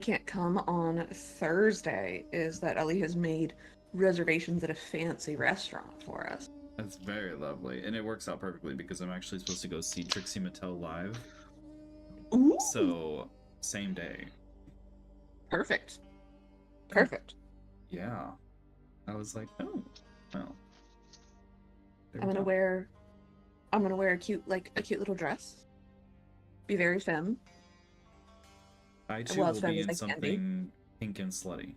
can't come on Thursday is that Ellie has made reservations at a fancy restaurant for us. That's very lovely, and it works out perfectly because I'm actually supposed to go see Trixie Mattel live. Ooh. So, same day. Perfect. Perfect. Yeah. I was like, oh, well. I'm gonna wear a cute little dress. Be very femme. I too will be in something pink and slutty.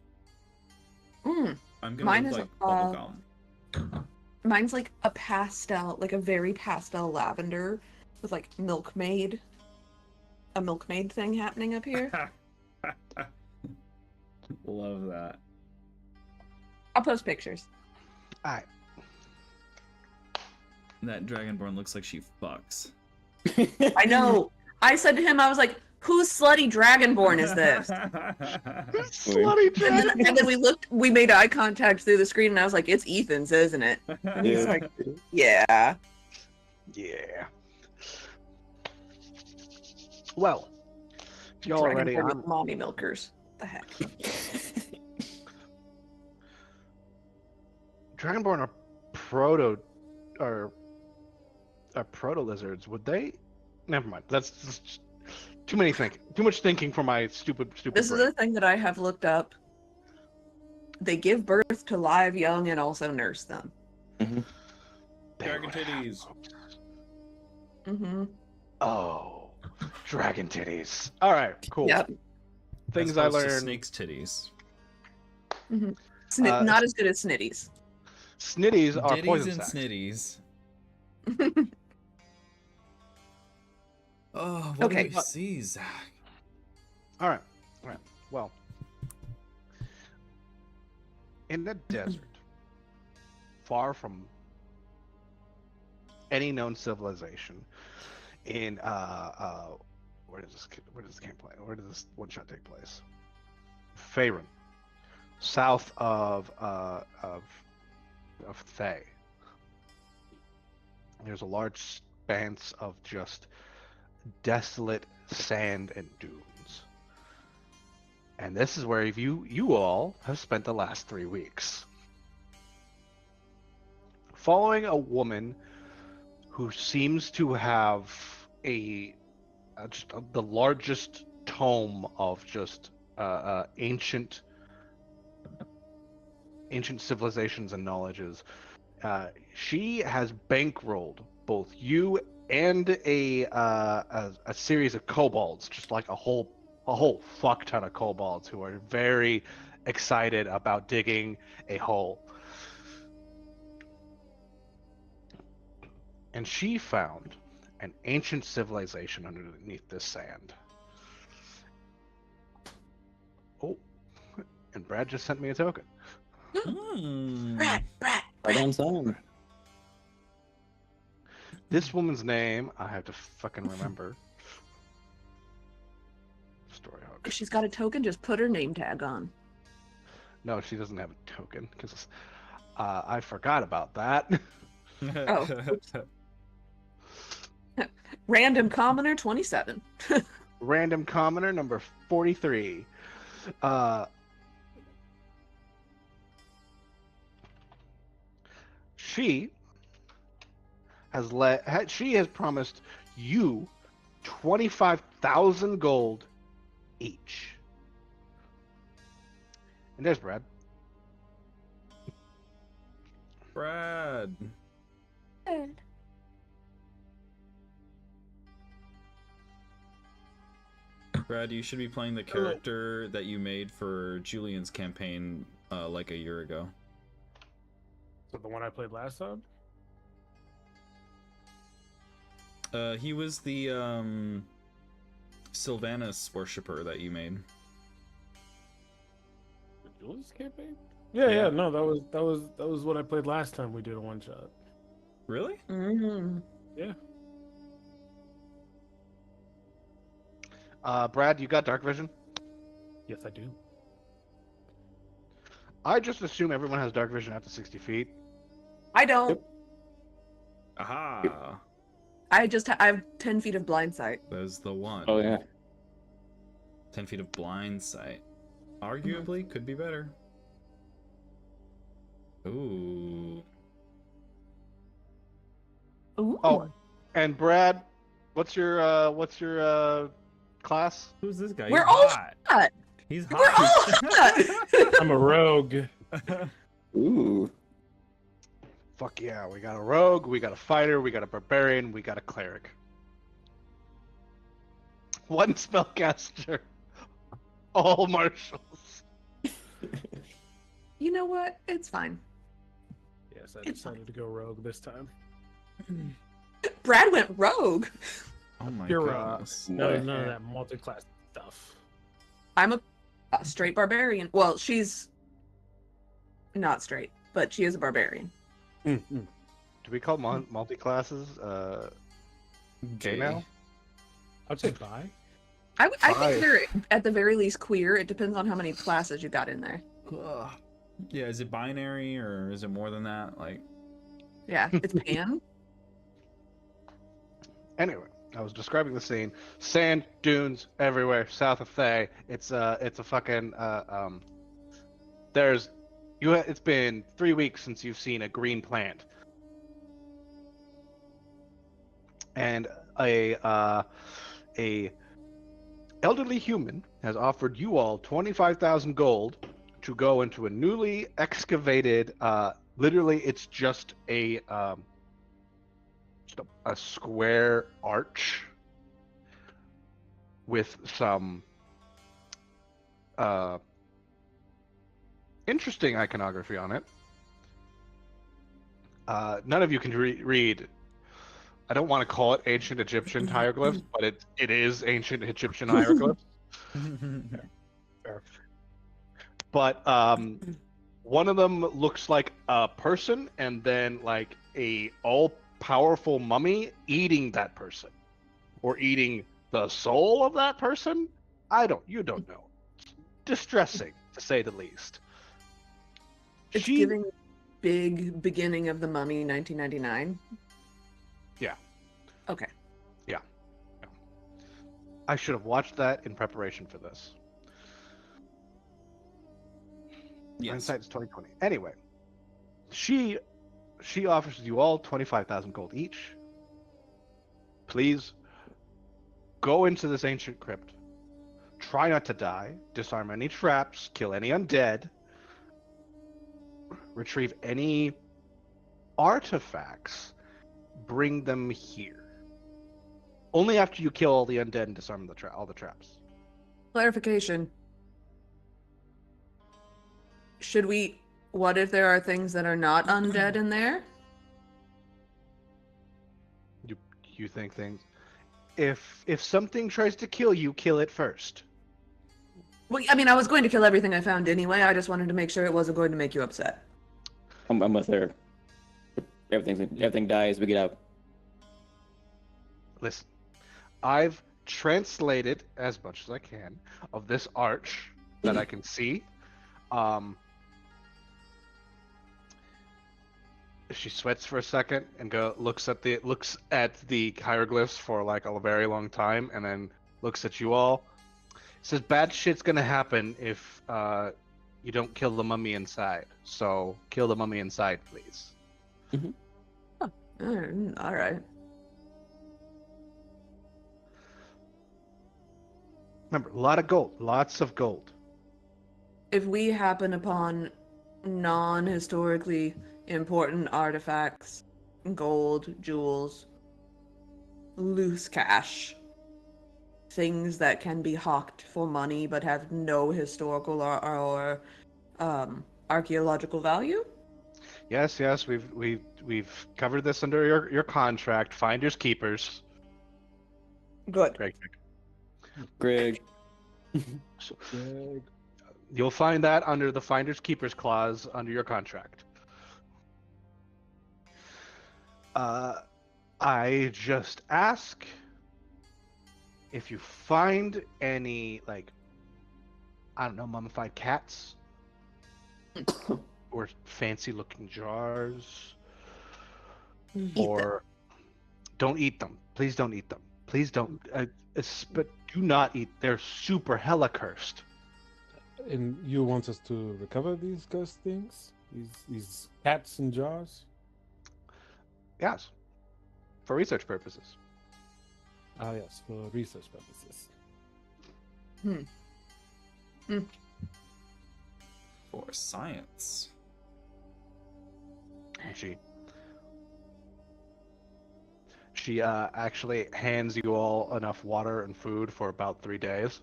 I'm gonna look like bubblegum. Mine's like a pastel, like a very pastel lavender with like a milkmaid thing happening up here. Love that. I'll post pictures. Alright. That Dragonborn looks like she fucks. I know. I said to him, I was like, whose slutty Dragonborn is this? Slutty Dragonborn. And then we made eye contact through the screen, and I was like, it's Ethan's, isn't it? And he's like, yeah. Yeah. Well, if y'all are ready, I'm... Mommy milkers. The heck? Dragonborn are proto lizards. Would they? Never mind. That's just too much thinking for my stupid This brain. is a thing that I have looked up. They give birth to live young and also nurse them. Mm-hmm. Dragon titties. Mm-hmm. Oh, dragon titties. All right, cool. Yep. Things I learned. Snake's titties. Mm-hmm. Not as good as snitties. Snitties are Ditties poison and sacks. snitties. Oh, what do we see, Zach? All right. Well, in the desert, far from any known civilization, in where does this campaign? Where does this one shot take place? Faerun, south of Thay. There's a large expanse of just desolate sand and dunes. And this is where you all have spent the last 3 weeks. Following a woman who seems to have the largest tome of just ancient civilizations and knowledges. She has bankrolled both you and a series of kobolds, just like a whole fuck ton of kobolds who are very excited about digging a hole. And she found an ancient civilization underneath this sand. Oh, and Brad just sent me a token. Brad. Right on time. This woman's name, I have to fucking remember. Storyhook. If she's got a token, just put her name tag on. No, she doesn't have a token, because I forgot about that. Oh. Random commoner 27. Random commoner number 43. She has promised you 25,000 gold each. And there's Brad. Brad. Brad, you should be playing the character that you made for Julian's campaign like a year ago. So the one I played last time? He was the Sylvanas worshipper that you made. The Julius campaign? Yeah, no, that was what I played last time we did a one shot. Really? Mm-hmm. Yeah. Brad, you got dark vision? Yes, I do. I just assume everyone has dark vision after 60 feet. I don't. Aha! I have 10 feet of blind sight. There's the one. Oh yeah. 10 feet of blind sight. Arguably, could be better. Ooh. Ooh. Oh, and Brad, what's your class? Who's this guy? We're He's all hot. hot. He's We're all hot. hot. I'm a rogue. Ooh. Fuck yeah, we got a rogue, we got a fighter, we got a barbarian, we got a cleric. One spellcaster. All martials. You know what? It's fine. Yes, I decided to go rogue this time. Brad went rogue. Oh my You're goodness. none of that multi-class stuff. I'm a straight barbarian. Well, she's not straight, but she is a barbarian. Do we call multi-classes gay now? I'd say bi. I think they're at the very least queer. It depends on how many classes you got in there. Yeah, is it binary or is it more than that? Like, Yeah, it's pan. Anyway, I was describing the scene. Sand dunes everywhere, south of Thay. It's a fucking it's been 3 weeks since you've seen a green plant. And a elderly human has offered you all 25,000 gold to go into a newly excavated literally it's just a square arch with some interesting iconography on it. None of you can read. I don't want to call it ancient Egyptian hieroglyphs, but it is ancient Egyptian hieroglyphs. But one of them looks like a person, and then like a all-powerful mummy eating that person, or eating the soul of that person. You don't know. Distressing, to say the least. It's giving big beginning of the Mummy 1999. Yeah. Okay. Yeah. I should have watched that in preparation for this. yes. Hindsight's 2020. Anyway, she offers you all 25,000 gold each. Please go into this ancient crypt. Try not to die. Disarm any traps. Kill any undead. Retrieve any artifacts. Bring them here. Only after you kill all the undead and disarm all the traps. Clarification. What if there are things that are not undead in there? You think things. If something tries to kill you, kill it first. Well, I mean, I was going to kill everything I found anyway. I just wanted to make sure it wasn't going to make you upset. I'm with her. Everything dies, we get out. Listen, I've translated as much as I can of this arch that I can see. She sweats for a second and looks at the hieroglyphs for like a very long time, and then looks at you all. Says bad shit's gonna happen if you don't kill the mummy inside. So kill the mummy inside, please. Mm-hmm. Oh, all right. Remember, a lot of gold, lots of gold. If we happen upon non-historically important artifacts, gold, jewels, loose cash, things that can be hawked for money but have no historical or archaeological value. Yes, we've covered this under your contract. Finders keepers. Good. Greg. So, you'll find that under the finders keepers clause under your contract. I just ask if you find any, like, I don't know, mummified cats or fancy looking jars, or don't eat them. Please don't eat them. Please don't. But do not eat. They're super hella cursed. And you want us to recover these ghost things? These cats and jaws? Yes. For research purposes. Ah, yes, for research purposes. For science. And she actually hands you all enough water and food for about 3 days.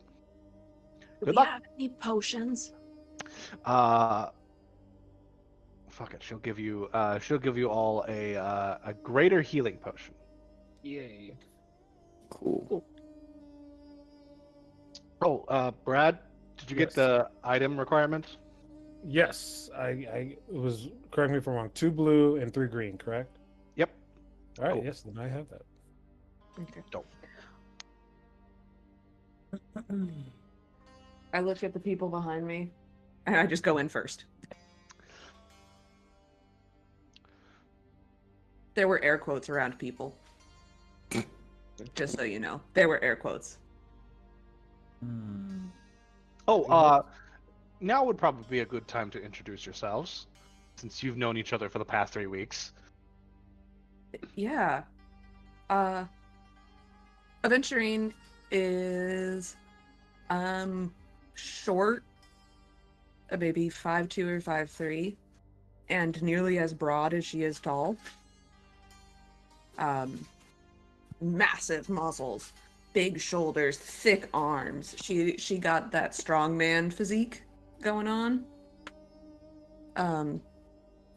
Do we have any potions? Fuck it. She'll give you all a greater healing potion. Yay. Cool. Oh, Brad, did you get the item requirements? Yes, I was, correct me if I'm wrong, 2 blue and 3 green, correct? Yep. All right, yes, then I have that. Okay. Dope. I look at the people behind me, and I just go in first. There were air quotes around people. Just so you know, there were air quotes. Oh, now would probably be a good time to introduce yourselves, since you've known each other for the past 3 weeks. Yeah. Aventurine is short, maybe 5'2" or 5'3", and nearly as broad as she is tall. Massive muscles, big shoulders, thick arms. She got that strongman physique going on.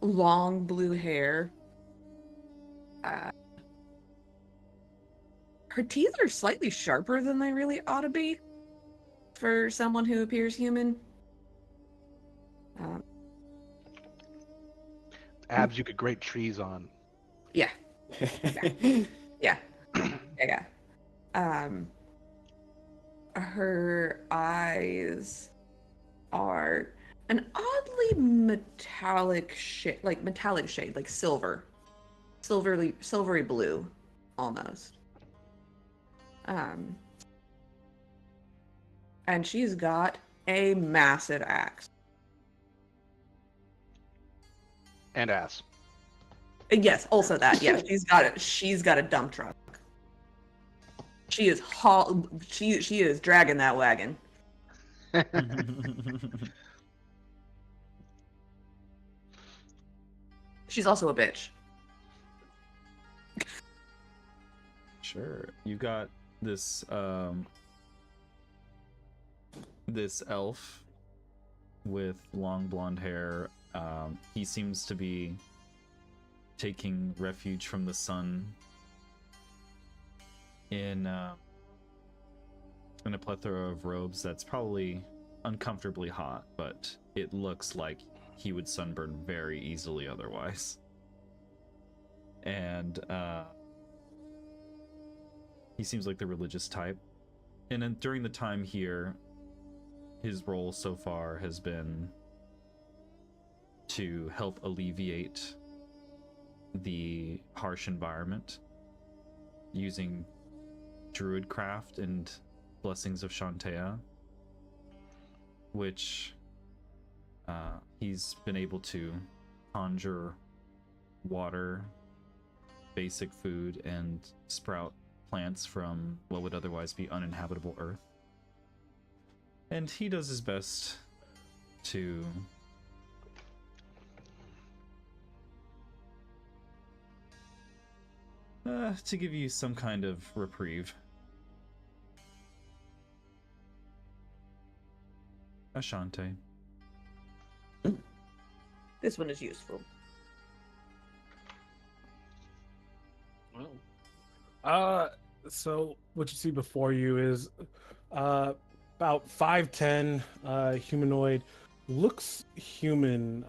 Long blue hair. Her teeth are slightly sharper than they really ought to be for someone who appears human. Abs you could grate trees on. Yeah. Yeah. Yeah. Her eyes are an oddly metallic shade, like silver. Silvery blue, almost. And she's got a massive axe. And ass. Yes, also that. Yeah, she's got a dump truck. She is she is dragging that wagon. She's also a bitch. Sure. You got this this elf with long blonde hair. He seems to be taking refuge from the sun in a plethora of robes that's probably uncomfortably hot, but it looks like he would sunburn very easily otherwise. And he seems like the religious type. And then during the time here, his role so far has been to help alleviate the harsh environment using druidcraft and blessings of Shantea, which he's been able to conjure water, basic food, and sprout plants from what would otherwise be uninhabitable earth. And he does his best to give you some kind of reprieve. Ashante. This one is useful. Well, so what you see before you is about 5'10", humanoid, looks human.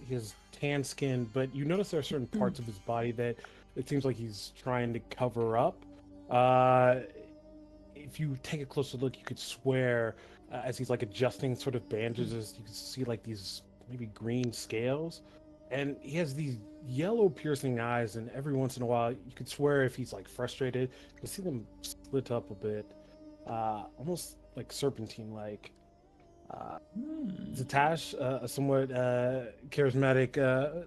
He has tan skin, but you notice there are certain parts of his body that it seems like he's trying to cover up. If you take a closer look, you could swear as he's like adjusting sort of bandages, you can see like these maybe green scales and he has these yellow piercing eyes, and every once in a while you could swear if he's like frustrated, you see them split up a bit, almost like serpentine like. Zatash, a somewhat charismatic,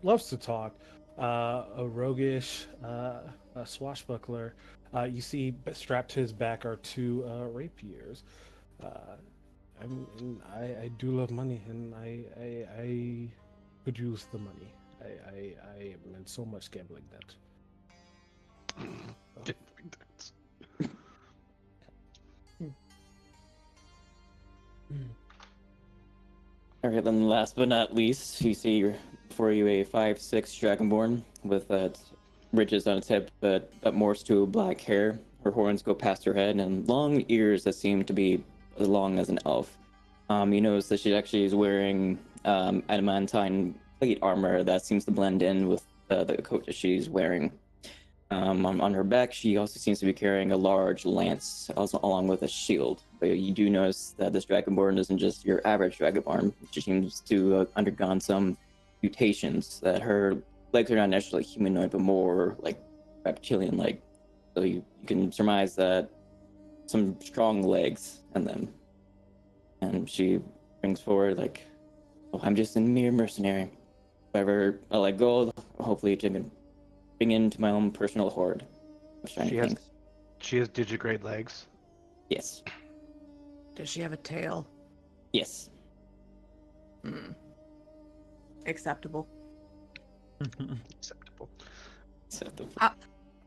loves to talk, a roguish, a swashbuckler. You see strapped to his back are two rapiers. I do love money, and I could use the money. I am in so much gambling debt. All right, then last but not least, you see before you a 5'6" dragonborn with ridges on its head, but morphs to black hair. Her horns go past her head and long ears that seem to be as long as an elf. You notice that she actually is wearing adamantine plate armor that seems to blend in with the coat that she's wearing. On her back, she also seems to be carrying a large lance, also along with a shield. But you do notice that this dragonborn isn't just your average dragonborn. She seems to have undergone some mutations, that her legs are not necessarily humanoid, but more like reptilian-like. So you can surmise that some strong legs in them. And she brings forward like, "Oh, I'm just a mere mercenary. However, I let go, hopefully to bring into my own personal hoard of shiny things." She has digigrade legs. Yes. Does she have a tail? Yes. Acceptable. Acceptable. So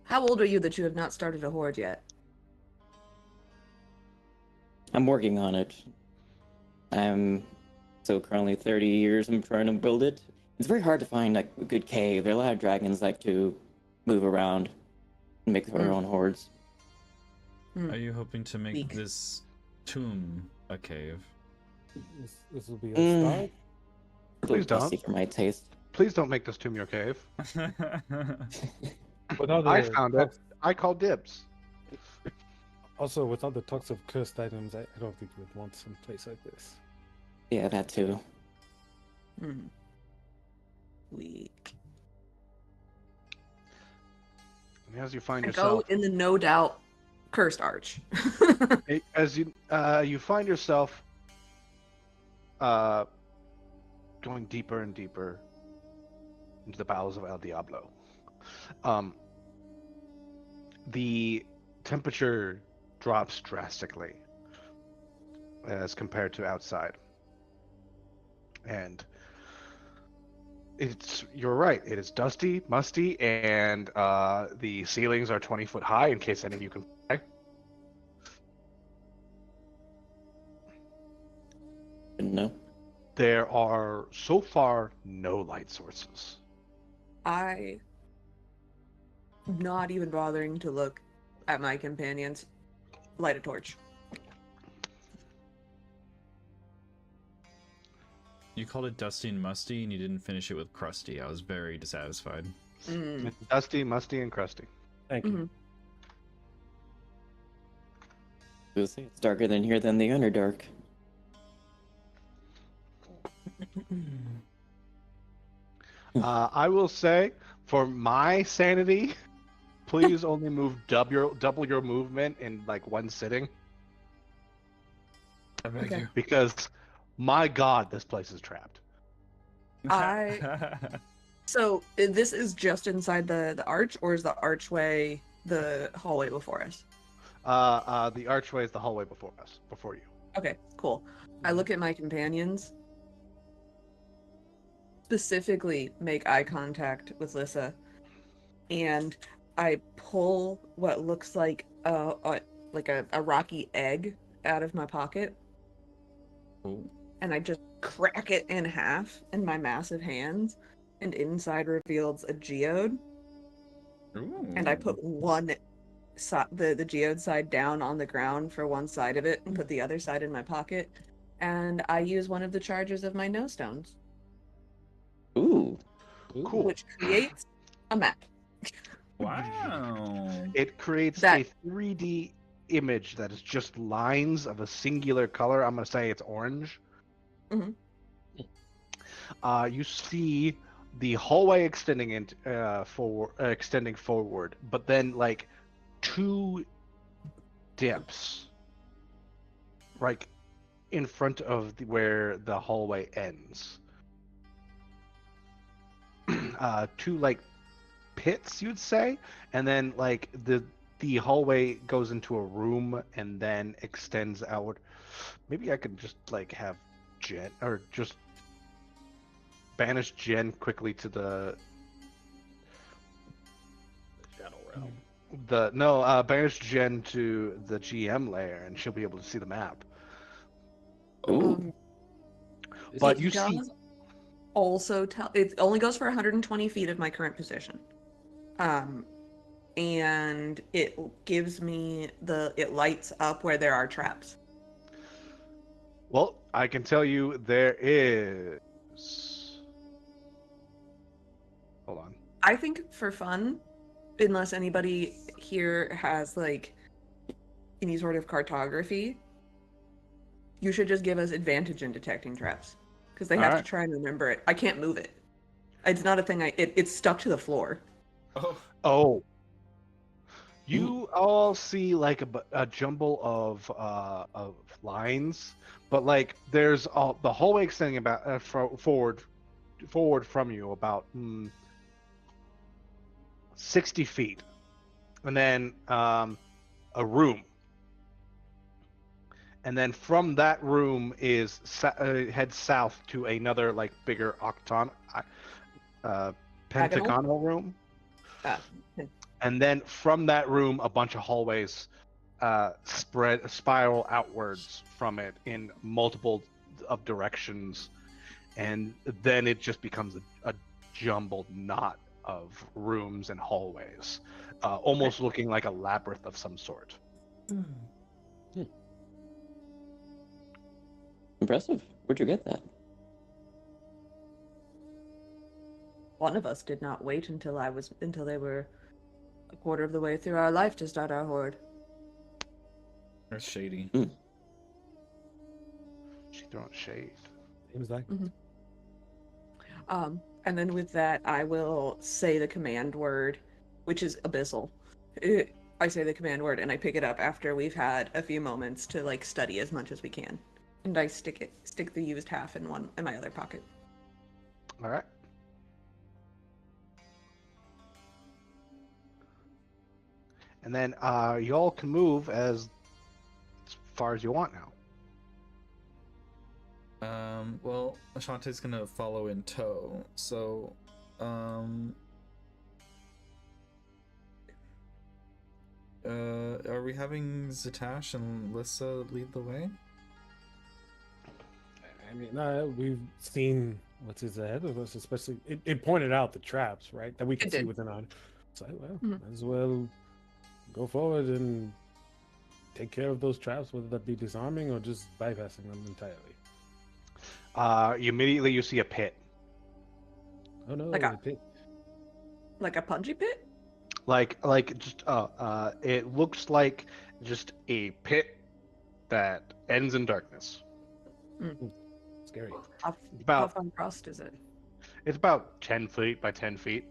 How old are you that you have not started a horde yet? I'm working on it. I'm currently 30 years. I'm trying to build it. It's very hard to find like a good cave. There are a lot of dragons like to move around and make their own hordes. Are you hoping to make Weak. this tomb a cave? This will be a start. A Please little don't. dusty for my taste. Please don't make this tomb your cave. Without I the found it. I call dibs. Also, with all the talks of cursed items, I don't think you would want some place like this. Yeah, that too. Weak. And as you find And go yourself, in the no doubt cursed arch. as you find yourself going deeper and deeper into the bowels of El Diablo, the temperature drops drastically as compared to outside, and you're right, it is dusty, musty, and the ceilings are 20 foot high in case any of you can fly. Didn't know. There are so far no light sources. I not even bothering to look at my companions. Light a torch. You called it dusty and musty, and you didn't finish it with crusty. I was very dissatisfied. Mm. Dusty, musty, and crusty. Thank you. Mhm. We'll say it's darker than here than the Underdark. I will say, for my sanity, please only move double your movement in like one sitting, I beg Okay. because my God, this place is trapped. So this is just inside the arch, or is the archway the hallway before us? The archway is the hallway before you. Okay, cool. I look at my companions. Specifically, make eye contact with Lissa, and I pull what looks like a rocky egg out of my pocket, Oh. and I just crack it in half in my massive hands, and inside reveals a geode. And I put the geode side down on the ground for one side of it, and put the other side in my pocket, and I use one of the charges of my no stones, Ooh. Cool. which creates a map. Wow. It creates That- a 3D image that is just lines of a singular color. I'm gonna say it's orange. Mhm. You see the hallway extending forward, but then like two dips, like in front of where the hallway ends. Two like pits, you'd say, and then like the hallway goes into a room and then extends out. Maybe I could just like have Jen or just banish Jen quickly to the Shadow Realm. banish Jen to the GM layer and she'll be able to see the map. Ooh. But it you see, does also tell it only goes for 120 feet of my current position. And it gives me it lights up where there are traps. well, I can tell you there is. Hold on. I think for fun, unless anybody here has like any sort of cartography, you should just give us advantage in detecting traps because they have Alright. to try and remember it. I can't move it. It's not a thing. It's stuck to the floor. Oh. You all see like a jumble of lines, but like there's the hallway extending about forward from you about 60 feet, and then a room, and then from that room is head south to another like bigger pentagonal room. Uh, And then from that room, a bunch of hallways spiral outwards from it in multiple of directions, and then it just becomes a jumbled knot of rooms and hallways, almost looking like a labyrinth of some sort. Impressive. Where'd you get that? One of us did not wait until they were a quarter of the way through our life to start our horde. That's shady. She throwing shade. Seems like. And then with that, I will say the command word, which is abyssal. I say the command word, and I pick it up after we've had a few moments to like study as much as we can, and I stick the used half in my other pocket. All right. And then y'all can move as far as you want now. Well, Ashante's gonna follow in tow, so, are we having Zatash and Lissa lead the way? I mean, we've seen what's ahead of us, especially it pointed out the traps, right? That we can It see did. within our. So, well, Mhm. might as well go forward and take care of those traps, whether that be disarming or just bypassing them entirely. Immediately you see a pit. Oh no, Like the pit. Like a punji pit? Like just it looks like just a pit that ends in darkness. Scary. How About far across is it? it's about 10 feet by 10 feet.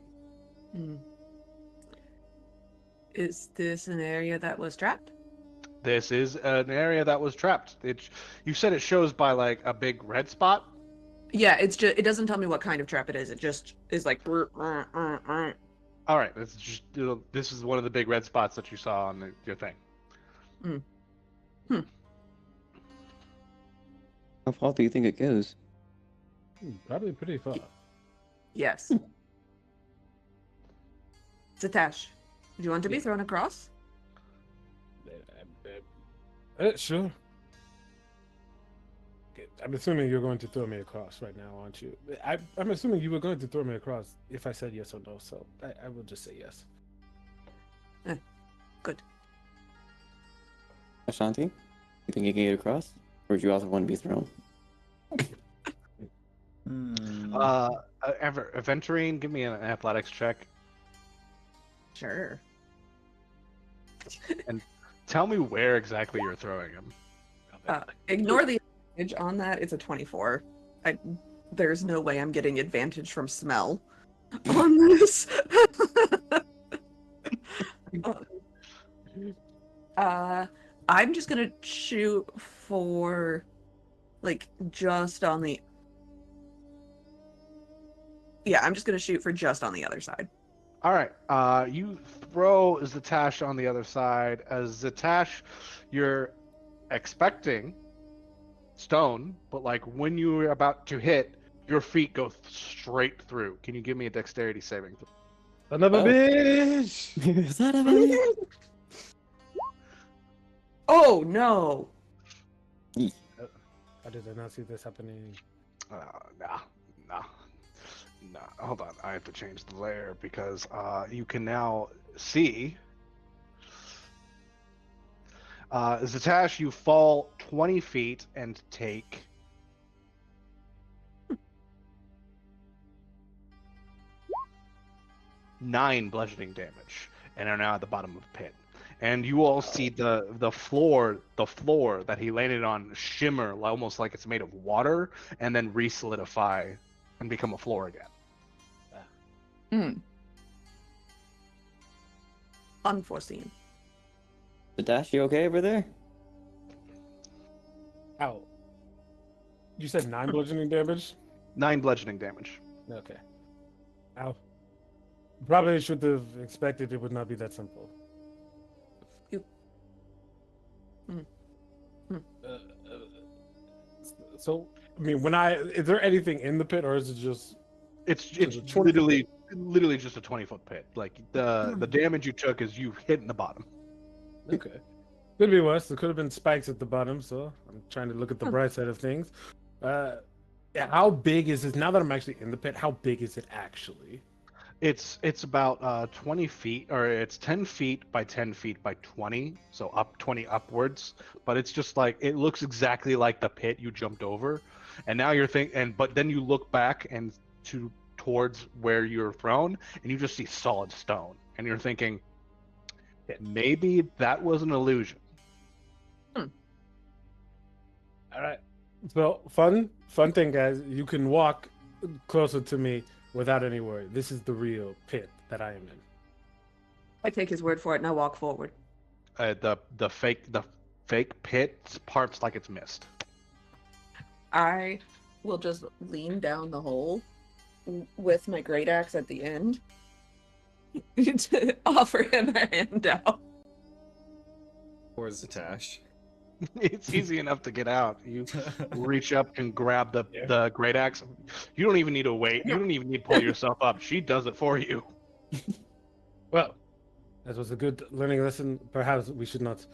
Is this an area that was trapped? This is an area that was trapped. You said it shows by like a big red spot. Yeah, it doesn't tell me what kind of trap it is. It just is like. All right, it's just this is one of the big red spots that you saw on your thing. How far do you think it goes? Probably pretty far. Yes. Zatash, do you want to be thrown across? Sure. I'm assuming you're going to throw me across right now, aren't you? I'm assuming you were going to throw me across if I said yes or no, so I will just say yes. Good. Ashanti, you think you can get across? Or do you also want to be thrown? Aventurine, give me an athletics check Sure. and tell me where exactly you're throwing him. Ignore the advantage on that. It's a 24. there's no way I'm getting advantage from smell on this. I'm just gonna shoot for, like, just on the... Yeah, I'm just gonna shoot for just on the other side. All right. You throw Zatash on the other side. As Zatash, you're expecting stone, but like when you're about to hit, your feet go straight through. Can you give me a dexterity saving throw? Another bitch. Son of a- Oh, no! I did not see this happening. Nah. Hold on. I have to change the layer because you can now see. Zatash, you fall 20 feet and take 9 bludgeoning damage, and are now at the bottom of the pit. And you all see the floor that he landed on shimmer almost like it's made of water, and then re-solidify and become a floor again. Unforeseen. Dash, you okay over there? Ow. You said 9 bludgeoning damage? 9 bludgeoning damage. Okay. Ow. Probably should have expected it would not be that simple. So, I mean, is there anything in the pit, or is it just? It's a 20-foot literally just a 20-foot pit. Like the damage you took is you hitting the bottom. Okay. Could be worse. There could have been spikes at the bottom, so I'm trying to look at the bright side of things. Yeah, how big is this? Now that I'm actually in the pit, how big is it actually? It's about 20 feet, or it's 10 feet by 10 feet by 20, so up 20 upwards. But it's just like it looks exactly like the pit you jumped over, and now you're but then you look back and towards where you're thrown, and you just see solid stone, and you're thinking, maybe that was an illusion. All right. So fun thing, guys. You can walk closer to me without any worry. This is the real pit that I am in. I take his word for it and I walk forward. The fake pit parts like it's mist. I will just lean down the hole with my great axe at the end to offer him a handout. Or Zatash. It's easy enough to get out. You reach up and grab the Yeah. great axe. You don't even need to wait. You don't even need to pull yourself up. She does it for you. Well, that was a good learning lesson. Perhaps we should not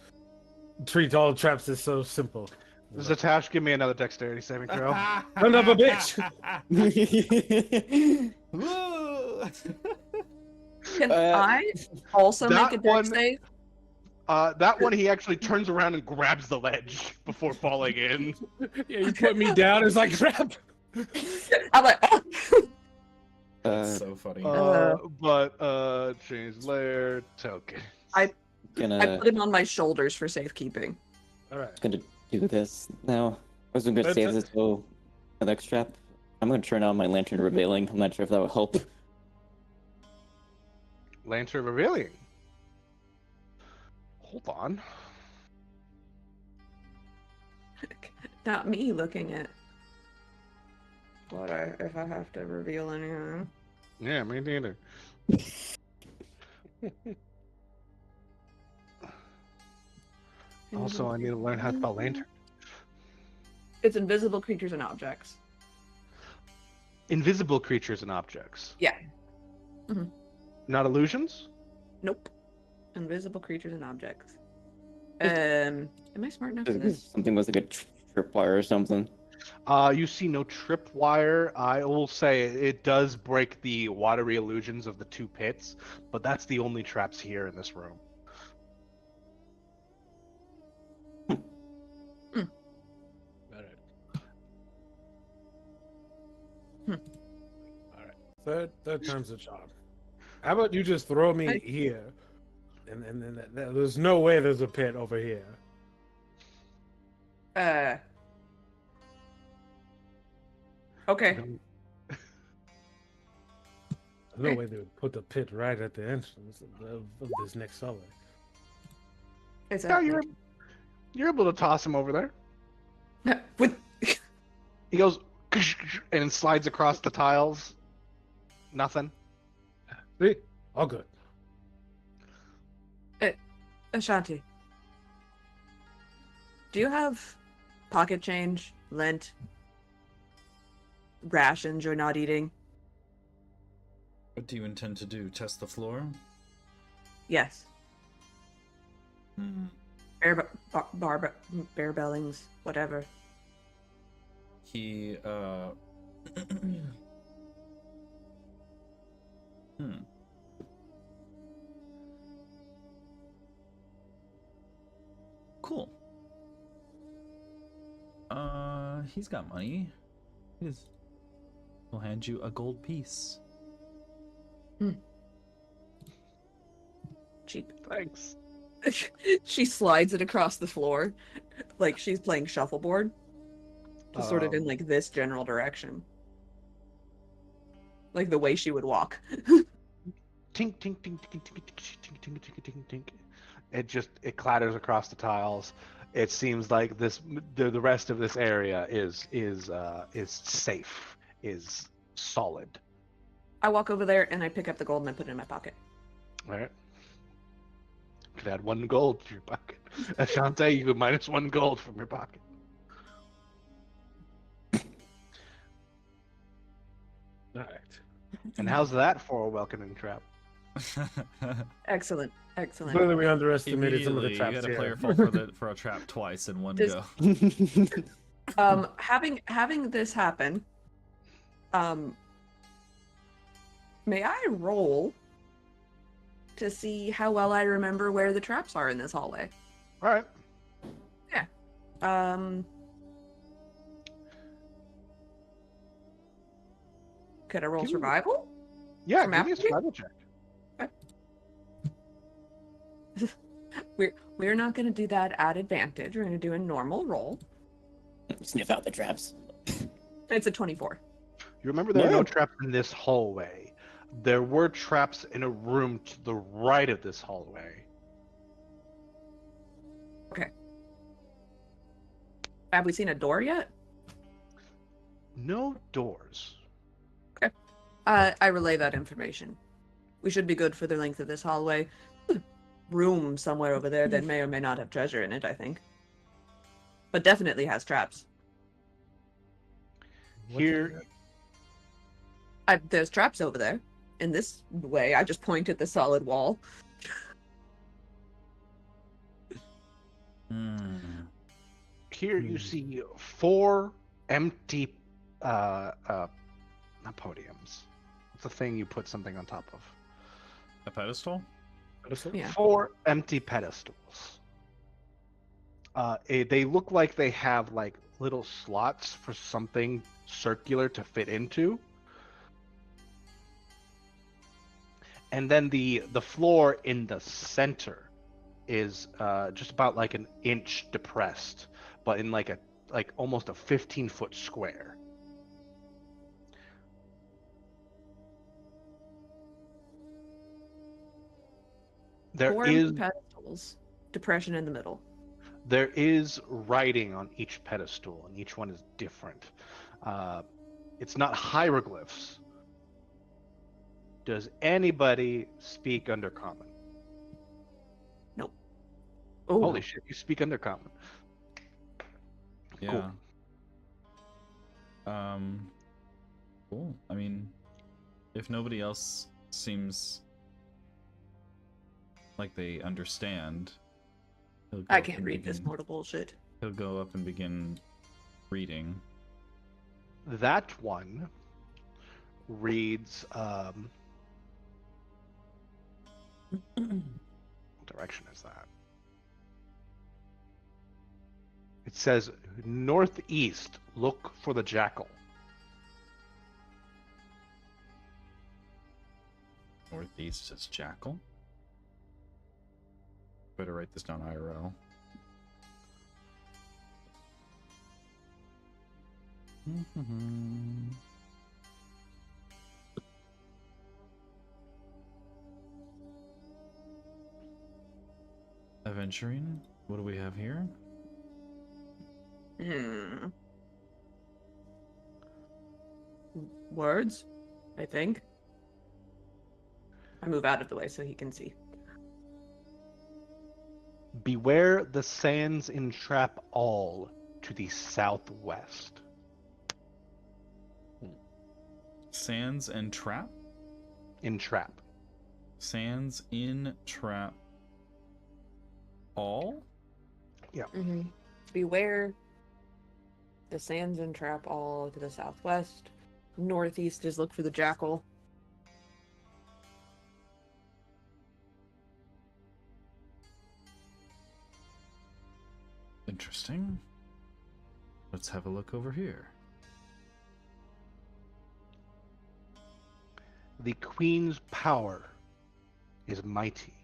treat all traps as so simple. Zatash, give me another dexterity saving throw. Son of a bitch! Can I also that make a one- dex save? That one, he actually turns around and grabs the ledge before falling in. Yeah, you put me down. It's like crap. I'm like, oh. That's so funny. Change layer, token. I Gonna put him on my shoulders for safekeeping. All right. gonna do this now. I was gonna save this till the next trap. I'm gonna turn on my lantern revealing. I'm not sure if that will help. Lantern revealing. Hold on. Not me looking at if I have to reveal anything. Yeah, me neither. Also, I need to learn how to spell lantern. It's invisible creatures and objects. Invisible creatures and objects. Yeah. Not illusions? Nope. Invisible creatures and objects. Am I smart enough for this? Something was like a tripwire or something. You see no tripwire. I will say it does break the watery illusions of the 2 pits, but that's the only traps here in this room. All right. Third time's a charm. How about you just throw me here, and then there's no way there's a pit over here. Okay. No way they would put the pit right at the entrance of this next hallway. Yeah, Exactly. you're able to toss him over there. With He goes and slides across the tiles. Nothing. See? All good. Ashanti. Do you have pocket change, lint, rations you're not eating? What do you intend to do? Test the floor? Yes. Hmm. Bare bellings, whatever. He, Cool. He's got money. He'll hand you a gold piece. Cheap. Thanks. She slides it across the floor like she's playing shuffleboard. Just sort of in like this general direction. Like the way she would walk. Tink, tink, tink, tink, tink, tink, tink, tink, tink, tink, tink. It clatters across the tiles. It seems like the rest of this area is safe, is solid. I walk over there and I pick up the gold and I put it in my pocket. All right. Could add 1 gold to your pocket. Ashante, you could minus 1 gold from your pocket. All right. And how's that for a welcoming trap? Excellent. Excellent. Clearly, we underestimated some of the Immediately, traps you got a here. player fall for a trap twice in one Does- go. Having this happen, may I roll to see how well I remember where the traps are in this hallway? All right. Could I roll Give me- survival? Yeah, From give me a after? survival check. We're not going to do that at advantage. We're going to do a normal roll. Sniff out the traps. It's a 24. You remember there are no Yeah. traps in this hallway. There were traps in a room to the right of this hallway. Have we seen a door yet? No doors. I relay that information. We should be good for the length of this hallway. Room somewhere over there that may or may not have treasure in it, I think. But definitely has traps. Here, There's traps over there. In this way, I just point at the solid wall. here you see 4 empty, not podiums. It's a thing you put something on top of. A pedestal? Yeah. 4 empty pedestals. They look like they have like little slots for something circular to fit into. And then the floor in the center is just about like an inch depressed, but in like almost a 15-foot square. There 4 is pedestals. Depression in the middle. There is writing on each pedestal, and each one is different. It's not hieroglyphs. Does anybody speak Undercommon? Oh, Holy shit, you speak Undercommon. Yeah. Cool. I mean, if nobody else seems like they understand, he'll go I up can't and read this begin- mortal bullshit. He'll go up and begin reading. That one reads, what direction is that? It says, northeast, look for the jackal. Northeast says jackal. Better write this down IRL. adventuring. What do we have here? Words, I think. I move out of the way so he can see. Beware the sands entrap all to the southwest. Sands and trap? Entrap. Sands in trap all? Mm-hmm. Beware the sands entrap all to the southwest. Northeast is look for the jackal. Interesting. Let's have a look over here. The queen's power is mighty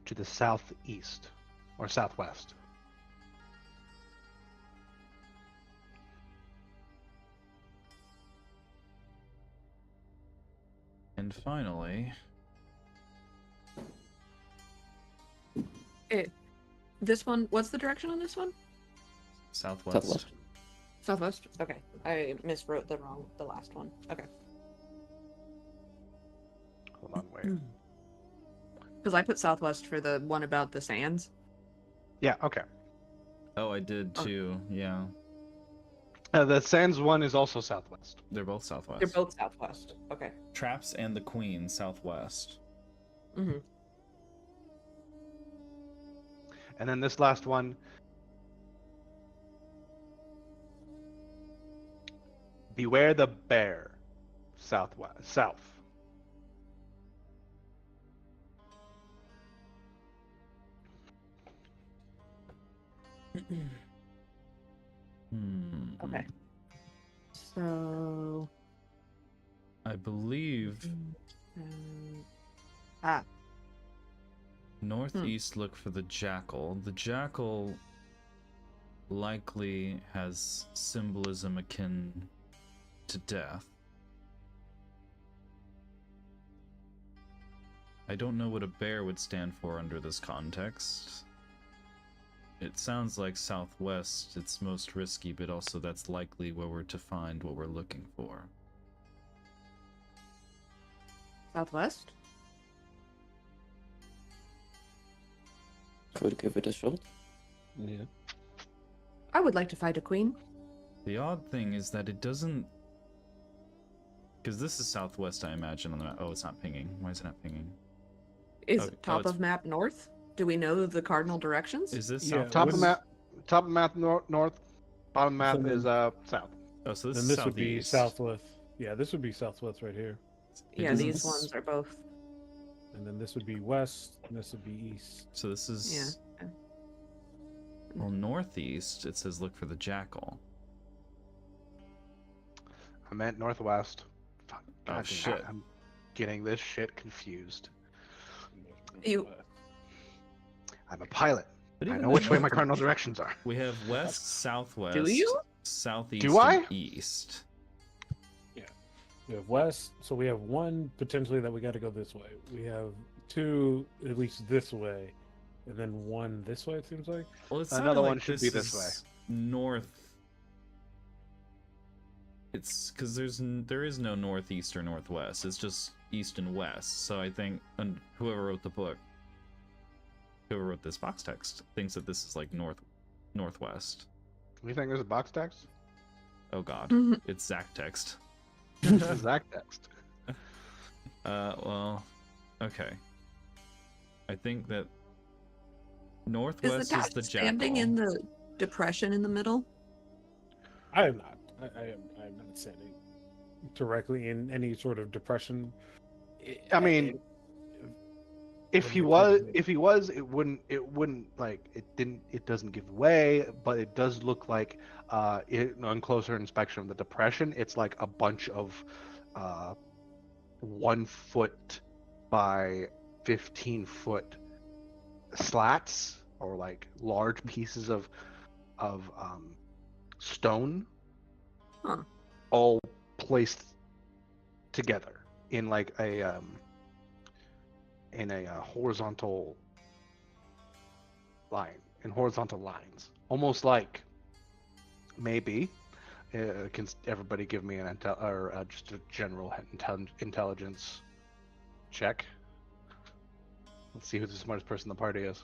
to the southeast or southwest. And finally, This one, what's the direction on this one? southwest. Southwest. Southwest? Okay. I miswrote the last one. Okay. Hold on, wait. Because I put southwest for the one about the sands. Yeah, okay. Oh, I did too. Yeah, The sands one is also southwest. they're both southwest. They're both southwest. Okay. Traps and the Queen, southwest. Mm-hmm. And then this last one. Beware the bear, southwest, south. Okay. So. I believe Ah. northeast look for the jackal. The jackal likely has symbolism akin to death. I don't know what a bear would stand for under this context. It sounds like southwest, it's most risky, but also that's likely where we're to find what we're looking for. Southwest? Could give it a shot. Yeah. I would like to fight a queen. The odd thing is that it doesn't... Because this is southwest, I imagine, on the map. Oh, it's not pinging. Why is it not pinging? Is Okay. top it's- of map north? Do we know the cardinal directions? Is this Yeah, southwest? Top of map north, bottom map So is then- south. Oh, so this Then is this would be southeast. southwest. Yeah, this would be southwest right here. It Yeah, doesn't these s- ones are both. And then this would be west, and this would be east. So this is... Yeah. Well, northeast, it says look for the jackal. I meant northwest. Fuck, Oh, goddamn, shit. I'm getting this shit confused. You- I'm a pilot. But I even know which way then, my cardinal directions are. We have west, southwest, Do you? southeast, Do I? and east. We have west, so we have one potentially that we got to go this way. We have two at least this way, and then one this way. It seems like. Well, it's Another one should be this way. North. It's because there is no northeast or northwest. It's just east and west. So I think, and whoever wrote the book, whoever wrote this box text, thinks that this is like northwest. You think there's a box text? Oh God, Mhm. it's Zach text. Zach text. Well, okay. I think that Is northwest the is cat the standing jackal. in the depression in the middle? I am not. I am not standing directly in any sort of depression. I mean, if he was, it wouldn't like it doesn't give way, but it does look like on closer inspection of the depression, it's like a bunch of 1 foot by 15-foot slats or like large pieces of stone, Huh. all placed together in like a horizontal in horizontal lines, almost like maybe. Can everybody give me an just a general intelligence check? Let's see who the smartest person in the party is.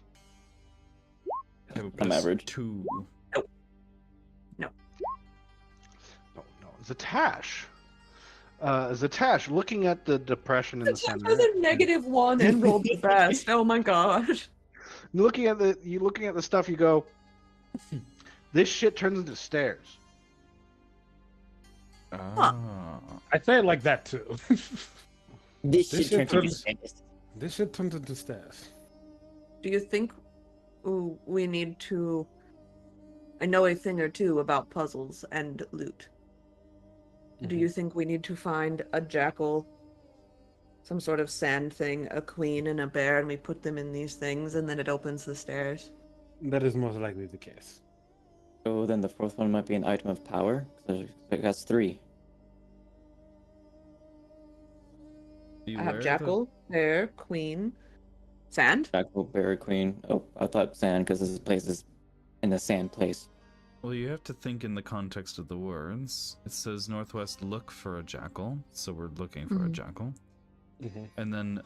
I'm average. 2. No. Zatash. Zatash, looking at the depression in the center. was a -1 and rolled the best. Oh my gosh. Looking at the stuff, you go, this shit turns into stairs. Ah. I say it like that too. This This shit shit turned into turns- stairs. This shit turns into stairs. Do you think we need to... I know a thing or two about puzzles and loot. Do you think we need to find a jackal, some sort of sand thing, a queen and a bear, and we put them in these things, and then it opens the stairs? That is most likely the case. So then the fourth one might be an item of power. So that's 3. I have jackal, bear, queen, sand. Jackal, bear, queen. Oh, I thought sand because this place is in the sand place. Well, you have to think in the context of the words. It says northwest, look for a jackal, so we're looking for a Mhm. jackal. And then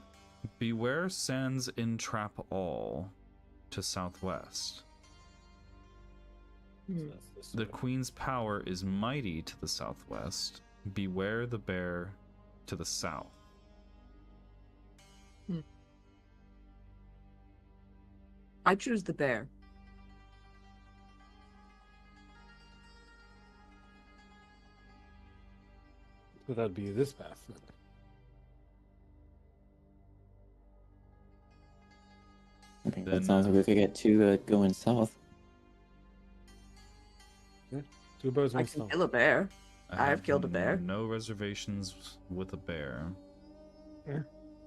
beware sands entrap all to southwest. So that's this The way. queen's power is mighty to the southwest. Beware the bear to the south. I choose the bear. So that'd be this path. Then. Okay, Then, that sounds like we could get 2 going south. 2 birds, I one can stone. kill a bear. I I've have killed a bear. No reservations with a bear.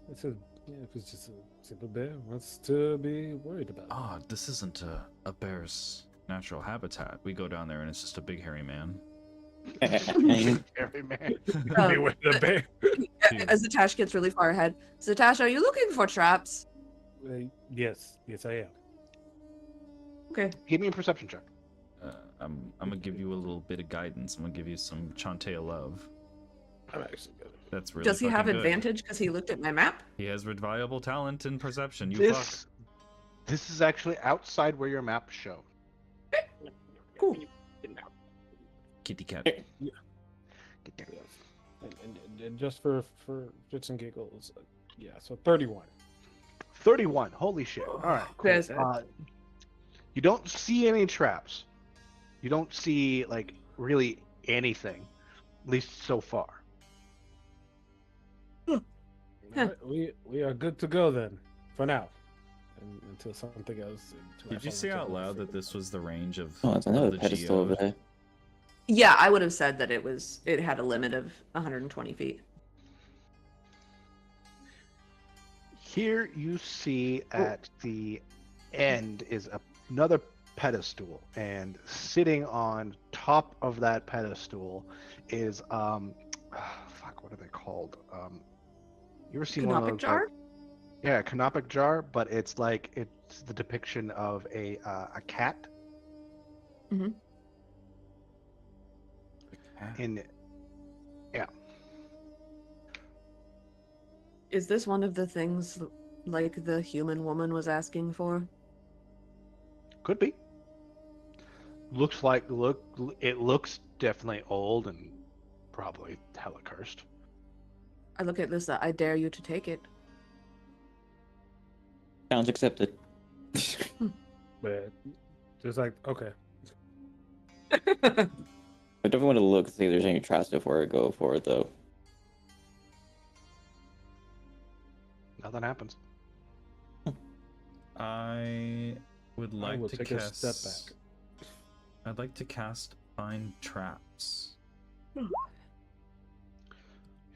It's a, yeah, if it's just a simple bear, what's to be worried about? Ah, this isn't a bear's natural habitat. We go down there and it's just a big hairy man. Every man. Beware the bear. As Zatash gets really far ahead, Zatash, are you looking for traps? Yes, I am. Okay. Give me a perception check. I'm gonna give you a little bit of guidance. I'm gonna give you some Chantea love. I'm actually good. That's really. Does he have fucking good. advantage because he looked at my map? He has reliable talent in perception. You fuck. This is actually outside where your map show. Cool. Kitty cat. Yes. And just for shits and giggles, yeah. So 31. 31. Holy shit. All right. Cool. There's it. You don't see any traps. You don't see like really anything, at least so far. Alright, we are good to go then, for now, until something else. Did you say out loud that this was the range of, Oh, it's of another the pedestal over geode? there. Yeah, I would have said that it had a limit of 120 feet. Here you see at the end is another pedestal, and sitting on top of that pedestal is fuck, what are they called? You ever seen one of Canopic those? jar? Yeah, a canopic jar, but it's like it's the depiction of a cat in. Is this one of the things like the human woman was asking for? Could be. It looks definitely old and probably hella cursed. I look at this. I dare you to take it. Challenge accepted. But just like, okay. I definitely want to look see if there's any traps before I go for it, though. Nothing happens. I would I like will to take cast. a step back. I'd like to cast Find Traps. You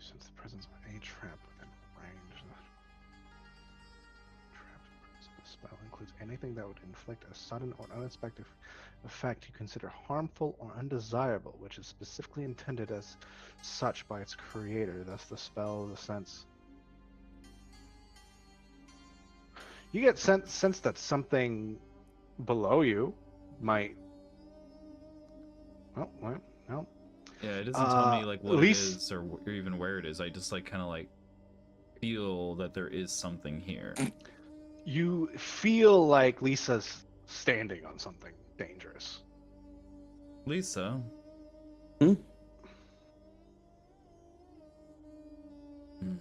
sense the presence of a trap within range. The spell includes anything that would inflict a sudden or unexpected effect you consider harmful or undesirable, which is specifically intended as such by its creator. Thus, the spell, the sense. You get sense that something below you might. Oh, well, no. Yeah, it doesn't tell me like what it Lisa, is or even where it is. I just like kind of like feel that there is something here. you feel like Lisa's standing on something dangerous. Lisa. Hmm? Hmm.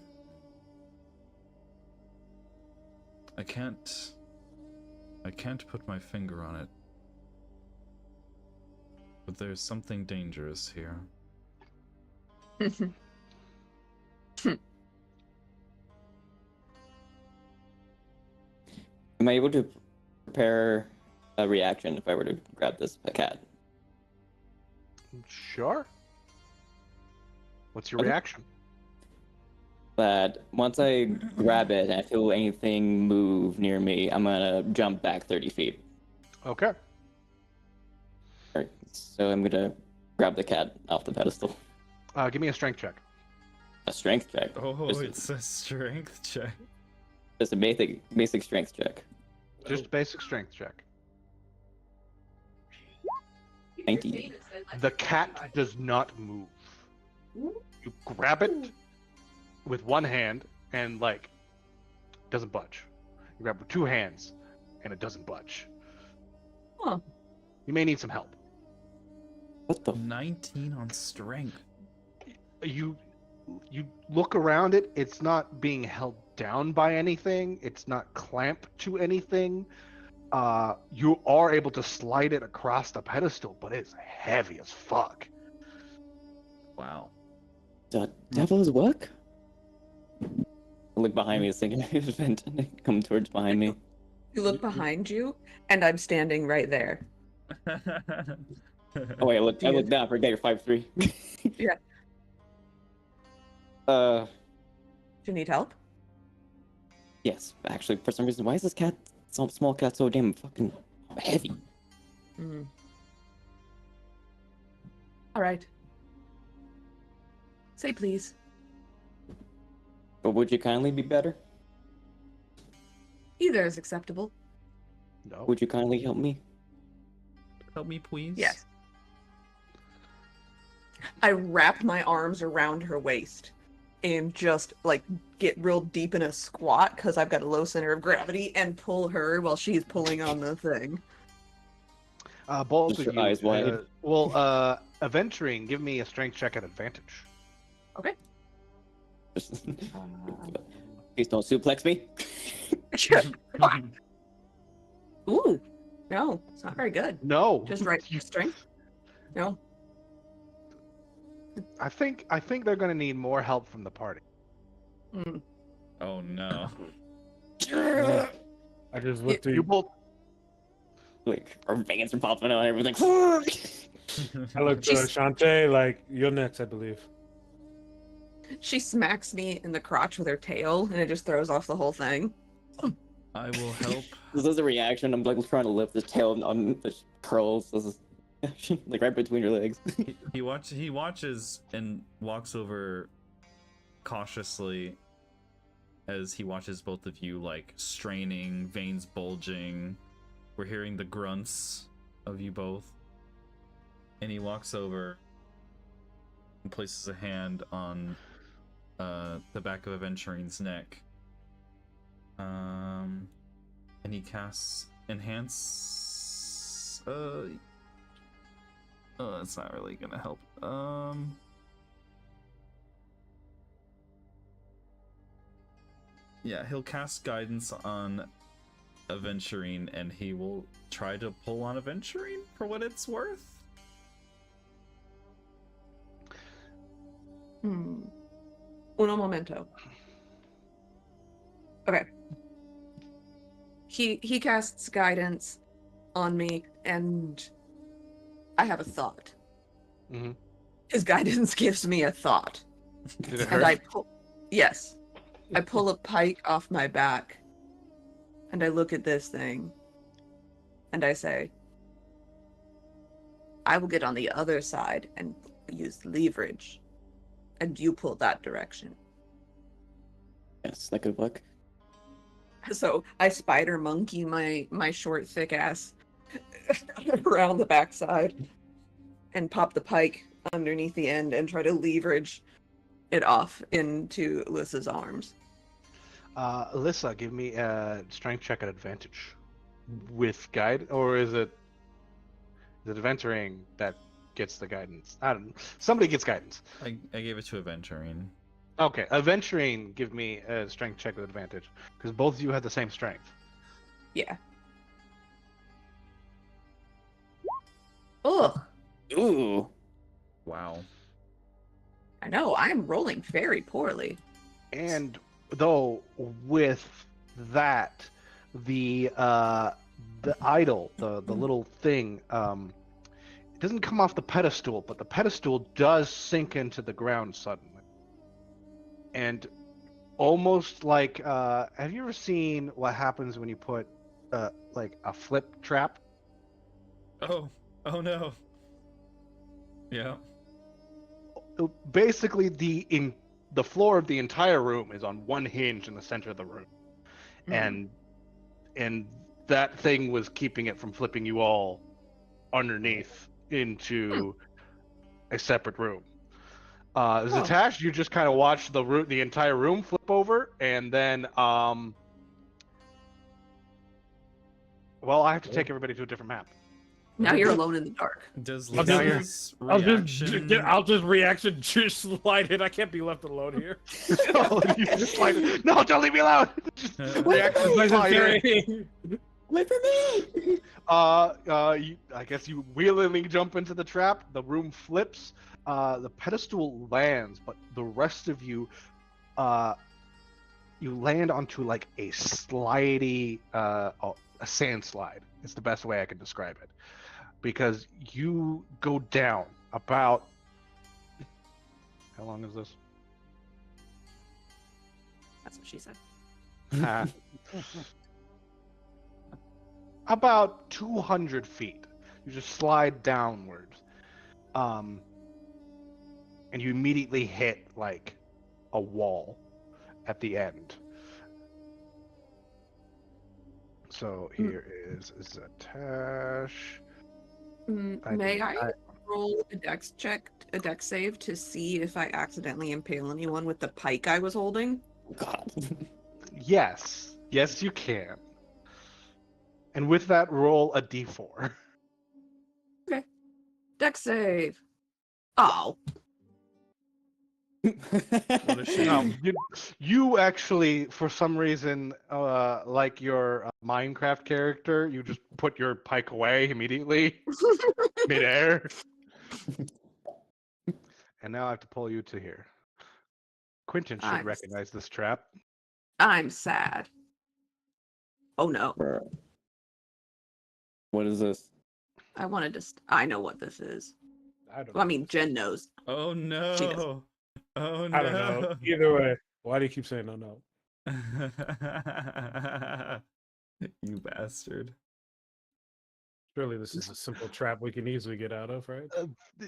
I can't put my finger on it. But there's something dangerous here. Am I able to prepare a reaction if I were to grab this cat? Sure. What's your Okay. reaction? That once I grab it and I feel anything move near me, I'm gonna jump back 30 feet. Okay. Alright, so I'm gonna grab the cat off the pedestal. Give me a strength check. A strength check. Oh, Just- it's a strength check. Just a basic strength check. Just a basic strength check. 19. The cat does not move. You grab it with one hand and like doesn't budge. You grab it with two hands and it doesn't budge. Huh. You may need some help. What the? 19 on strength. You look around it, it's not being held down by anything, it's not clamped to anything. You are able to slide it across the pedestal, but it's heavy as fuck. Wow. The devil's work? I look behind me, thinking event come towards behind me. You look behind you, and I'm standing right there. Oh wait, I look down. Forget you're 5'3". Yeah. Uh, Do you need help? yes. Actually, for some reason, why is this small cat so damn fucking heavy? Mm. All right. Say please. But would you kindly be better? Either is acceptable. No. Would you kindly help me? Help me, please. Yes. I wrap my arms around her waist and just like get real deep in a squat because I've got a low center of gravity and pull her while she's pulling on the thing. Both Just of your you. eyes wide. Aventurine, give me a strength check at advantage. Okay. Just- Please don't suplex me. Ooh, no, it's not very good. No. Just right strength. No. I think they're gonna need more help from the party. Mm. Oh no. I just looked at You both. Like our veins are popping out and everything. I looked at She's- Shantae like, you're next, I believe. She smacks me in the crotch with her tail, and it just throws off the whole thing. I will help. This is a reaction. I'm like trying to lift the tail on the curls. This is like right between your legs. He watches and walks over cautiously as he watches both of you like straining, veins bulging. We're hearing the grunts of you both. And he walks over and places a hand on the back of Aventurine's neck. And he casts Enhance. That's not really gonna help. Yeah, he'll cast Guidance on Aventurine, and he will try to pull on Aventurine for what it's worth. Uno momento. Okay. He casts guidance on me, and I have a thought. Mhm. His guidance gives me a thought, Did it and hurt? yes, I pull a pike off my back, and I look at this thing, and I say, I will get on the other side and use leverage, and you pull that direction. Yes, that could work. So I spider monkey my short thick ass around the backside and pop the pike underneath the end and try to leverage it off into Alyssa's arms. Alyssa, give me a strength check at advantage with guide, or is it adventuring that gets the guidance? I don't know. Somebody gets guidance. I gave it to Aventurine. Okay, adventuring, give me a strength check with advantage because both of you had the same strength. Yeah. Ugh. Ooh. Wow. I know, I'm rolling very poorly. And though with that, the idol, the little thing, it doesn't come off the pedestal, but the pedestal does sink into the ground suddenly. And almost like, have you ever seen what happens when you put like a flip trap? Oh no. Yeah. Basically, the floor of the entire room is on one hinge in the center of the room, and that thing was keeping it from flipping you all underneath into a separate room. Zatash, you just kind of watch the entire room flip over, and then well, I have to take everybody to a different map. Now you're alone in the dark. Does I'll just- Lysa's I'll reaction... just reaction just slide it. I can't be left alone here. No, you just like, no, don't leave me alone. Just reaction slide in. Wait for me! I guess you wheelingly jump into the trap. The room flips. The pedestal lands, but the rest of you, you land onto like a slidey, a sand slide. It's the best way I can describe it, because you go down about. How long is this? That's what she said. About 200 feet. You just slide downwards. And you immediately hit like a wall at the end. So here is Zatash. May I roll a dex check, a dex save, to see if I accidentally impale anyone with the pike I was holding? God. Yes. Yes, you can. And with that, roll a d4. Dex save. Oh. What a shame. You actually, for some reason, like your Minecraft character, you just put your pike away immediately, midair. And now I have to pull you to here. Quentin should recognize this trap. I'm sad. Oh no. What is this? I know what this is. I don't know. Well, I mean, Jen knows. Oh She no. doesn't. Oh no. I don't know. Either way, why do you keep saying no? You bastard. Surely this is a simple trap we can easily get out of, right?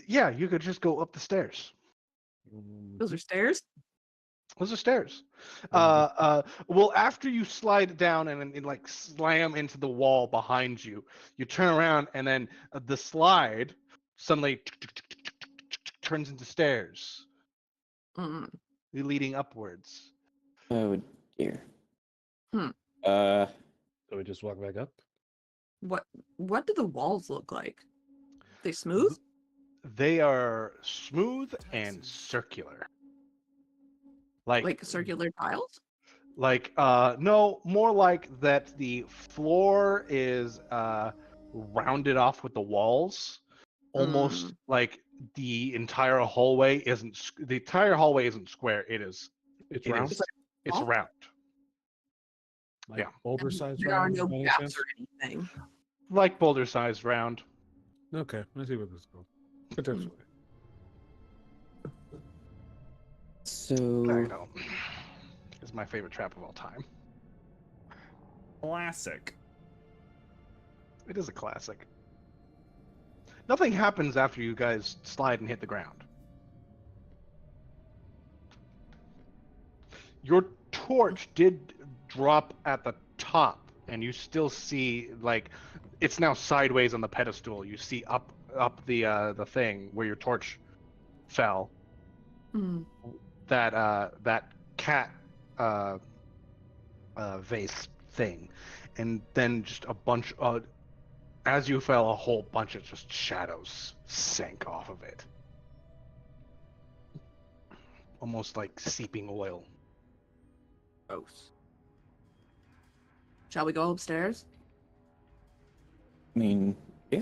Yeah, you could just go up the stairs. Those are stairs? Those are stairs. Well, after you slide down and like slam into the wall behind you, you turn around and then the slide suddenly turns into stairs, leading upwards. Oh dear. So we just walk back up? What do the walls look like? They smooth? They are smooth and circular. Like circular tiles? Like no, more like that the floor is rounded off with the walls, almost like the entire hallway isn't square. It's round? It's round. Like Yeah. boulder size There are round, no by any gaps chance? or anything. Like boulder sized round. Okay, I see where this goes. Potentially. So I know. It's my favorite trap of all time. Classic. It is a classic. Nothing happens after you guys slide and hit the ground. Your torch did drop at the top, and you still see like it's now sideways on the pedestal. You see up the thing where your torch fell. Mm. That cat vase thing, and then just a bunch of, as you fell, a whole bunch of just shadows sank off of it, almost like seeping oil. Gross. Shall we go upstairs? I mean, yeah.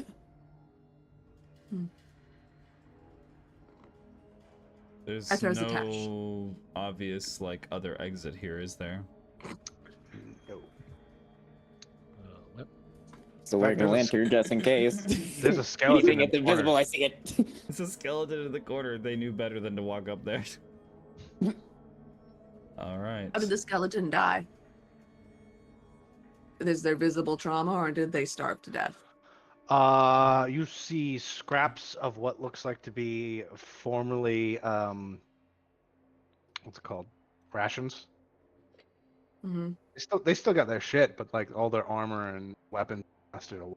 There's I throws the no obvious like other exit here, is there? No. What? So wearing a There's a lantern just in case. There's a skeleton Keeping in it the corner. invisible, I see it. It's a skeleton in the corner. They knew better than to walk up there. All right. How did the skeleton die? Is there visible trauma, or did they starve to death? You see scraps of what looks like to be formerly what's it called? Rations. Mm-hmm. They still got their shit, but like all their armor and weapons busted away.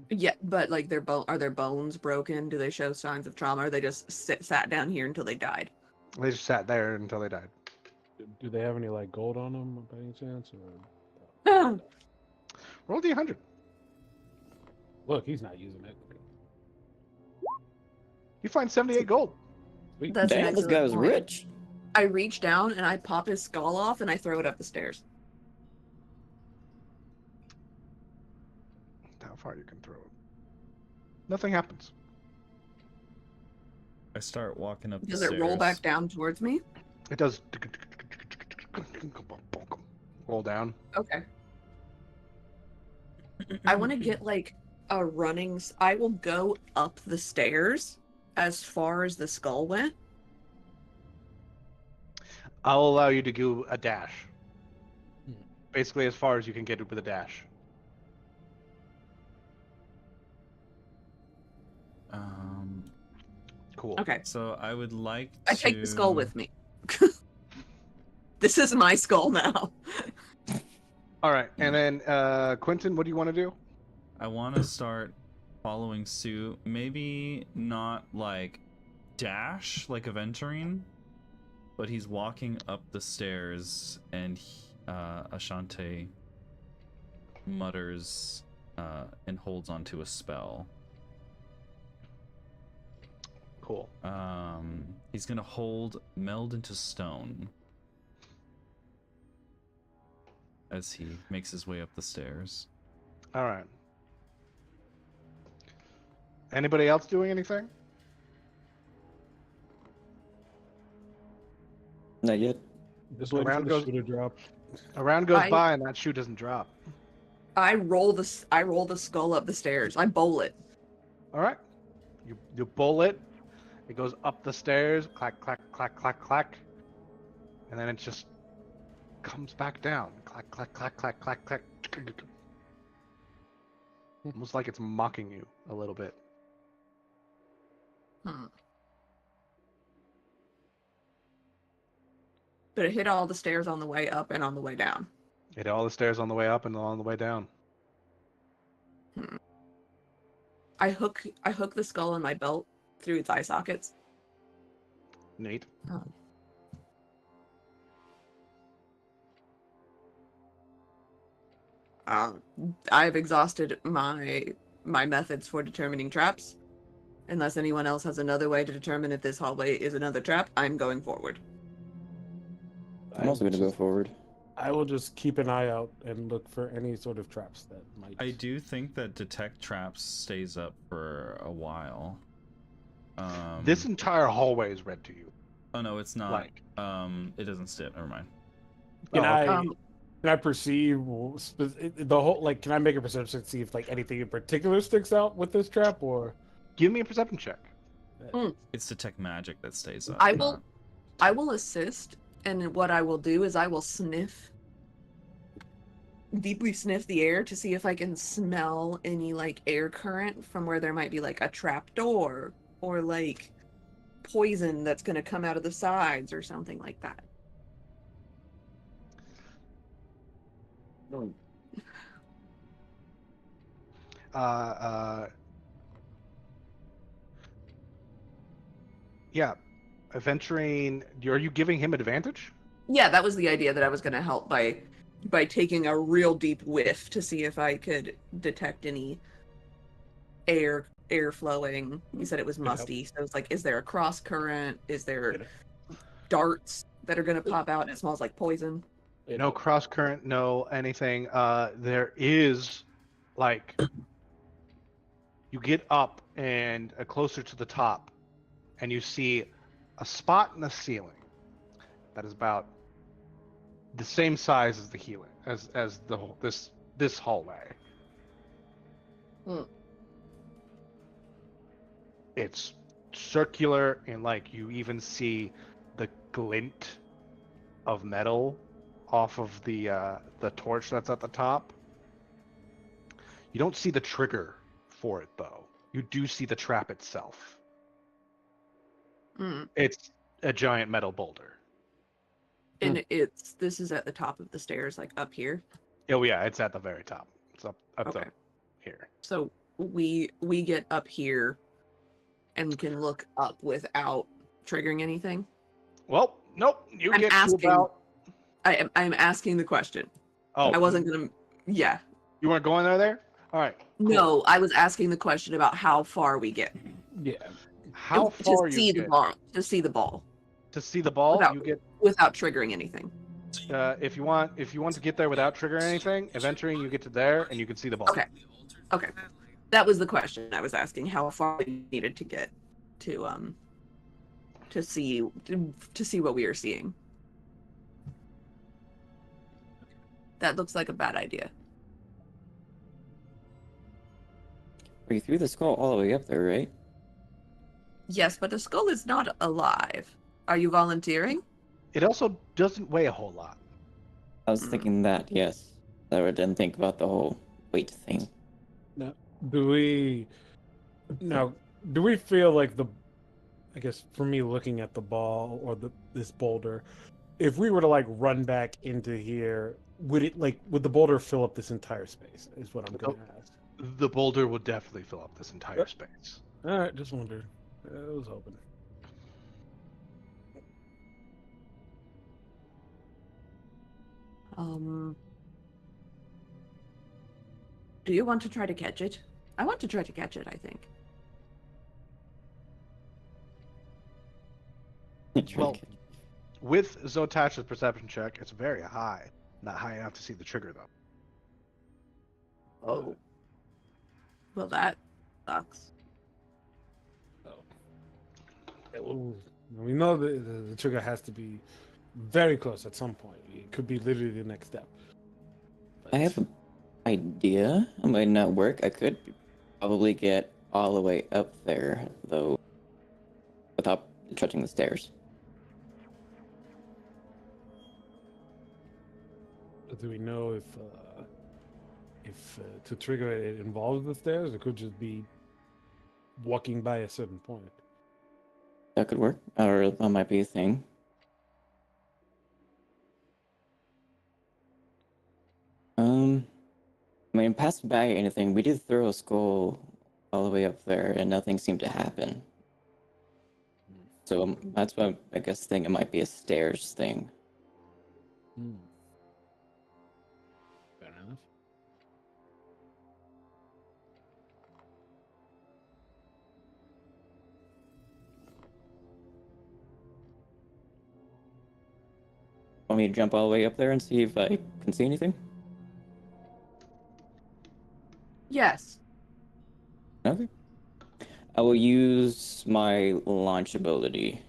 Yeah, but like are their bones broken? Do they show signs of trauma, or they just sat down here until they died? They just sat there until they died. Do they have any like gold on them by any chance? Or... Roll D100. Look, he's not using it. You find 78 gold. Sweet. That's an Damn, this excellent guy was point. rich. I reach down and I pop his skull off and I throw it up the stairs. How far you can throw it? Nothing happens. I start walking up Does the it stairs. roll back down towards me? It does. Roll down. Okay. I want to get like a running. I will go up the stairs as far as the skull went. I'll allow you to do a dash. Hmm. Basically, as far as you can get it with a dash. Cool. Okay. So I would like I to... take the skull with me. This is my skull now. All right, and then Quentin, what do you want to do? I want to start following suit. Maybe not like dash like Aventurine, but he's walking up the stairs and Ashante mutters and holds onto a spell. Cool. He's gonna hold meld into stone as he makes his way up the stairs. All right. Anybody else doing anything? Not yet. Just waiting for Around the goes- shoe to drop. A round goes I- by and that shoe doesn't drop. I roll the skull up the stairs. I bowl it. All right. You bowl it. It goes up the stairs. Clack, clack, clack, clack, clack. And then it just comes back down. Clack, clack, clack, clack, clack, clack. Almost like it's mocking you a little bit. But it hit all the stairs on the way up and on the way down. Hit all the stairs on the way up and on the way down. I hook the skull in my belt through its eye sockets. Neat. I've exhausted my methods for determining traps. Unless anyone else has another way to determine if this hallway is another trap, I'm going forward. I'm also going to go forward. I will just keep an eye out and look for any sort of traps that might. I do think that detect traps stays up for a while. This entire hallway is red to you. Oh no, it's not. Like, It doesn't stay. Never mind. Can Oh, okay. I perceive the whole? Like, can I make a perception to see if like anything in particular sticks out with this trap, or? give me a perception check. It's detect magic that stays up. I not- will assist, and what I will do is I will deeply sniff the air to see if I can smell any like air current from where there might be like a trap door or like poison that's going to come out of the sides or something like that. Yeah, Aventurine. Are you giving him advantage? Yeah, that was the idea, that I was going to help by taking a real deep whiff to see if I could detect any air flowing. You said it was musty, so it's like, is there a cross current? Is there darts that are going to pop out? It smells like poison. No cross current, no anything. There is, like, you get up and closer to the top, and you see a spot in the ceiling that is about the same size as the healing as the this hallway. Hmm. It's circular, and like you even see the glint of metal off of the torch that's at the top. You don't see the trigger for it though. You do see the trap itself. Mm. It's a giant metal boulder. And this is at the top of the stairs, like up here. Oh yeah, it's at the very top. It's up Okay. here. So we get up here and can look up without triggering anything. Well, nope. You I'm get asking- to about. I'm asking the question. Oh, I wasn't gonna. Yeah. You weren't going there. All right. Cool. No, I was asking the question about how far we get. Yeah. How far to see you the get ball. To see the ball to see the ball? Without- You get without triggering anything. if you want to get there without triggering anything. Eventually, you get to there and you can see the ball. Okay. Okay. That was the question I was asking. How far we needed to get to see what we are seeing. That looks like a bad idea. You threw the skull all the way up there, right? Yes, but the skull is not alive. Are you volunteering? It also doesn't weigh a whole lot. I was thinking that, yes. I didn't think about the whole weight thing. Do we feel like I guess for me looking at the ball or this boulder, if we were to like run back into here, would the boulder fill up this entire space? Is what I'm going to ask. The boulder will definitely fill up this entire space. All right, just wondered. I was hoping. Do you want to try to catch it? I want to try to catch it, I think. Well, with Zotash's perception check, it's very high. Not high enough to see the trigger, though. Oh. Well, that sucks. We know the trigger has to be very close at some point. It could be literally the next step. I have an idea. It might not work. I could probably get all the way up there, though, without touching the stairs. Do we know if to trigger it involves the stairs? It could just be walking by a certain point. That could work, or that might be a thing. I mean, passing by anything, we did throw a skull all the way up there, and nothing seemed to happen. So that's why I guess think it might be a stairs thing. Fair enough. Want me to jump all the way up there and see if I can see anything? Yes. Okay. I will use my launch ability.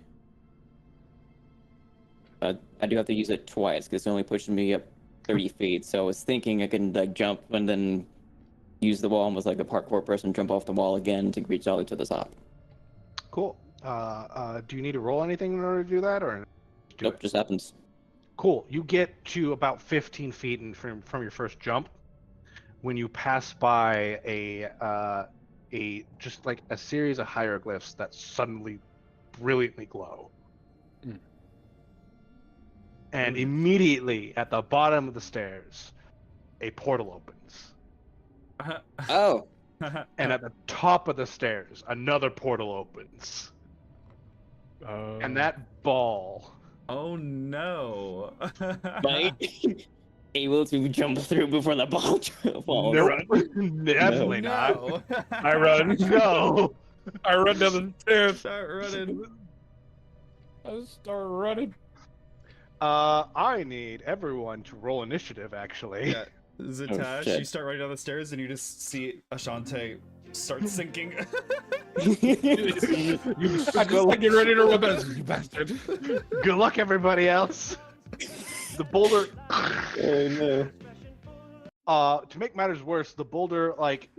I do have to use it twice because it only pushes me up 30 feet. So I was thinking I can like jump and then use the wall almost like a parkour person, jump off the wall again to reach all the way to the top. Cool. Do you need to roll anything in order to do that, or do Nope, it? just happens. Cool. You get to about 15 feet from your first jump when you pass by a just like a series of hieroglyphs that suddenly brilliantly glow. And immediately at the bottom of the stairs, a portal opens. Oh, and at the top of the stairs, another portal opens. And that ball. Oh no. Right? Able to jump through before the ball falls. Nope. Definitely not. No. I run. No. I run down the stairs. Start running. I start running. I need everyone to roll initiative, actually. Yeah. Zatash, shit. you start running down the stairs and you just see Ashante start sinking. I just like get ready to run back. You bastard. Good luck, everybody else. The boulder. Oh no. To make matters worse, the boulder like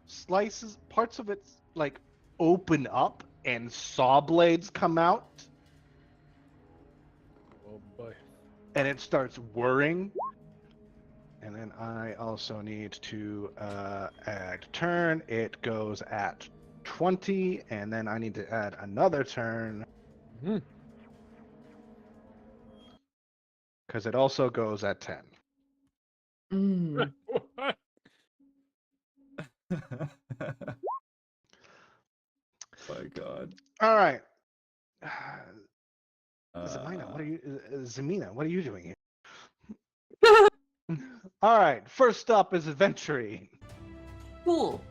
slices parts of it like open up and saw blades come out, Oh boy. and it starts whirring. And then I also need to add turn. It goes at 20, and then I need to add another turn. Mhm. Because it also goes at 10. Mm. My God. All right. Uh, Zamina, what are you doing here? All right. First up is adventuring. Cool.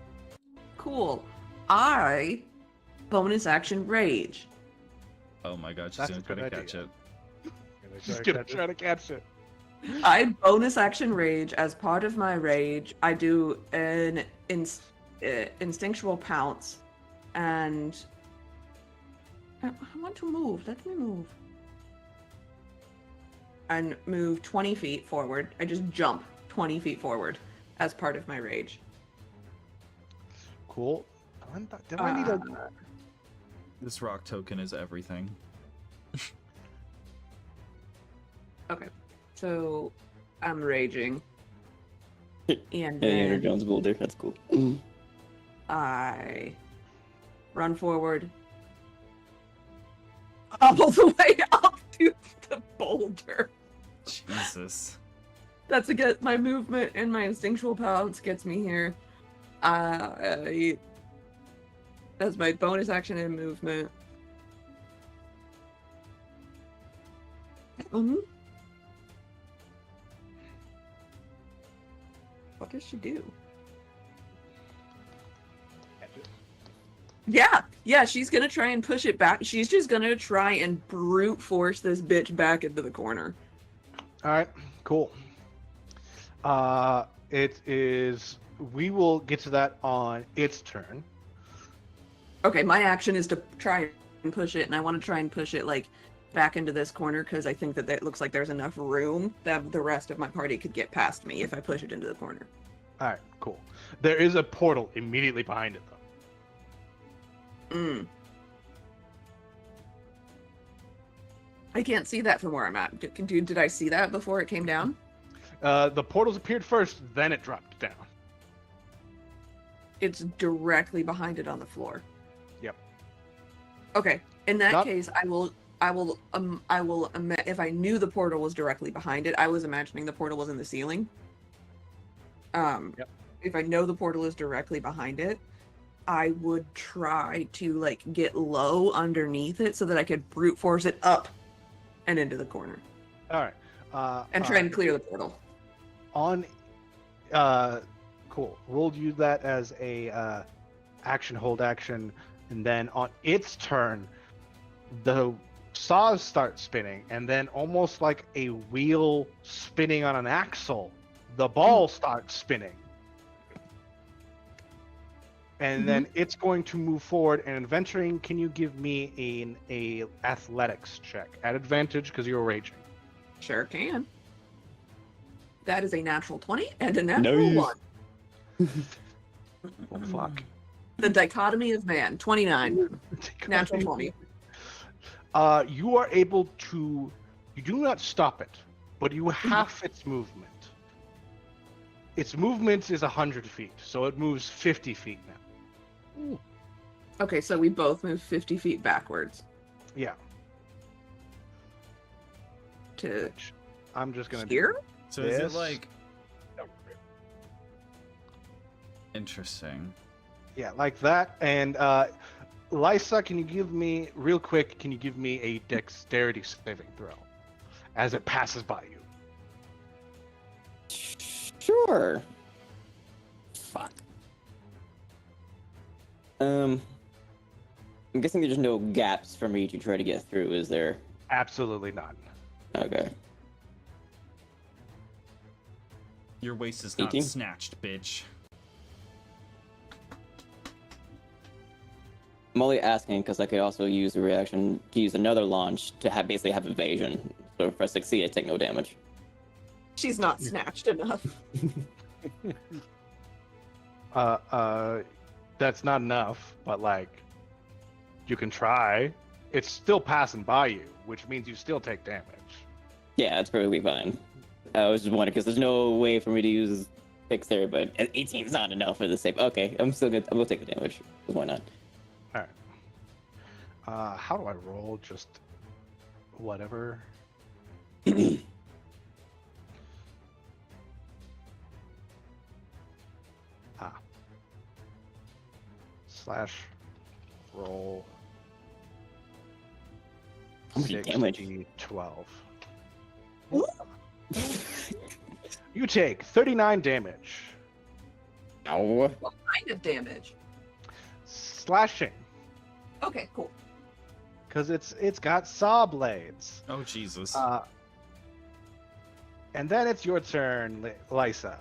Cool. I bonus action rage. Oh my God, she's That's gonna a try good to catch idea. it. She's gonna try to catch it. I bonus action rage. As part of my rage, I do an instinctual pounce, and I want to move. Let me move. And move 20 feet forward. I just jump 20 feet forward as part of my rage. Cool. Do I need a? This rock token is everything. Okay, so I'm raging, and Indiana then Jones boulder. That's cool. I run forward all the way up to the boulder. Jesus. That's to get my movement, and my instinctual pounce gets me here. That's my bonus action and movement. What does she do? Yeah, she's gonna try and push it back. She's just gonna try and brute force this bitch back into the corner. All right. Cool. It is. We will get to that on its turn. Okay, my action is to try and push it, and I want to try and push it like back into this corner because I think that it looks like there's enough room that the rest of my party could get past me if I push it into the corner. All right. Cool. There is a portal immediately behind it, though. I can't see that from where I'm at. Did I see that before it came down? The portals appeared first, then it dropped down. It's directly behind it on the floor. Yep. Okay. In that Not- case, I will. If I knew the portal was directly behind it, I was imagining the portal was in the ceiling. Yep. If I know the portal is directly behind it, I would try to like get low underneath it so that I could brute force it up and into the corner All right. and try and clear the portal. On. Cool. We'll use that as a action, hold action, and then on its turn, the saws start spinning, and then almost like a wheel spinning on an axle, the ball starts spinning. And then it's going to move forward. And adventuring, can you give me a athletics check at advantage because you're raging? Sure can. That is a natural 20 and a natural Nice. 1. Oh fuck! The dichotomy of man, 29. Natural 20. You are able to. You do not stop it, but you half its movement. Its movement is 100 feet, so it moves 50 feet now. Okay, so we both move 50 feet backwards Yeah. to I'm just gonna here? So is it This- like interesting? Yeah, like that. And Lysa, can you give me real quick? Can you give me a dexterity saving throw as it passes by you? Sure. Fuck. I'm guessing there's no gaps for me to try to get through, is there? Absolutely none. Okay. Your waist is not 18? snatched, bitch. I'm only asking because I could also use a reaction to use another launch to basically have evasion. So if I succeed, I take no damage. She's not snatched enough. That's not enough, but like, you can try. It's still passing by you, which means you still take damage. Yeah, it's perfectly fine. I was just wondering because there's no way for me to use fix there, but 18 is not enough for the save. Okay, I'm still good. I will take the damage. Why not? All right. How do I roll? Just whatever. Slash roll How much damage? 12. You take 39 damage. No. What kind of damage? Slashing. Okay, cool. Because it's got saw blades. Oh, Jesus. And then it's your turn, Lysa.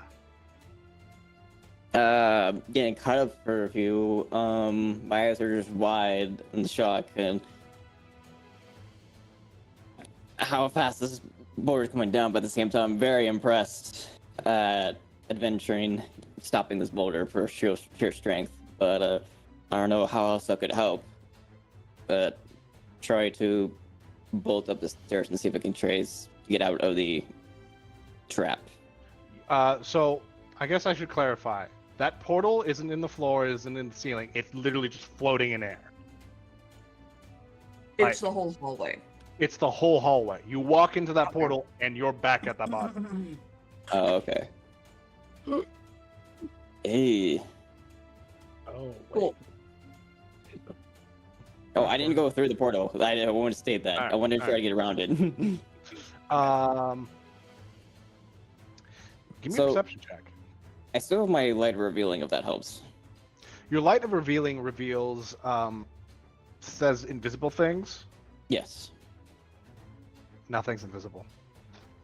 Getting caught up for a few. My eyes are just wide in shock, and how fast this board is coming down, but at the same time, I'm very impressed at adventuring, stopping this boulder for sheer strength. But I don't know how else I could help. But try to bolt up the stairs and see if I can trace to get out of the trap. So I guess I should clarify. That portal isn't in the floor, isn't in the ceiling. It's literally just floating in air. It's the whole hallway. It's the whole hallway. You walk into that portal and you're back at the bottom. Oh, okay. Hey. Oh, wait. Cool. Oh, I didn't go through the portal. I wanted to state that. Alright, I wanted to try to get around it. Give me So- a perception check. I still have my light revealing, if that helps. Your light of revealing reveals says invisible things. Yes. Nothing's invisible.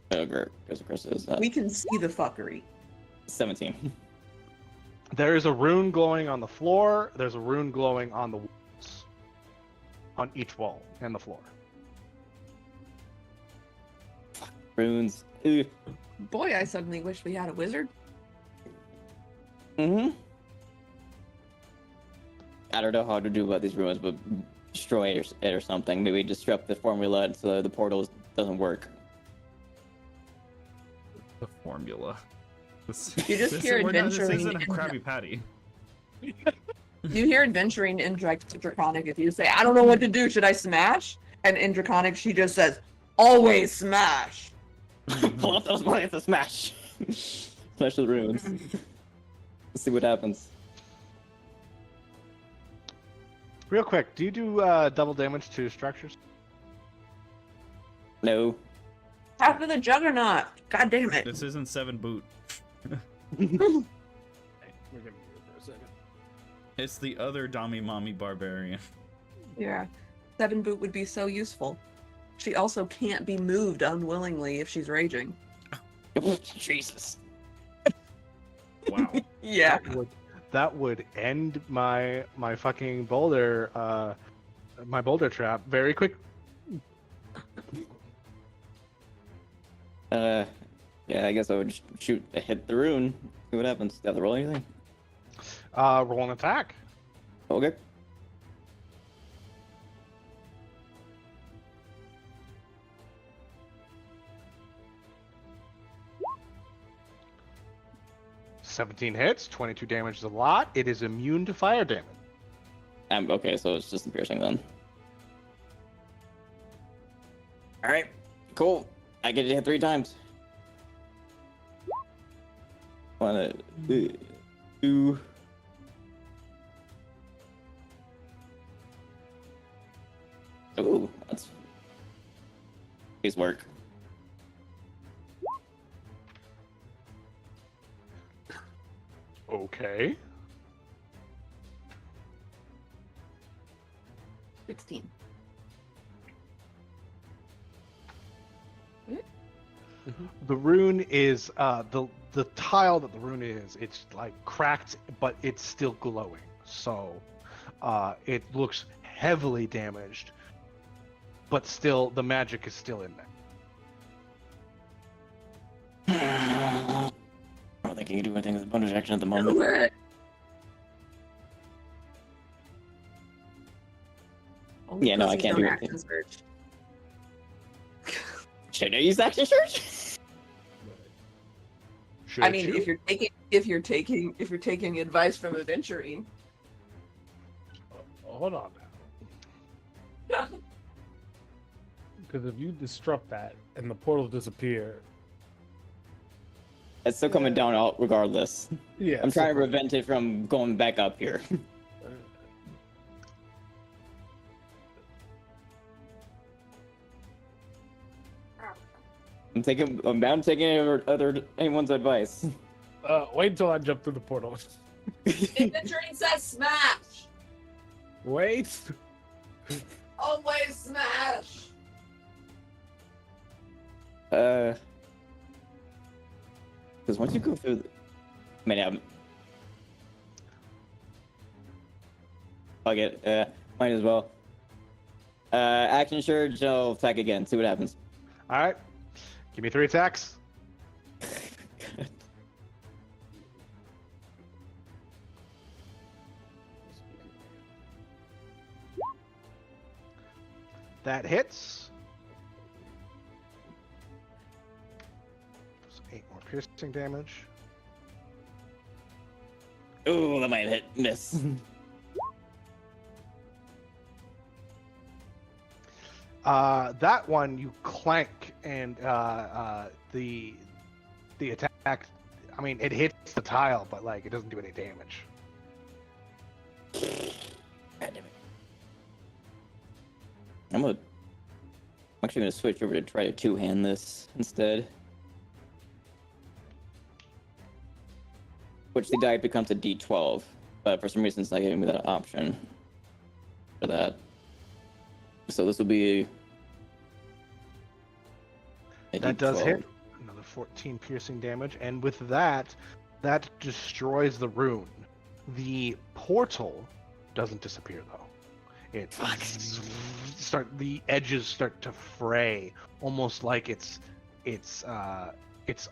Because Chris is We can see the fuckery. 17. There is a rune glowing on the floor. There's a rune glowing on the walls. On each wall and the floor. Runes. Ugh. Boy, I suddenly wish we had a wizard. Mm-hmm. I don't know how to do about these ruins, but destroy it or something. Maybe disrupt the formula so the portal doesn't work. The formula. This, You just hear this adventuring isn't a in- Krabby Patty. You hear adventuring in Draconic if you say, I don't know what to do, should I smash? And in Draconic, she just says, always smash. Pull up those bullets to smash. Smash the ruins. Let's see what happens. Real quick, do you do double damage to structures? No. After the Juggernaut. God damn it. This isn't 7 boot. We're gonna be here for a second. It's the other Dami Mommy Barbarian. Yeah. 7 boot would be so useful. She also can't be moved unwillingly if she's raging. Jesus. Wow. Yeah. That would end my fucking boulder my boulder trap very quick. Yeah, I guess I would shoot, hit the rune. See what happens. Do I have to roll anything? Roll an attack. Okay. $17 hits, 22 damage is a lot. It is immune to fire damage. Okay, so it's just the piercing then. Alright, cool. I get to hit 3 times. 1, 2, Please work. Okay. 16. The rune is the tile that the rune is. It's like cracked, but it's still glowing. So it looks heavily damaged, but still the magic is still in there. I don't think you can do anything with bonus action at the moment. Only Yeah, no, I pussies can't don't do action anything. surge. Should I use action search? Should I mean, you? if you're taking advice from Aventurine. Hold on now. Because if you disrupt that and the portal disappear, It's still coming down out regardless. yeah, I'm trying to prevent it from going back up here. I'm down taking anyone's advice. Wait until I jump through the portal. Aventurine says smash. Wait. Always smash. Because once you go through, I mean, I'll get might as well. Action surge. I'll attack again. See what happens. All right. Give me 3 attacks. That hits. There's 8 more piercing damage. Ooh, that might hit. Miss. That one you clank, and the attack. I mean, it hits the tile, but like it doesn't do any damage. God damn it. I'm actually gonna switch over to try to two-hand this instead. Which the die becomes a D12, but for some reason it's not giving me that option for that. So this will be a That D12. does hit. Another 14 piercing damage, and with that, that destroys the rune. The portal doesn't disappear though. It the edges start to fray, almost like it's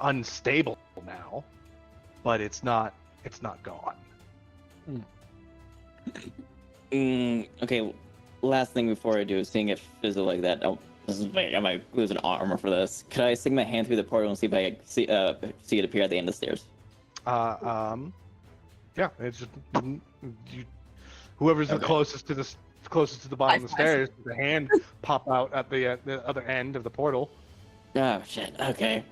unstable now, but it's not gone. Okay, last thing before I do, seeing it fizzle like that, I might lose an armor for this. Could I stick my hand through the portal and see if I can see it appear at the end of the stairs? Yeah, it's just whoever's the Okay. closest to the bottom of the stairs, the hand pop out at the other end of the portal. Oh shit, okay.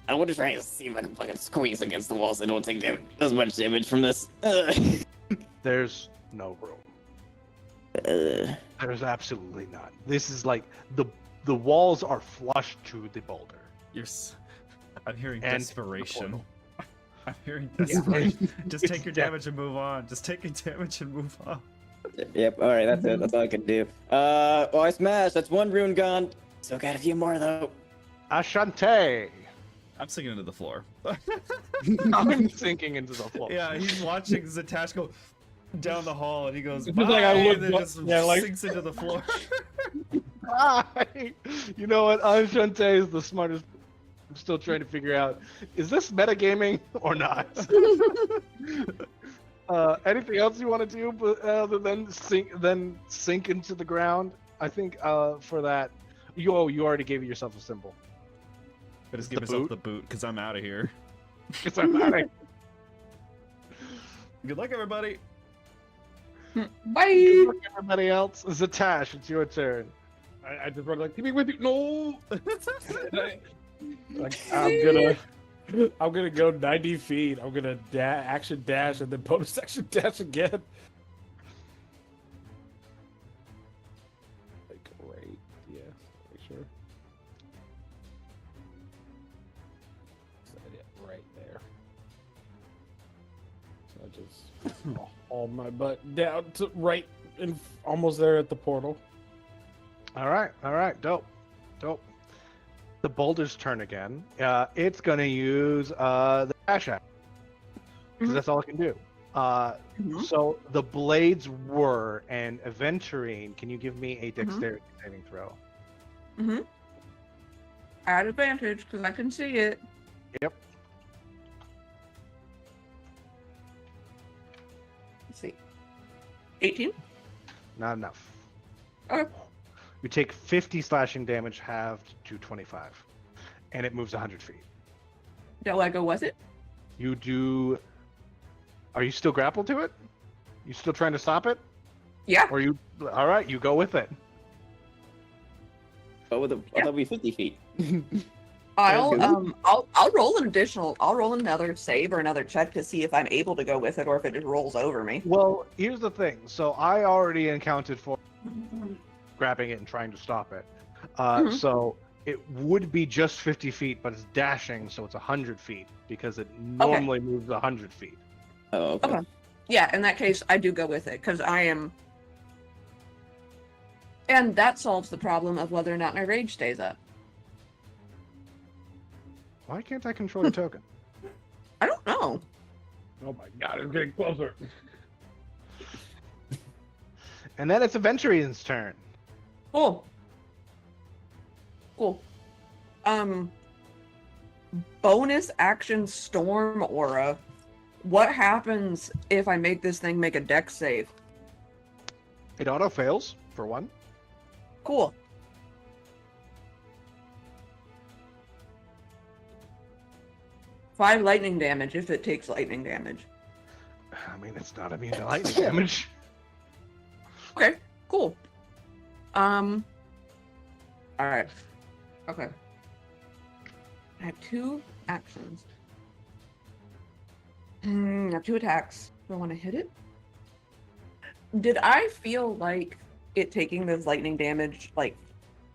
I want to try and see if I can fucking squeeze against the walls. I don't take as much damage from this. There's no room. There's absolutely none. This is like the walls are flush to the boulder. I'm hearing And desperation. I'm hearing Yeah. desperation. Just It's take your damage and move on. Just take your damage and move on. Yep, alright, that's it. That's all I can do. Well, I smashed. That's one rune gone. Still got a few more, though. Ashante! I'm sinking into the floor. I'm sinking into the floor. Yeah, he's watching Zatash go down the hall, and he goes, It's "Bye," just like I look and then up- just yeah, like- sinks into the floor. You know what? Ashante is the smartest. I'm still trying to figure out, is this metagaming or not? Anything else you want to do other than sink into the ground? I think for that, you already gave yourself a symbol. I just The give myself boot? the boot because I'm out of here. Because I'm out of Good luck, everybody. Bye. Look, everybody else. Zatash, it's your turn. I just run like, keep me with you. No. Like, I'm gonna go 90 feet. I'm gonna action dash and then bonus action dash again. Like right, yeah. sure. Set it right there. So I just haul my butt down to right and almost there at the portal. All right, dope. The boulder's turn again. It's gonna use the dash act because Mhm. that's all it can do. Mhm. So the blades whir, and Aventurine, can you give me a dexterity saving throw? Mm-hmm. At advantage because I can see it. Yep. Let's see. 18. Not enough. Okay. You take 50 slashing damage halved to 25, and it moves 100 feet. Do I go with it? You do. Are you still grappled to it? You still trying to stop it? Yeah. Or you? All right, you go with it. Oh, that'll be 50 feet. I'll good. I'll roll an additional. I'll roll another save or another check to see if I'm able to go with it or if it just rolls over me. Well, here's the thing. So I already accounted for grabbing it and trying to stop it. Mhm. So it would be just 50 feet, but it's dashing, so it's 100 feet because it normally moves 100 feet. Oh, okay. Okay. Yeah, in that case, I do go with it because I am. And that solves the problem of whether or not my rage stays up. Why can't I control your token? I don't know. Oh my god, it's getting closer. And then it's Aventurine's turn. Cool. Bonus action storm aura. What happens if I make this thing make a dex save? It auto fails for one. Cool. Five lightning damage if it takes lightning damage. I mean, it's not immune to lightning damage. Okay, cool. Alright. Okay. I have two actions. I have two attacks. Do I want to hit it? Did I feel like it taking this lightning damage, like,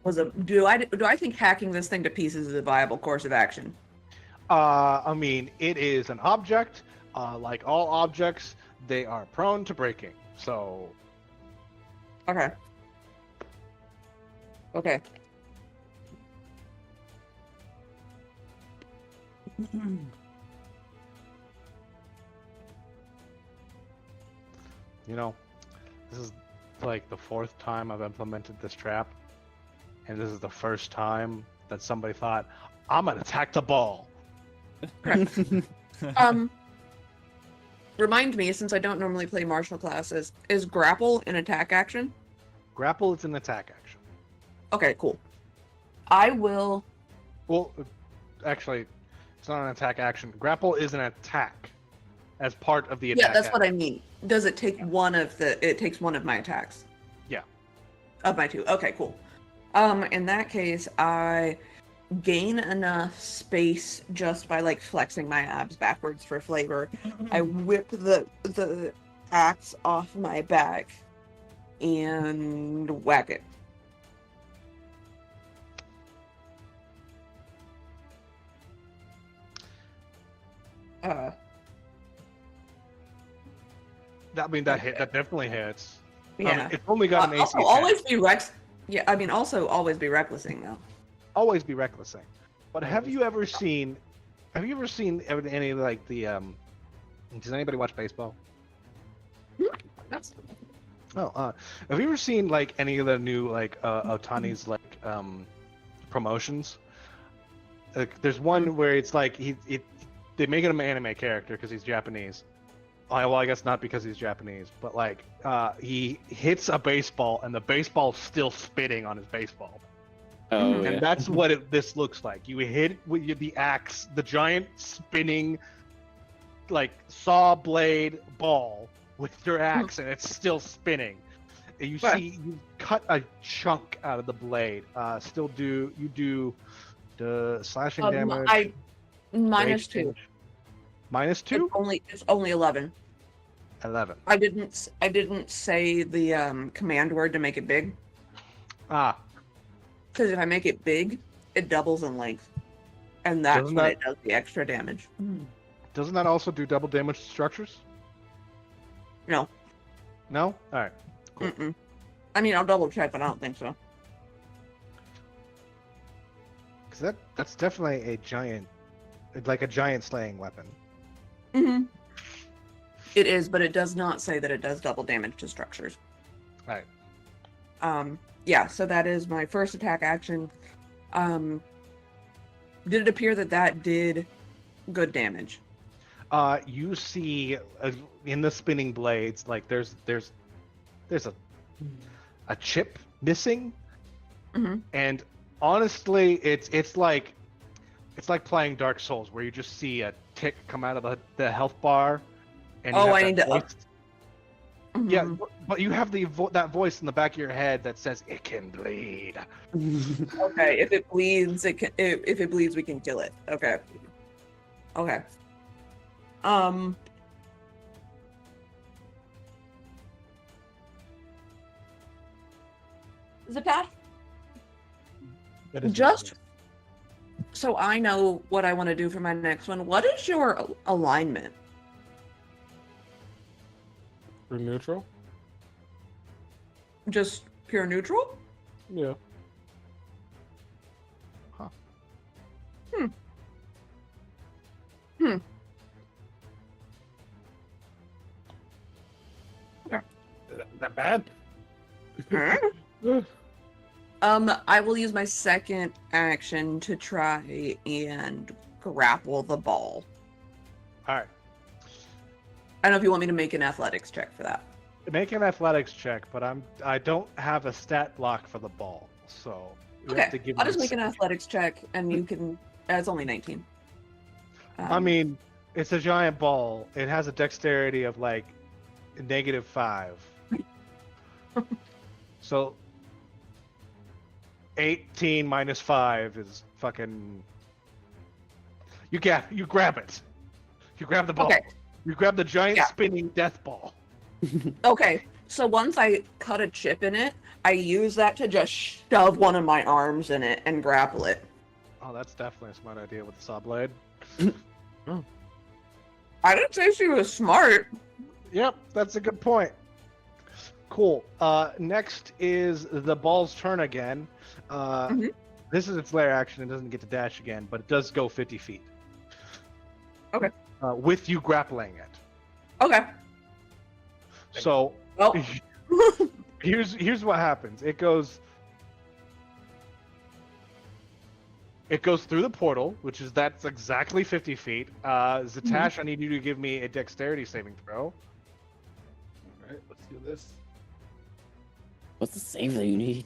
was a... Do I think hacking this thing to pieces is a viable course of action? I mean, it is an object. Like all objects, they are prone to breaking. So, Okay. Okay. you know, this is like the fourth time I've implemented this trap. And this is the first time that somebody thought, I'm going to attack the ball. Remind me, since I don't normally play martial classes, is grapple an attack action? Grapple is an attack action. Okay, cool. I will... Well, actually, it's not an attack action. Grapple is an attack as part of the attack. Yeah, that's what I mean. Does it take one of the... It takes one of my attacks? Yeah. Of my two. Okay, cool. In that case, I gain enough space just by, like, flexing my abs backwards for flavor. I whip the axe off my back and whack it. I mean, that definitely hits. Yeah. It's only got an AC. Also, 10. always be rex. Yeah, I mean, also always be recklessing though. Always be recklessing. But have you ever seen any of like the does anybody watch baseball? That's Oh, have you ever seen like any of the new like Otani's like promotions? Like, there's one where it's like they make him an anime character because he's Japanese. Well, I guess not because he's Japanese, but like he hits a baseball and the baseball's still spitting on his baseball. Oh, And yeah. that's what this looks like. You hit with the axe, the giant spinning, like saw blade ball with your axe, and it's still spinning. And you Right. see, you cut a chunk out of the blade. You do the slashing damage. I minus rage two. damage. Minus 2? It's only 11. 11. I didn't say the command word to make it big. Ah. Because if I make it big, it doubles in length. And that's Doesn't when that- it does the extra damage. Doesn't that also do double damage to structures? No. No? All right. Cool. Mm-mm. I mean, I'll double check, but I don't think so. Because that's definitely a giant slaying weapon. Mm-hmm. It is, but it does not say that it does double damage to structures. Right. Yeah, so that is my first attack action. Did it appear that did good damage? You see in the spinning blades, like there's a chip missing, Mm-hmm. and honestly, it's like playing Dark Souls, where you just see a tick come out of the health bar, and you Oh, have I that need to up. voice. Yeah, but you have that voice in the back of your head that says it can bleed. Okay, if it bleeds, it can. If it bleeds, we can kill it. Okay. Okay. Zatash, That is just so I know what I want to do for my next one, what is your alignment? for neutral. Just pure neutral? Yeah. That bad? I will use my second action to try and grapple the ball. All right, I don't know if you want me to make an athletics check for that. make an athletics check, but I don't have a stat block for the ball, so you have to Okay, give I'll me just a make an second. athletics check, and you can. It's only 19. I mean, it's a giant ball. It has a dexterity of like -5. So 18 minus 5 is fucking. You grab it. You grab the ball. Okay. You grab the giant Yeah. spinning death ball. Okay, so once I cut a chip in it, I use that to just shove one of my arms in it and grapple it. Oh, that's definitely a smart idea with the saw blade. I didn't say she was smart. Yep, that's a good point. Cool. Next is the ball's turn again. Mhm. This is its lair action. It doesn't get to dash again, but it does go 50 feet. Okay. With you grappling it. Okay. So Well, here's what happens. It goes through the portal, that's exactly 50 feet. Zatash, I need you to give me a dexterity saving throw. All right, let's do this. What's the save that you need?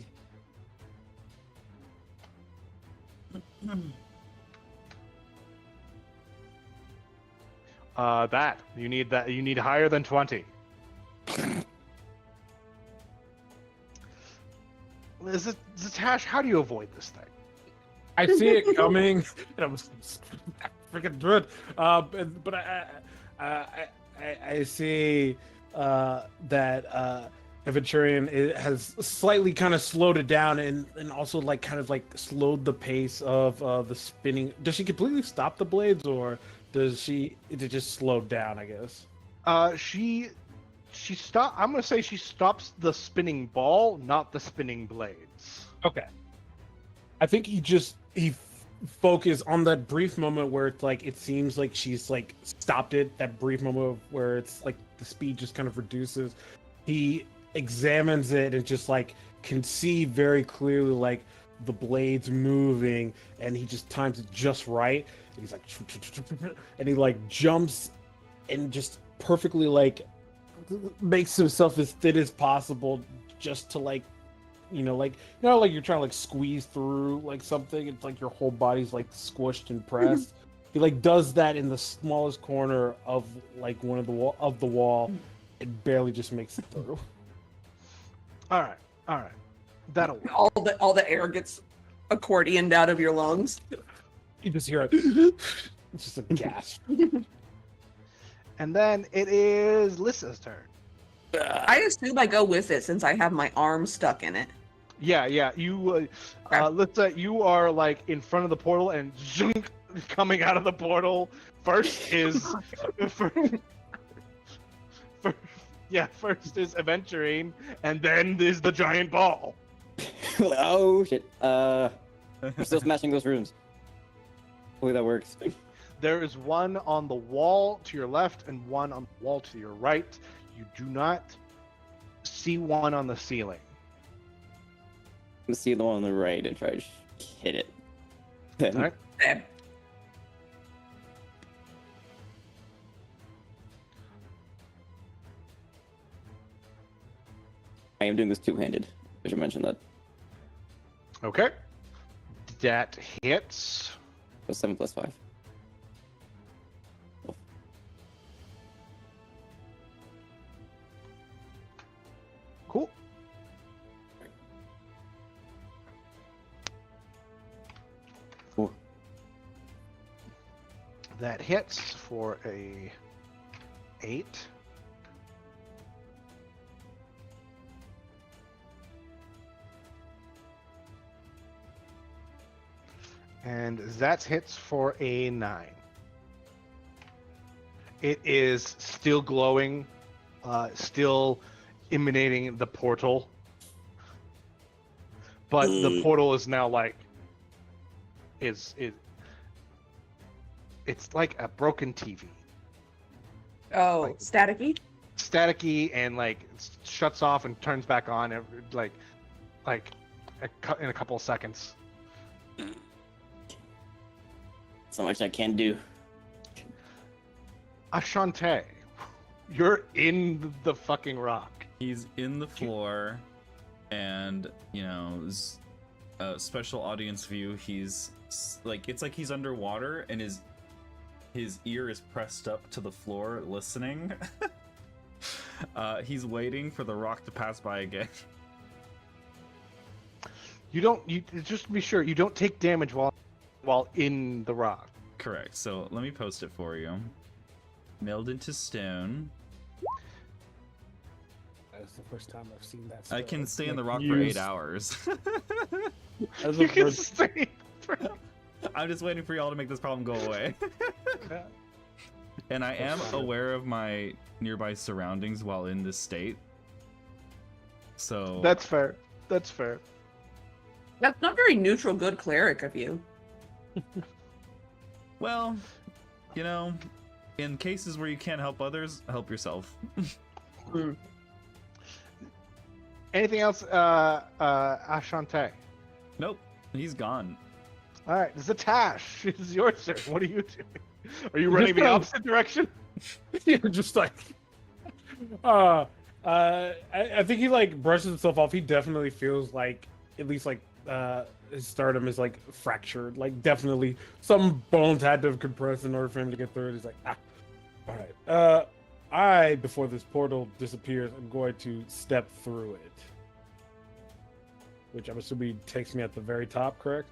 That you need higher than 20. Zatash, how do you avoid this thing? I see it coming, and I'm freaking dread. But I see that Aventurian has slightly kind of slowed it down, and also like kind of like slowed the pace of the spinning. Does she completely stop the blades, or does it just slow down? I guess. She I'm gonna say she stops the spinning ball, not the spinning blades. Okay. I think he focused on that brief moment where it's like it seems like she's like stopped it. That brief moment where it's like the speed just kind of reduces. He examines it and just like can see very clearly like the blades moving, and he just times it just right. And he's like, and he like jumps and just perfectly like makes himself as thin as possible just to like like you're trying to like squeeze through like something. It's like your whole body's like squished and pressed. He like does that in the smallest corner of like one of the wall. It barely just makes it through. All right, that'll work. all the air gets accordioned out of your lungs. You just hear it. It's just a gasp. And then it is Lissa's turn. I assume I go with it since I have my arm stuck in it. Yeah, yeah. You, let's say you are like in front of the portal, and zunk, coming out of the portal. First is, first is Aventurine, and then is the giant ball. Oh shit. We're still smashing those rooms. Hopefully that works. There is one on the wall to your left and one on the wall to your right. You do not see one on the ceiling. I'm gonna see the one on the right and try to hit it. Then All right. I am doing this two-handed. I should mention that. Okay. That hits. So 7 + 5. Cool. Ooh. That hits for a 8. And that hits for a 9. It is still glowing, still emanating the portal. But the portal is now like it's like a broken TV. Oh, Like- staticky? Staticky and like it shuts off and turns back on like in a couple of seconds. So much I can do. Ashante, you're in the fucking rock. He's in the floor, and a special audience view. He's like, it's like he's underwater, and his ear is pressed up to the floor, listening. He's waiting for the rock to pass by again. You just to be sure you don't take damage while in the rock. Correct. So let me post it for you. Milled into stone. That's the first time I've seen that. I can spell, stay in the like, rock for 8 used. hours. That's You the can first. stay. I'm just waiting for y'all to make this problem go away. And I am That's fine. aware of my nearby surroundings while in this state. So That's fair. That's fair. That's not very neutral, good cleric of you. well, in cases where you can't help others, help yourself. Anything else, Ashante? Nope, he's gone. All right, Zatash, it's your turn. What are you doing? Are you running the Just, opposite direction? Yeah, just like. I think he like brushes himself off. He definitely feels like at least like his sternum is like fractured. Like definitely some bones had to have compressed in order for him to get through it. He's like, all right. Before this portal disappears, I'm going to step through it, which I'm assuming takes me at the very top. Correct?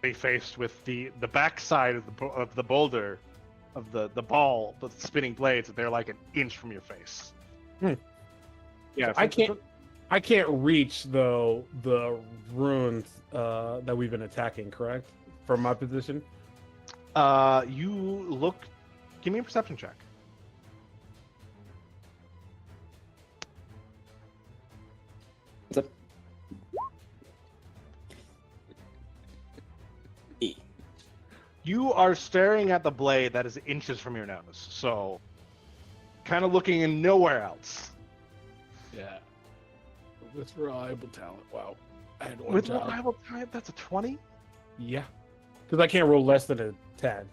Be faced with the backside of the boulder, of the ball, the spinning blades. They're like an inch from your face. Yeah, I can't reach though the ruins that we've been attacking. Correct? From my position. You look. Give me a perception check. What's up? E. You are staring at the blade that is inches from your nose, so kind of looking in nowhere else. Yeah. With reliable talent. Wow. I had one With job. reliable time, that's a 20. Yeah. Because I can't roll less than a 10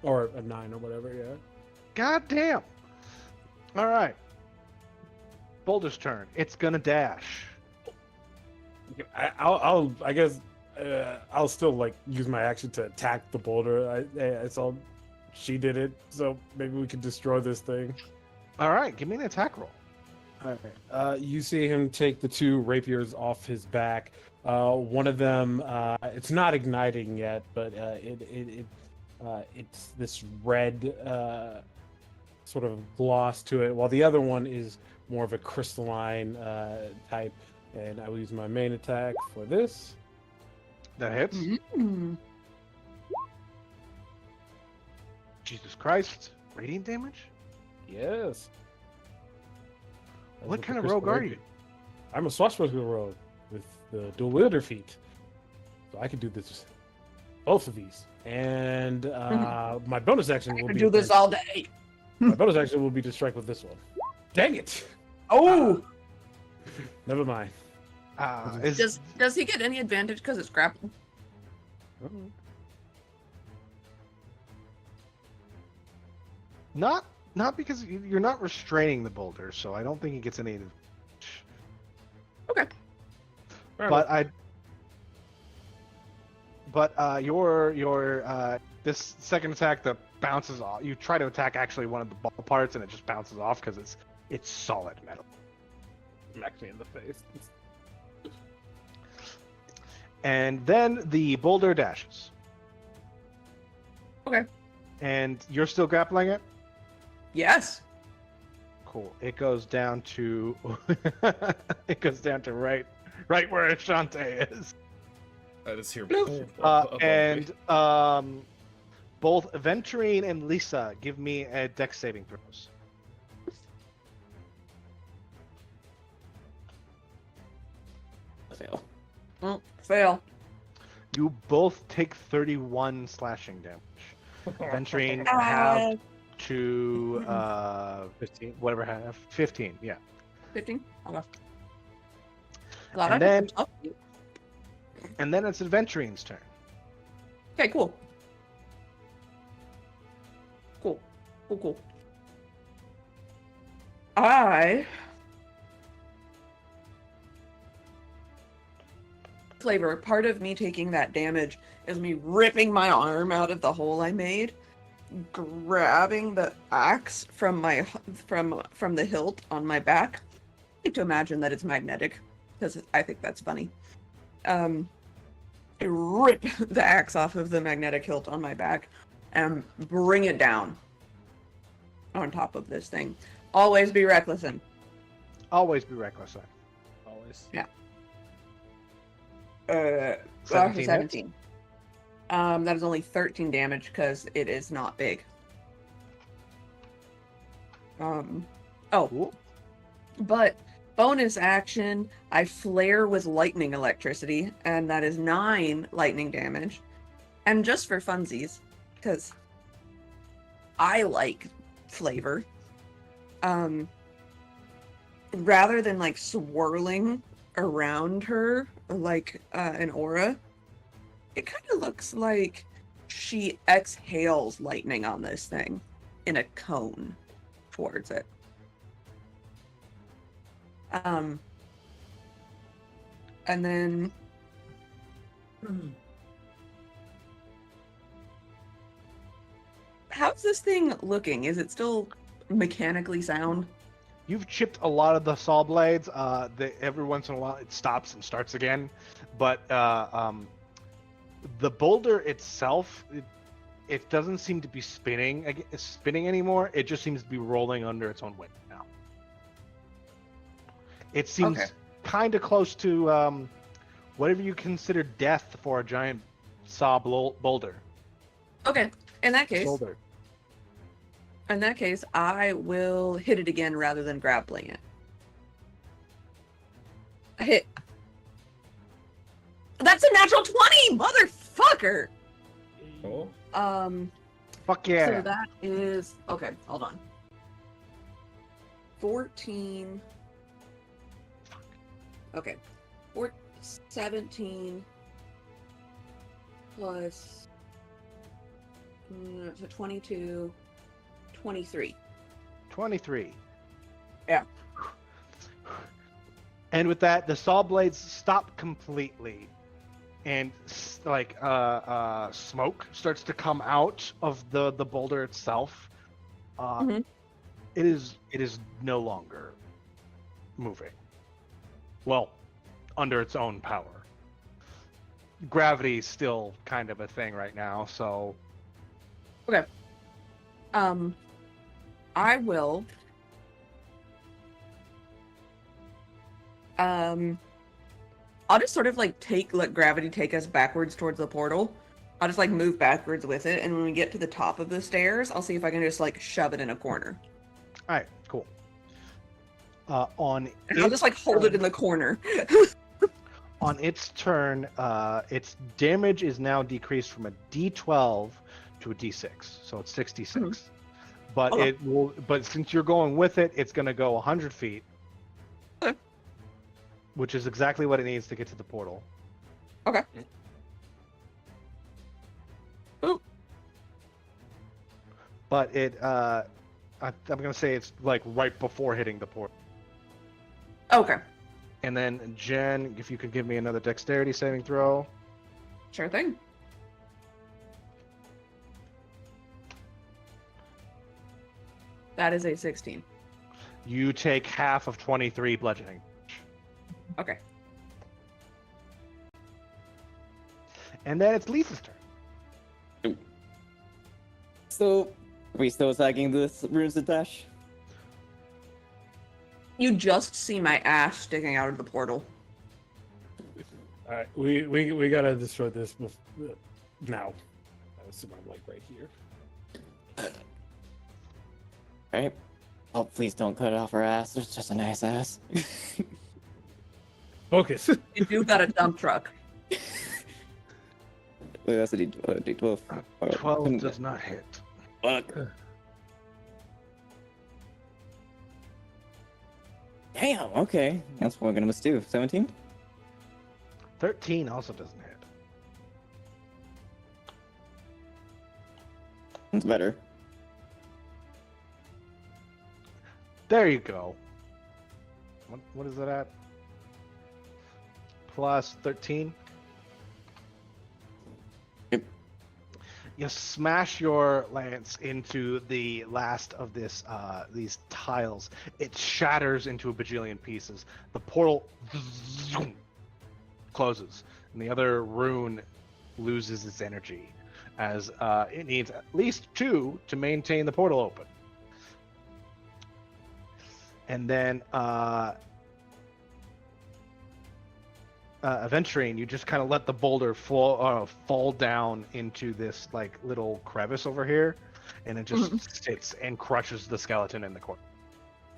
or a 9 or whatever. Yeah. God damn. All right. Boulder's turn. It's gonna dash. I guess I'll still like use my action to attack the boulder. I saw she did it, so maybe we can destroy this thing. All right, give me an attack roll. All right. You see him take the 2 rapiers off his back. One of them, it's not igniting yet, but it's this red sort of gloss to it, while the other one is more of a crystalline type. And I will use my main attack for this. That hits. Mm. Jesus Christ. Radiant damage? Yes. That's What the kind of critical rogue are rate you? is. I'm a swashbuckler rogue with the dual wielder feat. So I can do this, both of these. And my bonus action will I be do this all day. my bonus action will be to strike with this one. Dang it! Oh, Never mind. does he get any advantage because it's grappled? Not because you're not restraining the boulder, so I don't think he gets any. Okay. But your this second attack that bounces off. You try to attack actually one of the ball parts, and it just bounces off because it's solid metal. Smacks me in the face. And then the boulder dashes. Okay. And you're still grappling it? Yes. Cool. It goes down to it goes down to right where Ashante is. That is here. And both Venturine and Lisa give me a dex saving throws. Fail. Fail. You both take 31 slashing damage. Venturine have to 15. whatever have 15, yeah. 15. Okay. Glad And I then- didn't- oh, And then it's Venturine's turn. Okay, cool. Cool. Flavor, part of me taking that damage is me ripping my arm out of the hole I made, grabbing the axe from my from the hilt on my back. I like to imagine that it's magnetic because I think that's funny. I rip the axe off of the magnetic hilt on my back and bring it down on top of this thing. Always be reckless in. Always be reckless. Always. Yeah. 17 hits? 17. That is only 13 damage because it is not big. Cool. But bonus action, I flare with lightning electricity, and that is 9 lightning damage. And just for funsies, because I like flavor, rather than like swirling around her like an aura, it kind of looks like she exhales lightning on this thing in a cone towards it. And then how's this thing looking? Is it still mechanically sound? You've chipped a lot of the saw blades. Every once in a while, it stops and starts again. But the boulder itself, it doesn't seem to be spinning anymore. It just seems to be rolling under its own weight now. It seems kind of close to whatever you consider death for a giant saw boulder. Okay, in that case, Shoulder. I will hit it again rather than grappling it. I hit. That's a natural 20, motherfucker. Oh. Fuck yeah! So that is okay. Hold on. 14. Okay, 17 plus so 22, 23. 23. Yeah. And with that, the saw blades stop completely, and smoke starts to come out of the boulder itself. Mhm. It is no longer moving. Well, under its own power. Gravity's still kind of a thing right now, so I will I'll just sort of like let gravity take us backwards towards the portal. I'll just like move backwards with it, and when we get to the top of the stairs, I'll see if I can just like shove it in a corner. All right, cool. On And I'll its just like hold it turn- in the corner. On its turn, its damage is now decreased from a D12 to a D6, so it's 66. But Okay. it will. But since you're going with it, it's going to go 100 feet, Okay. which is exactly what it needs to get to the portal. Okay. Ooh. But it, I'm going to say it's like right before hitting the portal. Okay. And then Jen, if you could give me another dexterity saving throw. Sure thing. That is a 16. You take half of 23 bludgeoning. Okay. And then it's Lisa's turn. So, are we still attacking this runes dash? You just see my ass sticking out of the portal. All right, we gotta destroy this now. That's my like right here. Right? Oh, please don't cut off her ass. It's just a nice ass. Focus. You do got a dump truck. Wait, that's a D12. 12 does not hit. Fuck. Damn, okay. That's what we're gonna miss too. 17? 13 also doesn't hit. That's better. There you go. What is that at? Plus 13? Yep. You smash your lance into the last of these tiles. It shatters into a bajillion pieces. The portal closes, and the other rune loses its energy, as it needs at least 2 to maintain the portal open. And then Aventurine, you just kind of let the boulder fall down into this like little crevice over here, and it just sits and crushes the skeleton in the corner.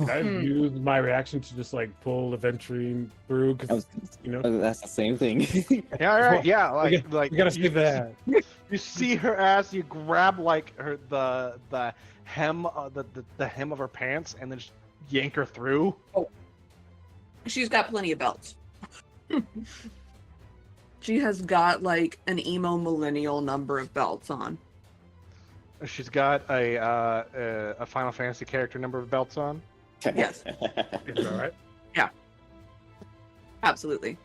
I've used my reaction to just like pull the venturing through I because was, you know that's the same thing. Yeah, all right, yeah, like we gotta see that. You see her ass, you grab like her the hem the hem of her pants, and then just yank her through. She's got plenty of belts. She has got like an emo millennial number of belts on. She's got a Final Fantasy character number of belts on. Yes. It's all right. Absolutely.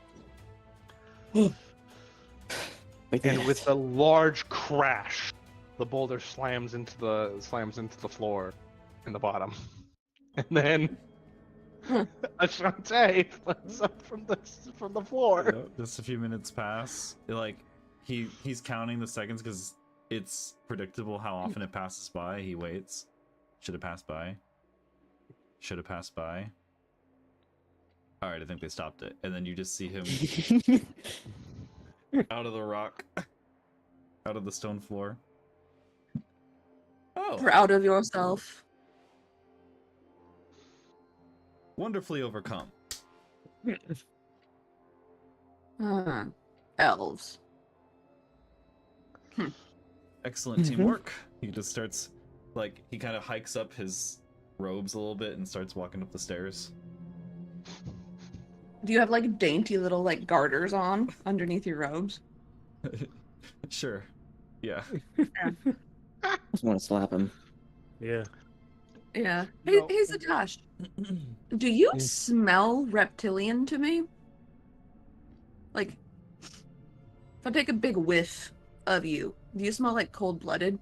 Wait, And with a large crash, the boulder slams into the floor in the bottom, and then Ashante flips up from the floor. Just a few minutes pass. He's counting the seconds because it's predictable how often it passes by. He waits. Should have passed by. Should have passed by. All right, I think they stopped it. And then you just see him out of the rock, out of the stone floor. Oh, Proud of yourself. wonderfully overcome. Elves. Excellent teamwork. He just starts, he kind of hikes up his robes a little bit and starts walking up the stairs. Do you have like dainty little like garters on underneath your robes? Sure. Yeah. I just want to slap him. Yeah. Yeah. No. Hey, Satosh. Do you smell reptilian to me? Like, if I take a big whiff of you, do you smell like cold-blooded?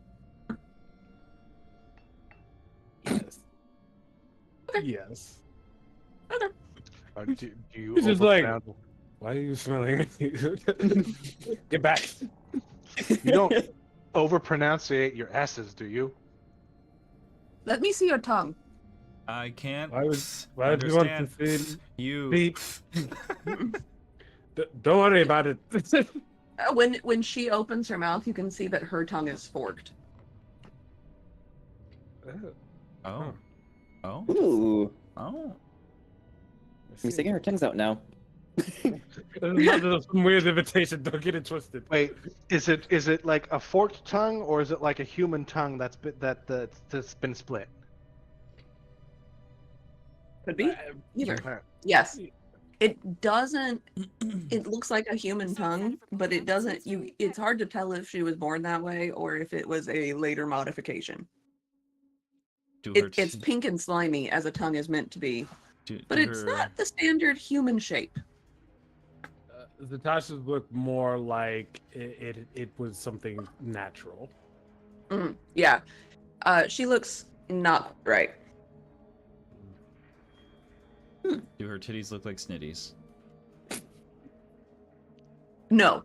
Yes. Yes. Do you It's just like- overpronounce- Why are you smelling? Get back. you don't overpronunciate your S's, do you? Let me see your tongue. I can't Why would you want to understand say you. beep? Don't worry about it. When she opens her mouth, you can see that her tongue is forked. Oh. Oh. Ooh, Oh. we're sticking our tongues out now. Another some weird invitation. Don't get it twisted. Wait, is it like a forked tongue, or is it like a human tongue that's been split? Could be either. Alright. Yes. It doesn't. It looks like a human tongue, but it doesn't. It's hard to tell if she was born that way or if it was a later modification. It's pink and slimy as a tongue is meant to be, but it's not the standard human shape. Zatasha's look more like it was something natural. Yeah. She looks not right. Do her titties look like snitties? No.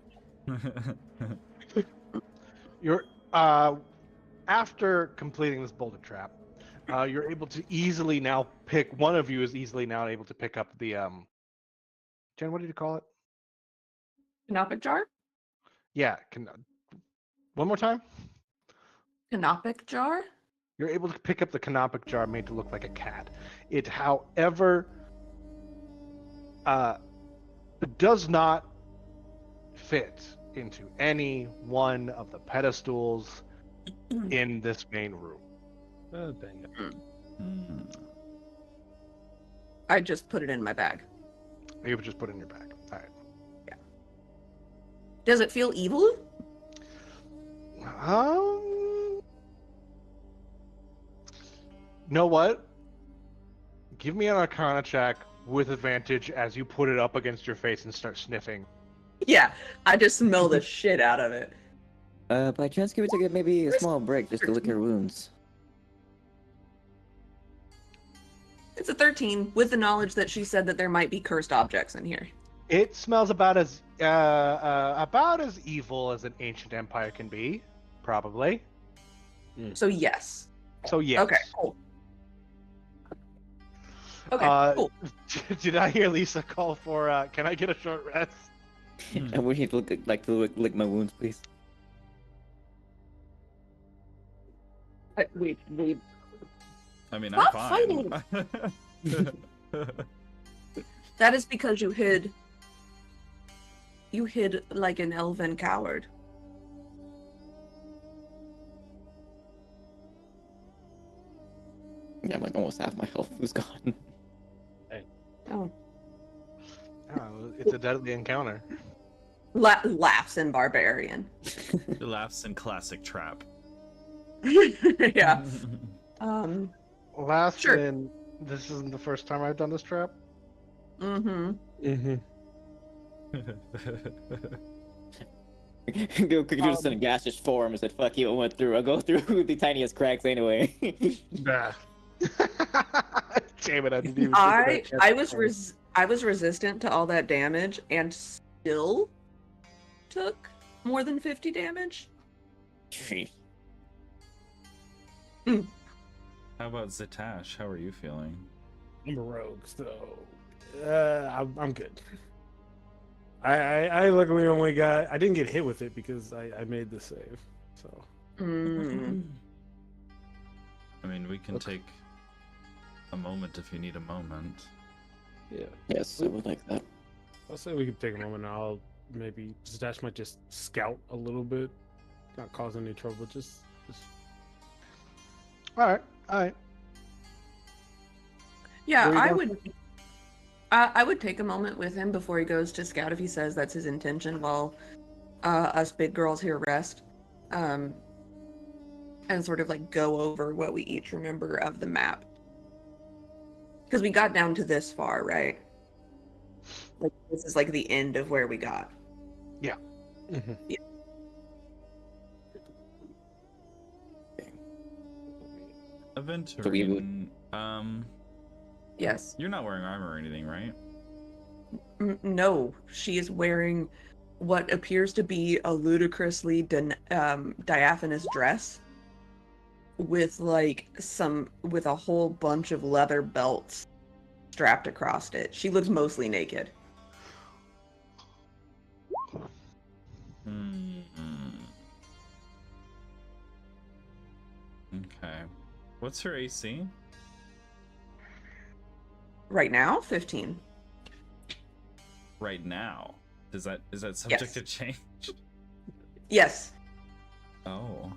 You're after completing this boulder trap, you're able to easily now pick. One of you is easily now able to pick up the Jen, what did you call it? Canopic jar? Yeah, one more time. Canopic jar? You're able to pick up the canopic jar made to look like a cat. It, however, does not fit into any one of the pedestals in this main room. Oh, dang it. I just put it in my bag. You would just put it in your bag. All right. Does it feel evil? Know what? Give me an Arcana check with advantage as you put it up against your face and start sniffing. Yeah, I just smell the shit out of it. By chance, give it to get maybe a small break just to lick your wounds. It's a 13, with the knowledge that she said that there might be cursed objects in here. It smells about as evil as an ancient empire can be, probably. So yes. So yes. Okay, cool. Okay, cool. Did I hear Lisa call for? Can I get a short rest? I would you to lick my wounds, please. We I mean, Stop I'm fine. That is because you hid like an elven coward. Yeah, I'm like almost half my health was gone. Oh. It's a deadly encounter. Laughs in barbarian. It laughs in classic trap. Yeah. Last Sure. and this isn't the first time I've done this trap. Mm-hmm. Could you just in a gaseous form and said, fuck you, I went through. I'll go through the tiniest cracks anyway. Nah. Damn it, I didn't even I was resistant to all that damage and still took more than 50 damage. Jeez. How about Zatash? How are you feeling? I'm a rogue, so I'm good. I luckily only I didn't get hit with it because I made the save. So. I mean, we can take a moment if you need a moment. Yeah. Yes, I would like that. I'll say we could take a moment. I'll maybe Zatash might just scout a little bit, not cause any trouble. Just. All right. Yeah, Where you I going? I would take a moment with him before he goes to scout if he says that's his intention while us big girls here rest. And sort of like go over what we each remember of the map. Because we got down to this far, right? Like this is like the end of where we got. Yeah. Mm-hmm. Yeah. Aventurine, Yes. you're not wearing armor or anything, right? No, she is wearing what appears to be a ludicrously diaphanous dress with with a whole bunch of leather belts strapped across it. She looks mostly naked. Okay. What's her AC? Right now, 15. Right now. Is that subject Yes. to change? Yes. Oh.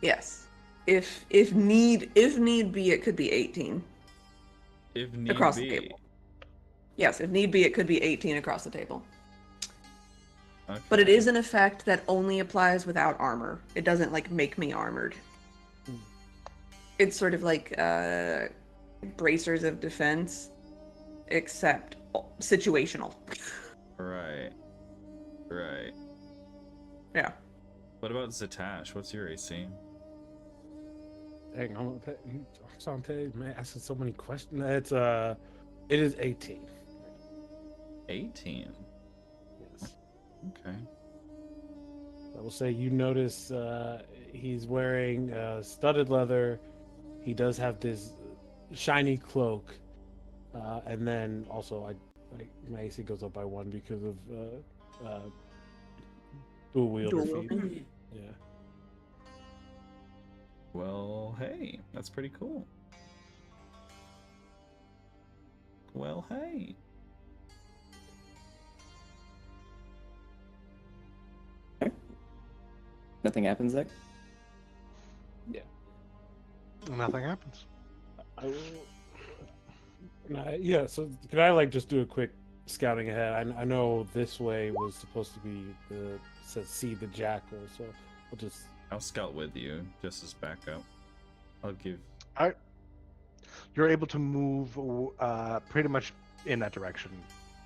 Yes. If need be, it could be 18 If need across the be. table. Yes, if need be, it could be 18 across the table. Okay. But it is an effect that only applies without armor. It doesn't like make me armored. It's sort of like bracers of defense, except situational. Right. Right. Yeah. What about Zatash? What's your AC? Dang, Sante, man, asking so many questions. It is 18. 18. Yes. Okay. I will say you notice he's wearing studded leather. He does have this shiny cloak, and then also my AC goes up by 1 because of dual wielder feat. Yeah. Well, hey, that's pretty cool. Well, hey. Nothing happens, Zach? Nothing happens. Yeah, so could I like just do a quick scouting ahead? I know this way was supposed to be says see the jackal, so I'll just I'll scout with you just as backup. I'll give. You're able to move pretty much in that direction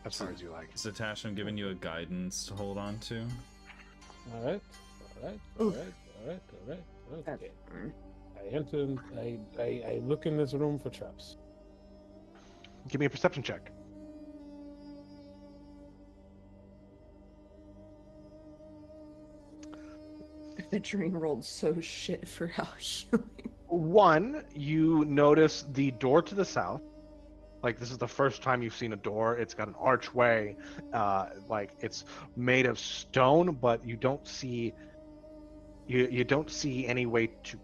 as far as you like. Zatash, I'm giving you a guidance to hold on to. all right. Okay. I enter. I look in this room for traps. Give me a perception check. Adventuring rolled so shit for how healing. 1, you notice the door to the south. Like, this is the first time you've seen a door. It's got an archway. Like, it's made of stone, but you don't see you don't see any way to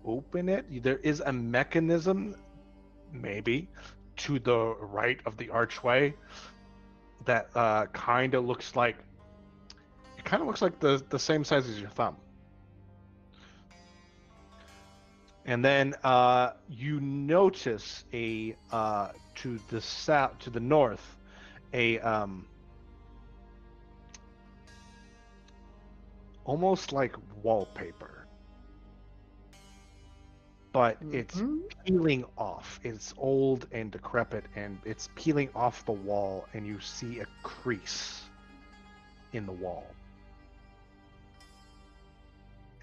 open it. There is a mechanism, maybe, to the right of the archway that kind of looks like the same size as your thumb. And then you notice to the south, to the north, a almost like wallpaper, but it's peeling off. It's old and decrepit, and it's peeling off the wall, and you see a crease in the wall.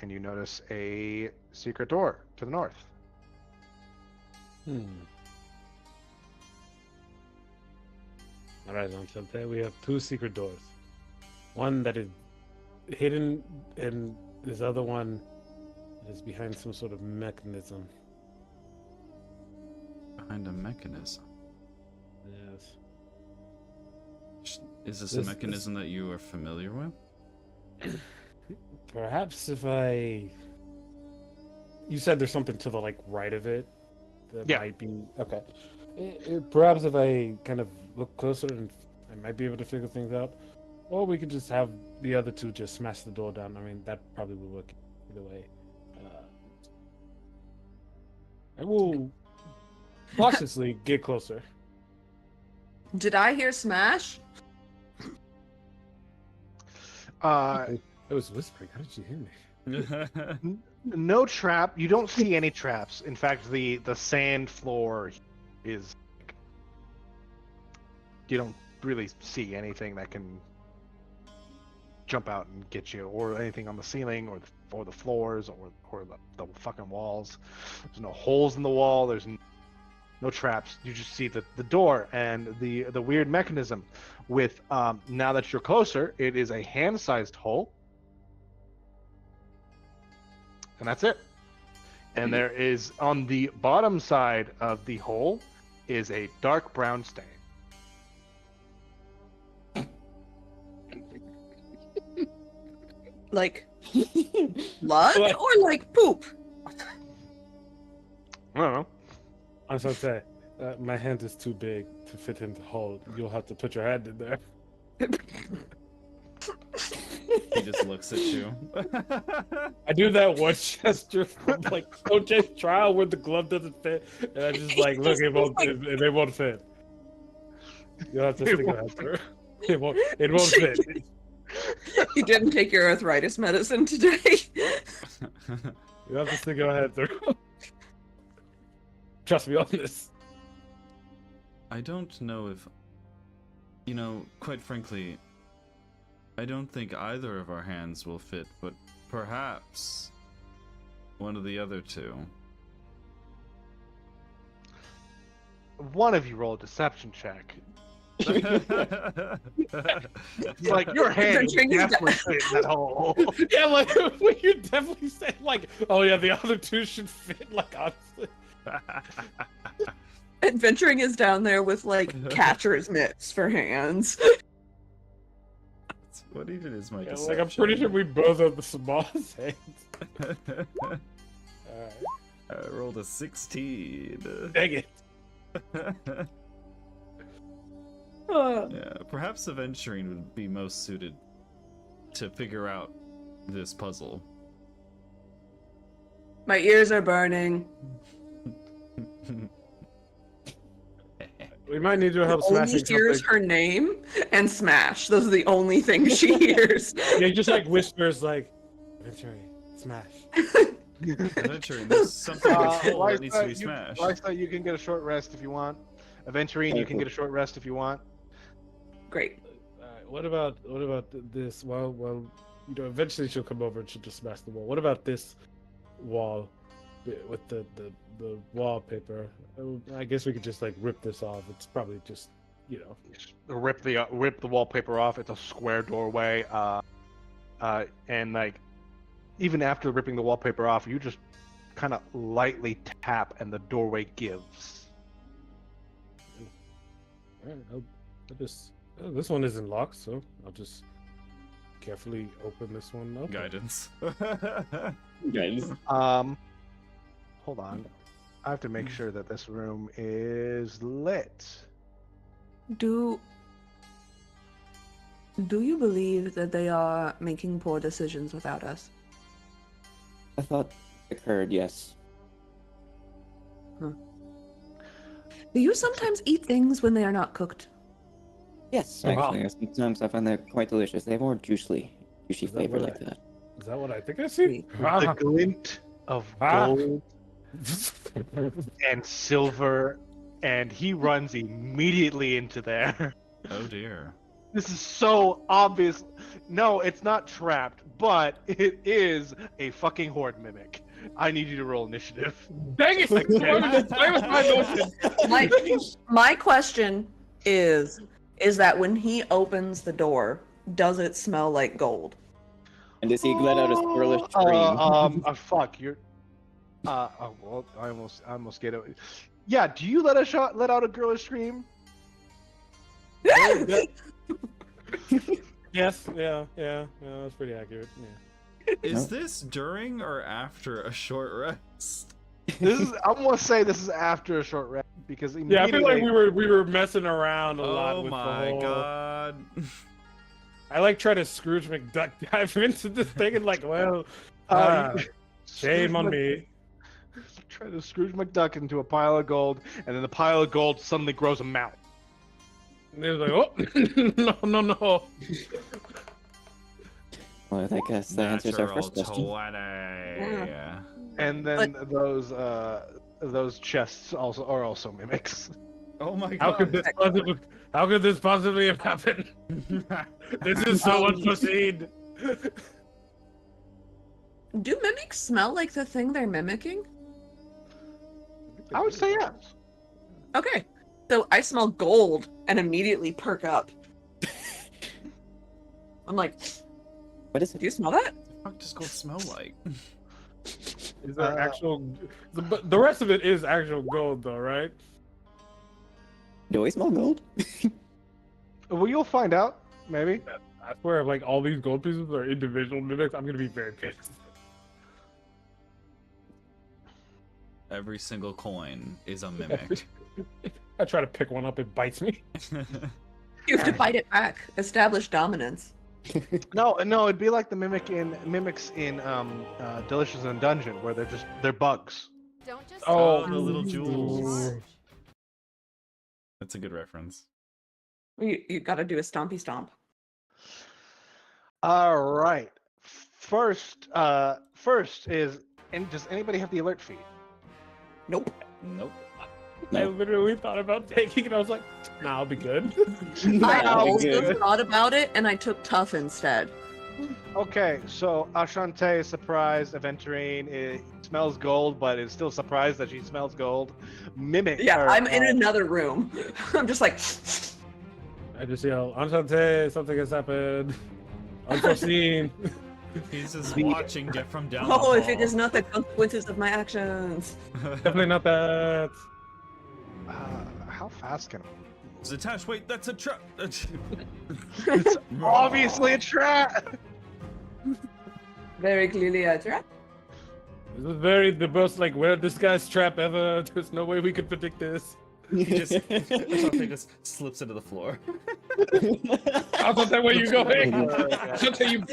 And you notice a secret door to the north. All right, Enchanté, we have 2 secret doors. One that is hidden, and this other one is behind some sort of mechanism. Behind a mechanism. Yes. Is this a mechanism that you are familiar with? Perhaps if I... You said there's something to the, like, right of it that might be... Okay. Perhaps if I kind of look closer, and I might be able to figure things out. Or we could just have the other 2 just smash the door down. I mean, that probably would work either way. I will cautiously get closer. Did I hear smash? I was whispering. How did you hear me? No trap. You don't see any traps. In fact, the sand floor is... You don't really see anything that can jump out and get you, or anything on the ceiling, or the floors, or the fucking walls. There's no holes in the wall. There's no traps. You just see the door and the weird mechanism. With now that you're closer, it is a hand-sized hole. And that's it. And there is, on the bottom side of the hole, is a dark brown stain. Like blood What? or like poop? I don't know. I was gonna say, my hand is too big to fit him to hold. You'll have to put your hand in there. He just looks at you. I do that one gesture from like OJ's trial where the glove doesn't fit, and I just like look, it won't fit. You'll have to stick your hand through. It won't fit. You didn't take your arthritis medicine today. You have to stick your hand through. Trust me on this. I don't know if, quite frankly, I don't think either of our hands will fit, but perhaps one of the other two. One of you roll a deception check. Like your hand is definitely fit in that hole. Yeah, like what you definitely said, like, oh yeah, the other two should fit. Like honestly, Adventuring is down there with like catcher's mitts for hands. What even is my yeah, deception? like I'm pretty sure we both have the smallest hands. Alright. I rolled a 16. Dang it. Yeah, perhaps Aventurine would be most suited to figure out this puzzle. My ears are burning. We might need your help Only smashing hears something. her name and smash. Those are the only things she hears. Yeah, just like whispers, like, Venturi, smash. Aventurine, there's something that's full that needs to be Lysa, smashed. Lysa, you can get a short rest if you want. Aventurine, you can get a short rest if you want. Great. What about this? Well, eventually she'll come over and she'll just smash the wall. What about this wall with the wallpaper? I guess we could just like rip this off. It's probably just Just rip the wallpaper off. It's a square doorway. And like even after ripping the wallpaper off, you just kind of lightly tap, and the doorway gives. Alright, I'll just. This one isn't locked, so I'll just carefully open this one up. Guidance. Guys. Hold on. I have to make sure that this room is lit. Do you believe that they are making poor decisions without us? I thought it occurred, yes. Do you sometimes eat things when they are not cooked? Yes, Oh, wow. actually. Sometimes I find that quite delicious. They have more juicy Is that flavor what like that. Is that what I think I see? The glint of gold and silver, and he runs immediately into there. Oh dear. This is so obvious. No, it's not trapped, but it is a fucking horde mimic. I need you to roll initiative. Dang it! Play with my motion. My question is that when he opens the door, does it smell like gold? And does he let out a squirrelish scream? Fuck, you're. Well, I almost get it. Yeah, do you let out a girlish scream? Yes, yeah, that's pretty accurate. Yeah. Is this during or after a short rest? I'm gonna say this is after a short rest because Yeah, I immediately. feel like we were messing around a lot Oh with my the whole... god. I like try to Scrooge McDuck dive into this thing and like, well, shame on me. Try to Scrooge McDuck into a pile of gold, and then the pile of gold suddenly grows a mouth. And it was like, oh, no. Well, I guess that answers our Natural first question. 20. And then those chests are also mimics. Oh my How could god. this possibly have happened? This is so unforeseen. Do mimics smell like the thing they're mimicking? I would say yes. Okay. So I smell gold and immediately perk up. I'm like, What is do it? you smell that? What does gold smell like? Is there actual? The rest of it is actual gold, though, right? Do we smell gold? Well, you'll find out. Maybe. I swear, if like all these gold pieces are individual mimics, I'm gonna be very pissed. Every single coin is a mimic. I try to pick one up, it bites me. You have to bite it back. Establish dominance. No, it'd be like the mimics in Delicious in Dungeon, where they're bugs. Don't just Oh, say the little it's jewels. large. That's a good reference. You got to do a stompy stomp. All right. First is, and does anybody have the alert feat? Nope. Nope. I literally thought about taking it. I was like, nah, I'll be good. I Nah, also good. thought about it, and I took tough instead. Okay, so Ashante is surprised of entering. It smells gold, but is still surprised that she smells gold. Mimic. Yeah, or, I'm in another room. I'm just like, I just yell, Enchante, something has happened. Unforeseen. He's just watching get from down the oh, if it hall. is not the consequences of my actions. Definitely not that. How fast can Zatash, wait, that's a trap. It's obviously a trap. Very clearly a trap. This is the most like where this guy's trap ever. There's no way we could predict this. He just, Ashante just slips into the floor. I thought that way you going. Enchante, you.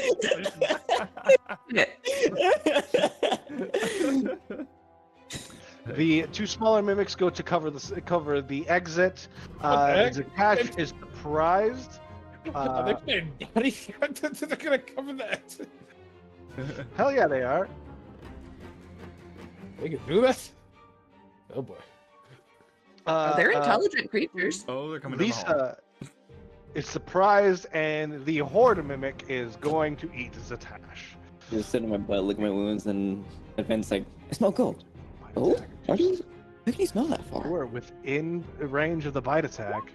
The two smaller mimics go to cover the exit. What the Zakash is surprised. Are they playing bodyguard? They're gonna cover that. Hell yeah, they are. They can do that. Oh boy. They're intelligent creatures. Oh, they're coming down the hall. Lisa is surprised, and the horde mimic is going to eat Zatash. Just sitting on my butt, licking my wounds, and Advent's like, I smell gold. Oh? How can you smell that far? We're within range of the bite attack.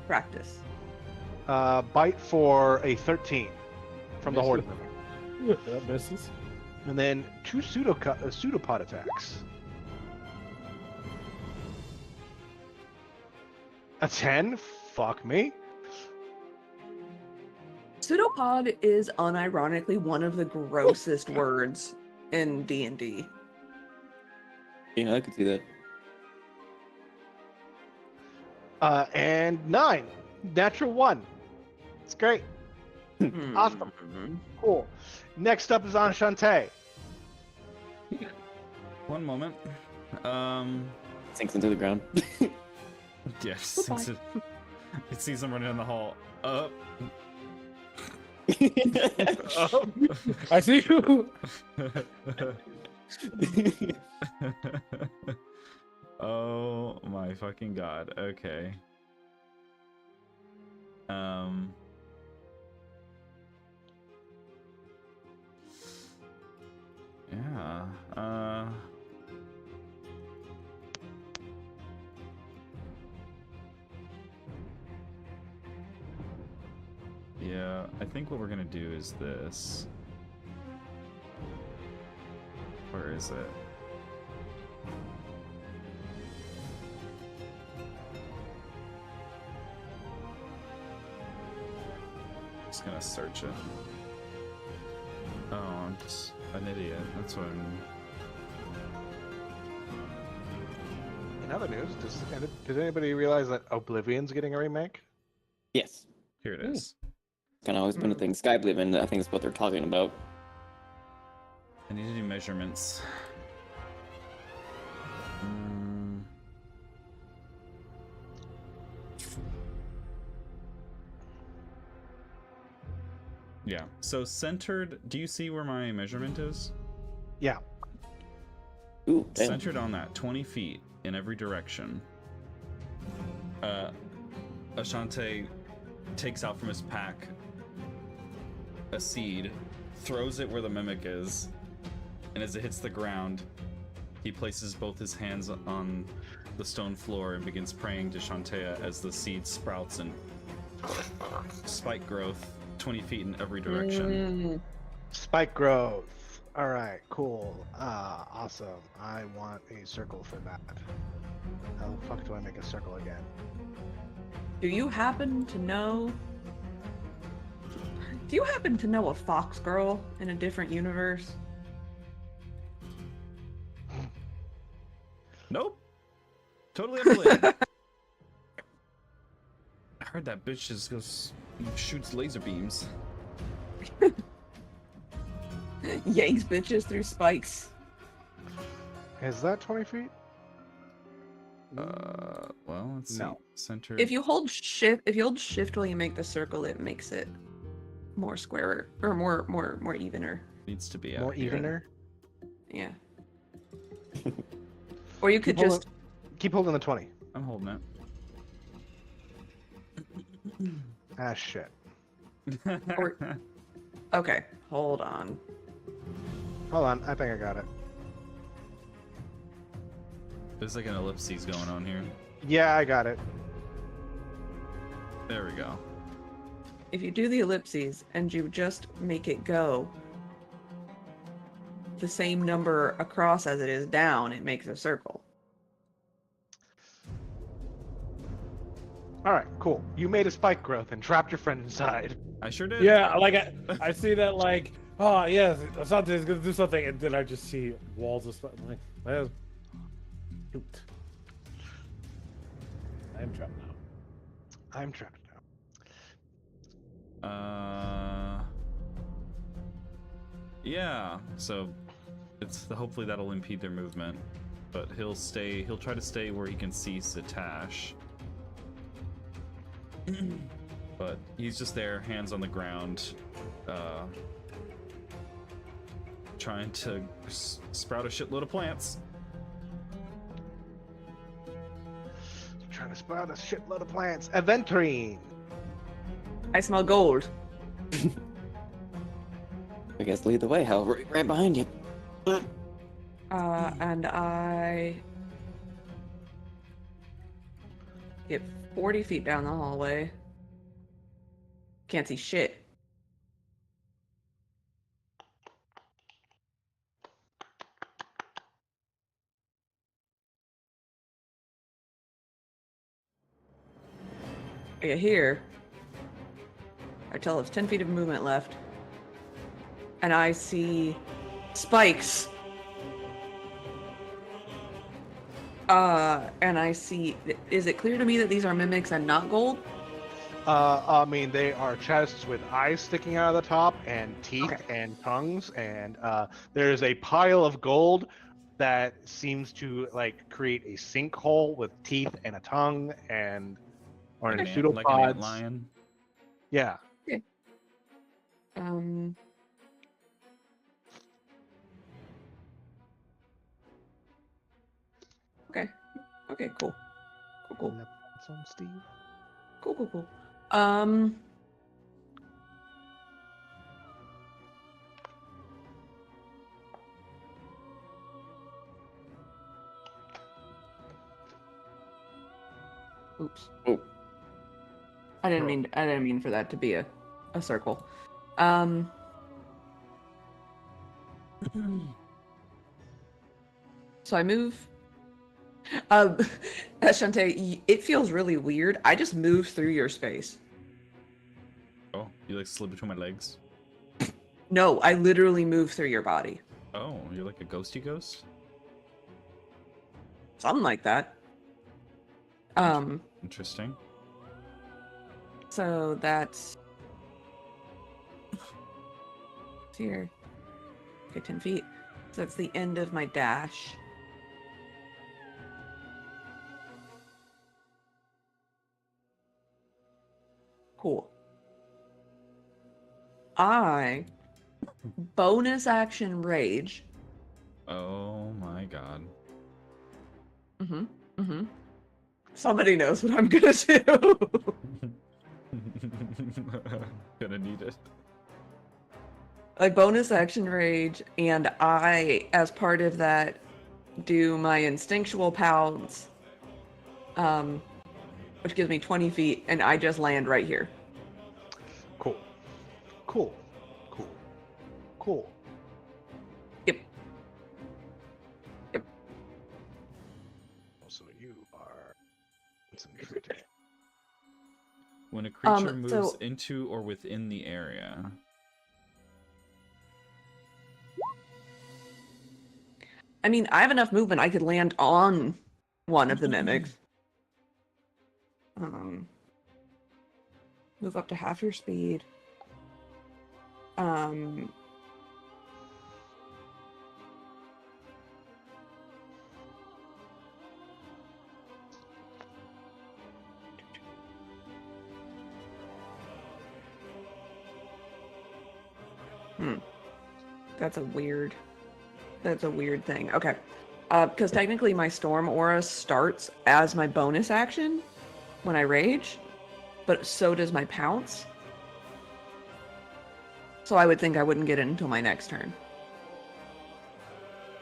Practice. Bite for a 13 from the horde mimic. That misses. And then two pseudopod attacks. A 10? Fuck me. Pseudopod is unironically one of the grossest words in D&D. Yeah, I could see that. And 9. Natural 1. It's great. Awesome. Cool. Next up is Enchante. One moment. Sinks into the ground. Yes. It sees him running down the hall. Up. I see you. Oh my fucking god. Okay. Yeah. Yeah, I think what we're gonna do is this. Where is it? Just gonna search it. Oh, I'm just an idiot. That's what I'm. In other news, did anybody realize that Oblivion's getting a remake? Yes. Here it is. Kind of always been a thing. Skybliven, I think is what they're talking about. I need to do measurements. Yeah. So centered. Do you see where my measurement is? Yeah. Ooh, damn. Centered on that, 20 feet in every direction. Ashante takes out from his pack a seed, throws it where the mimic is, and as it hits the ground, he places both his hands on the stone floor and begins praying to Shantea as the seed sprouts and spike growth 20 feet in every direction. Spike growth. All right, cool. Awesome. I want a circle for that. How the fuck do I make a circle again? Do you happen to know? Do you happen to know a fox girl in a different universe? Nope. Totally unrelated. I heard that bitch just goes shoots laser beams. Yanks bitches through spikes. Is that 20 feet? Well, let's see. No. Center. If you hold shift while you make the circle, it makes it more squarer or more evener. Needs to be out More here. evener? Yeah. Or you could Keep just Keep holding the 20. I'm holding Ah, shit. it. Or- okay. Hold on. Hold on, I think I got it. There's like an ellipses going on here. Yeah, I got it. There we go. If you do the ellipses and you just make it go the same number across as it is down, it makes a circle. All right, cool. You made a spike growth and trapped your friend inside. I sure did. Yeah, like I see that like, oh yes, something's gonna do something, and then I just see walls of stuff. I'm like, well, shoot. I am trapped now. I'm trapped now. Yeah. So hopefully that'll impede their movement, but he'll try to stay where he can see Satash. But he's just there, hands on the ground, trying to sprout a shitload of plants. Trying to sprout a shitload of plants. Aventurine. I smell gold. I guess lead the way, Hal. Right behind you. And I get 40 feet down the hallway. Can't see shit. I get here. I tell it's 10 feet of movement left. And I see spikes. And I see, is it clear to me that these are mimics and not gold? I mean, they are chests with eyes sticking out of the top and teeth Okay. and tongues, and there's a pile of gold that seems to like create a sinkhole with teeth and a tongue and or Like in an pseudopods. like an antlion. Yeah. Um, okay. Okay, cool. Cool. That's on Steve. Cool. Oops. Oh. I didn't mean for that to be a circle. So I move. Shante, it feels really weird. I just moved through your space. Oh, you like slid between my legs? No, I literally moved through your body. Oh, you're like a ghosty ghost? Something like that. Interesting. So that's here. Okay, 10 feet. So that's the end of my dash. Cool. I bonus action rage. Oh my god. Somebody knows what I'm gonna do. Gonna need it. Like bonus action rage, and I, as part of that, do my instinctual pounds, which gives me 20 feet, and I just land right here. Cool. Yep. So you are some shit. When a creature moves so- into or within the area. I mean, I have enough movement. I could land on one of the mimics. Move up to half your speed. That's a weird thing. Okay. Because technically my storm aura starts as my bonus action when I rage, but so does my pounce. So I would think I wouldn't get it until my next turn.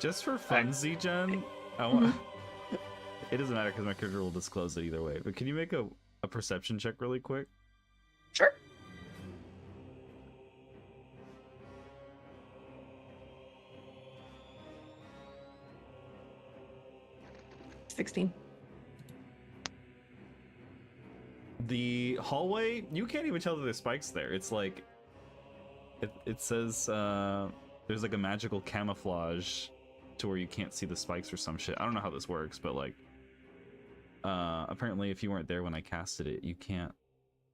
Just for funzy, Jen, I want. It doesn't matter because my character will disclose it either way. But can you make a perception check really quick? Sure. $16. The hallway, you can't even tell that there's spikes there. It's like it says there's like a magical camouflage to where you can't see the spikes or some shit. I don't know how this works, but like apparently if you weren't there when I casted it, you can't.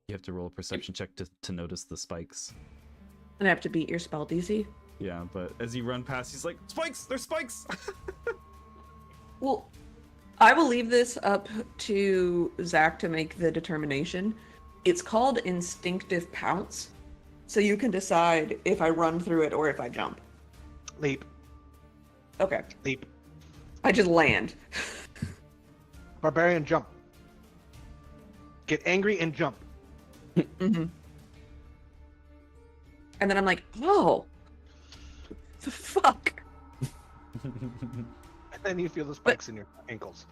You have to roll a perception check to notice the spikes. And I have to beat your spell DC. Yeah, but as you run past, he's like, spikes! There's spikes! Well, I will leave this up to Zach to make the determination. It's called instinctive pounce, so you can decide if I run through it or if I jump. Leap. Okay. Leap. I just land. Barbarian jump. Get angry and jump. Mm-hmm. And then I'm like, oh, the fuck. And then you feel the spikes in your ankles.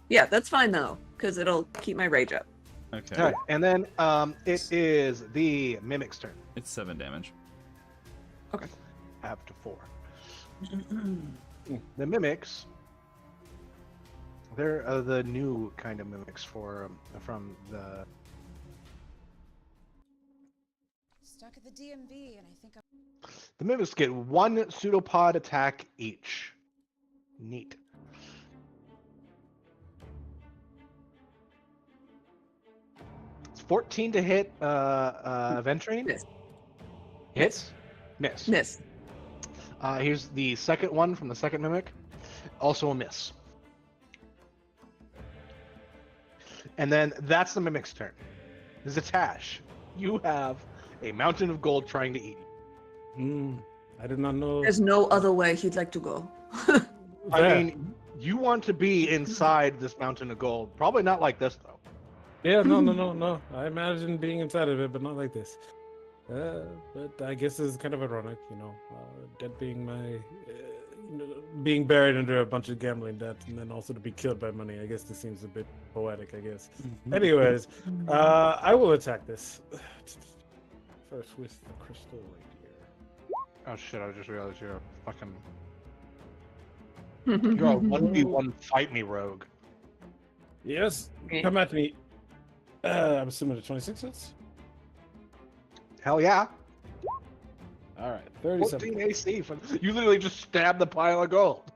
Yeah, that's fine though, because it'll keep my rage up. Okay. All right, and then it is the mimic's turn. It's 7 damage. Okay. Up to 4. The mimics. They're the new kind of mimics from the. Stuck at the DMV, and I think I'm. The mimics get 1 pseudopod attack each. Neat. It's 14 to hit Ventrine. Miss. Hits? Miss. Miss. Here's the second one from the second mimic. Also a miss. And then that's the mimic's turn. Zatash, you have a mountain of gold trying to eat you. I did not know. There's no other way he'd like to go. I Yeah. mean, you want to be inside this mountain of gold. Probably not like this, though. Yeah, no. I imagine being inside of it, but not like this. But I guess it's kind of ironic, debt being my, being buried under a bunch of gambling debt, and then also to be killed by money. I guess this seems a bit poetic. I guess. Anyways, I will attack this first with the crystal rapier. Oh shit! I just realized you're a fucking. You're a 1v1 fight me rogue. Yes, come at me. I'm assuming the 26 hits. Hell yeah! All right, 14 37. AC. You literally just stabbed the pile of gold.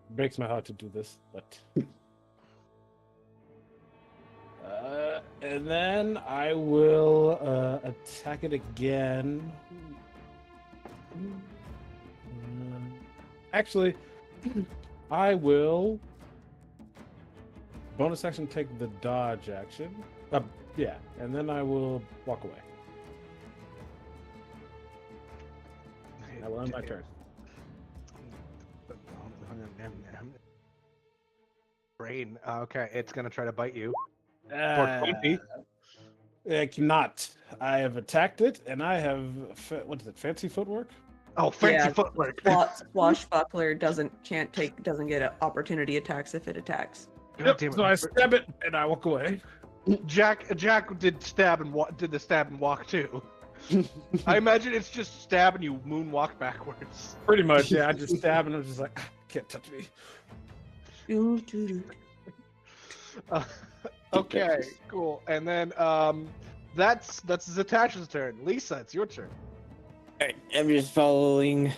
Breaks my heart to do this, but. And then I will attack it again. Actually, I will bonus action take the dodge action. Yeah, and then I will walk away. I will end my turn. Brain. Okay, it's gonna try to bite you. Uh, 20. I cannot. I have attacked it, and I have what is it? Fancy footwork. Oh, fancy Yeah. footwork. Swashbuckler doesn't get opportunity attacks if it attacks. God damn it. So I stab it, and I walk away. Jack did did the stab and walk too. I imagine it's just stab and you moonwalk backwards. Pretty much, yeah. I just stab, and I'm just like, can't touch me. Uh, Okay, cool. And then that's Zatash's turn. Lisa, it's your turn. Alright, I'm just following.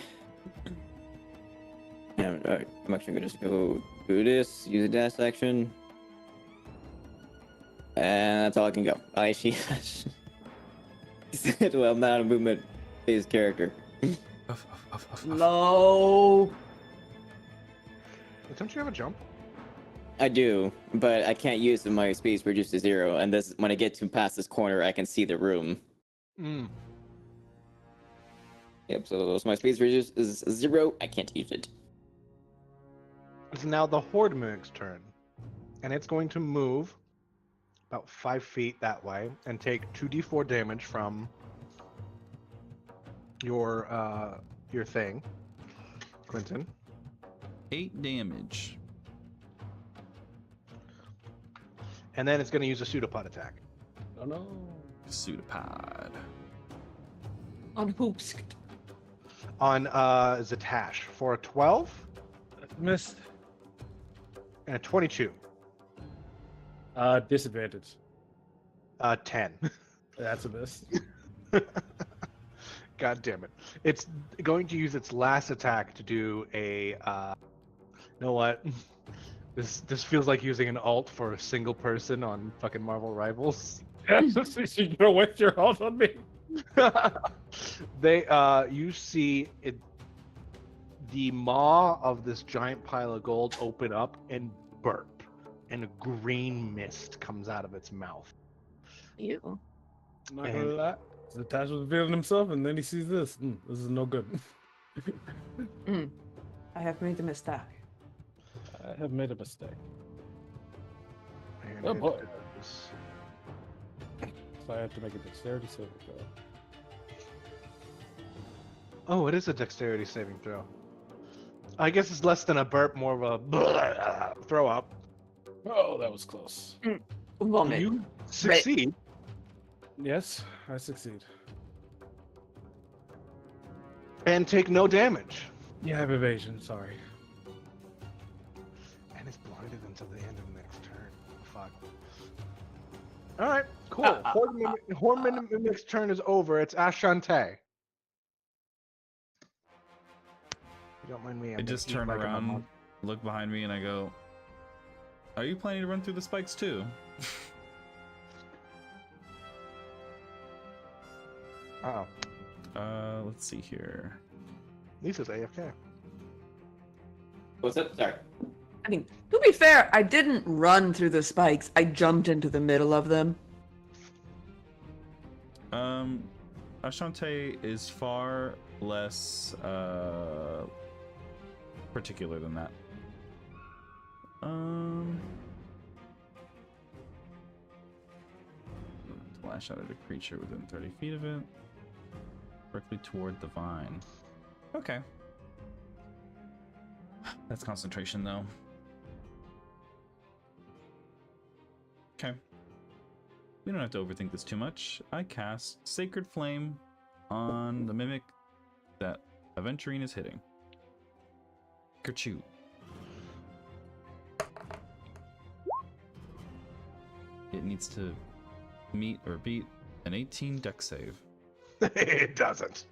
Yeah, alright, I'm actually gonna just go do this, use a dash action. And that's all I can go. I see. Well, I'm not a movement based character. Low. Don't you have a jump? I do, but I can't use my space reduced to 0. And this, when I get to past this corner, I can see the room. Mm. Yep, so my space reduced is 0. I can't use it. It's now the Horde Mimic's turn. And it's going to move about 5 feet that way and take 2d4 damage from your thing. Quentin. 8 damage. And then it's going to use a pseudopod attack. Oh no. Pseudopod. On hoops. On Zatash for a 12 Missed. and a 22. Disadvantage. 10. That's a miss. God damn it. It's going to use its last attack to do a you know what? This feels like using an alt for a single person on fucking Marvel Rivals. You're gonna waste your ult on me. You see it, the maw of this giant pile of gold open up and burp, and a green mist comes out of its mouth. Ew. I'm not gonna lie. Zatash was revealing himself, and then he sees this. This is no good. I have made a mistake. I have made a mistake. And Oh, it boy. does- So I have to make a dexterity saving throw. Oh, it is a dexterity saving throw. I guess it's less than a burp, more of a throw up. Oh, that was close. Vomit. You succeed. Yes, I succeed. And take no damage. Yeah, I have evasion. Sorry. And it's blinded until the end of the next turn. Fuck. Alright, cool. Horde Mimic's turn is over. It's Ashante. You don't mind me. I just turn around, look behind me, and I go, "Are you planning to run through the spikes too?" Uh-oh. Let's see here. Lisa's AFK. What's up? Sorry. I mean, to be fair, I didn't run through the spikes. I jumped into the middle of them. Ashante is far less particular than that. Lash out at a creature within 30 feet of it, directly toward the vine. Okay. That's concentration, though. Okay. We don't have to overthink this too much. I cast Sacred Flame on the mimic that Aventurine is hitting. Kerchoo. It needs to meet or beat an 18 dex save. It doesn't.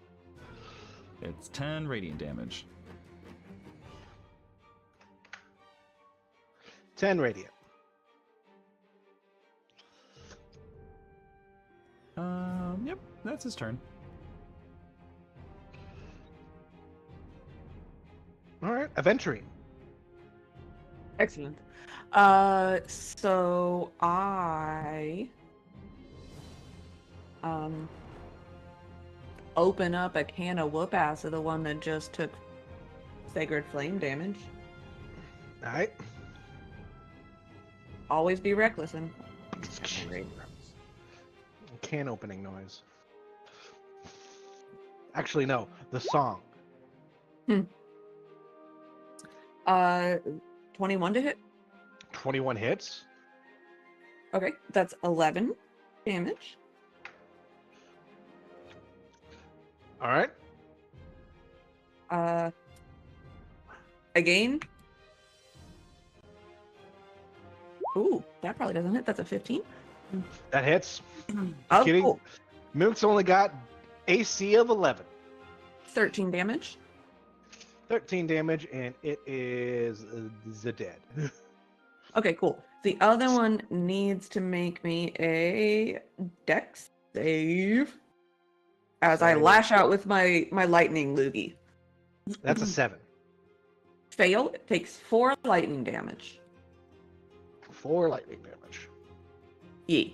It's 10 radiant damage. 10 radiant. Yep, that's his turn. All right, Aventurine. Excellent. So I open up a can of whoop ass of the one that just took Sacred Flame damage. All right. Always be reckless and Can opening noise. Actually, no. The song. 21 to hit. 21 hits. Okay, that's 11 damage. All right. Again. Ooh, that probably doesn't hit. That's a 15. That hits. Oh, Kidding. cool. Mimics only got AC of 11. 13 damage. 13 damage, and it is the dead. Okay, cool. The other one needs to make me a dex save as I Sorry. lash out with my lightning loogie. That's a 7. Fail. It takes 4 lightning damage. 4 lightning damage. Yeah.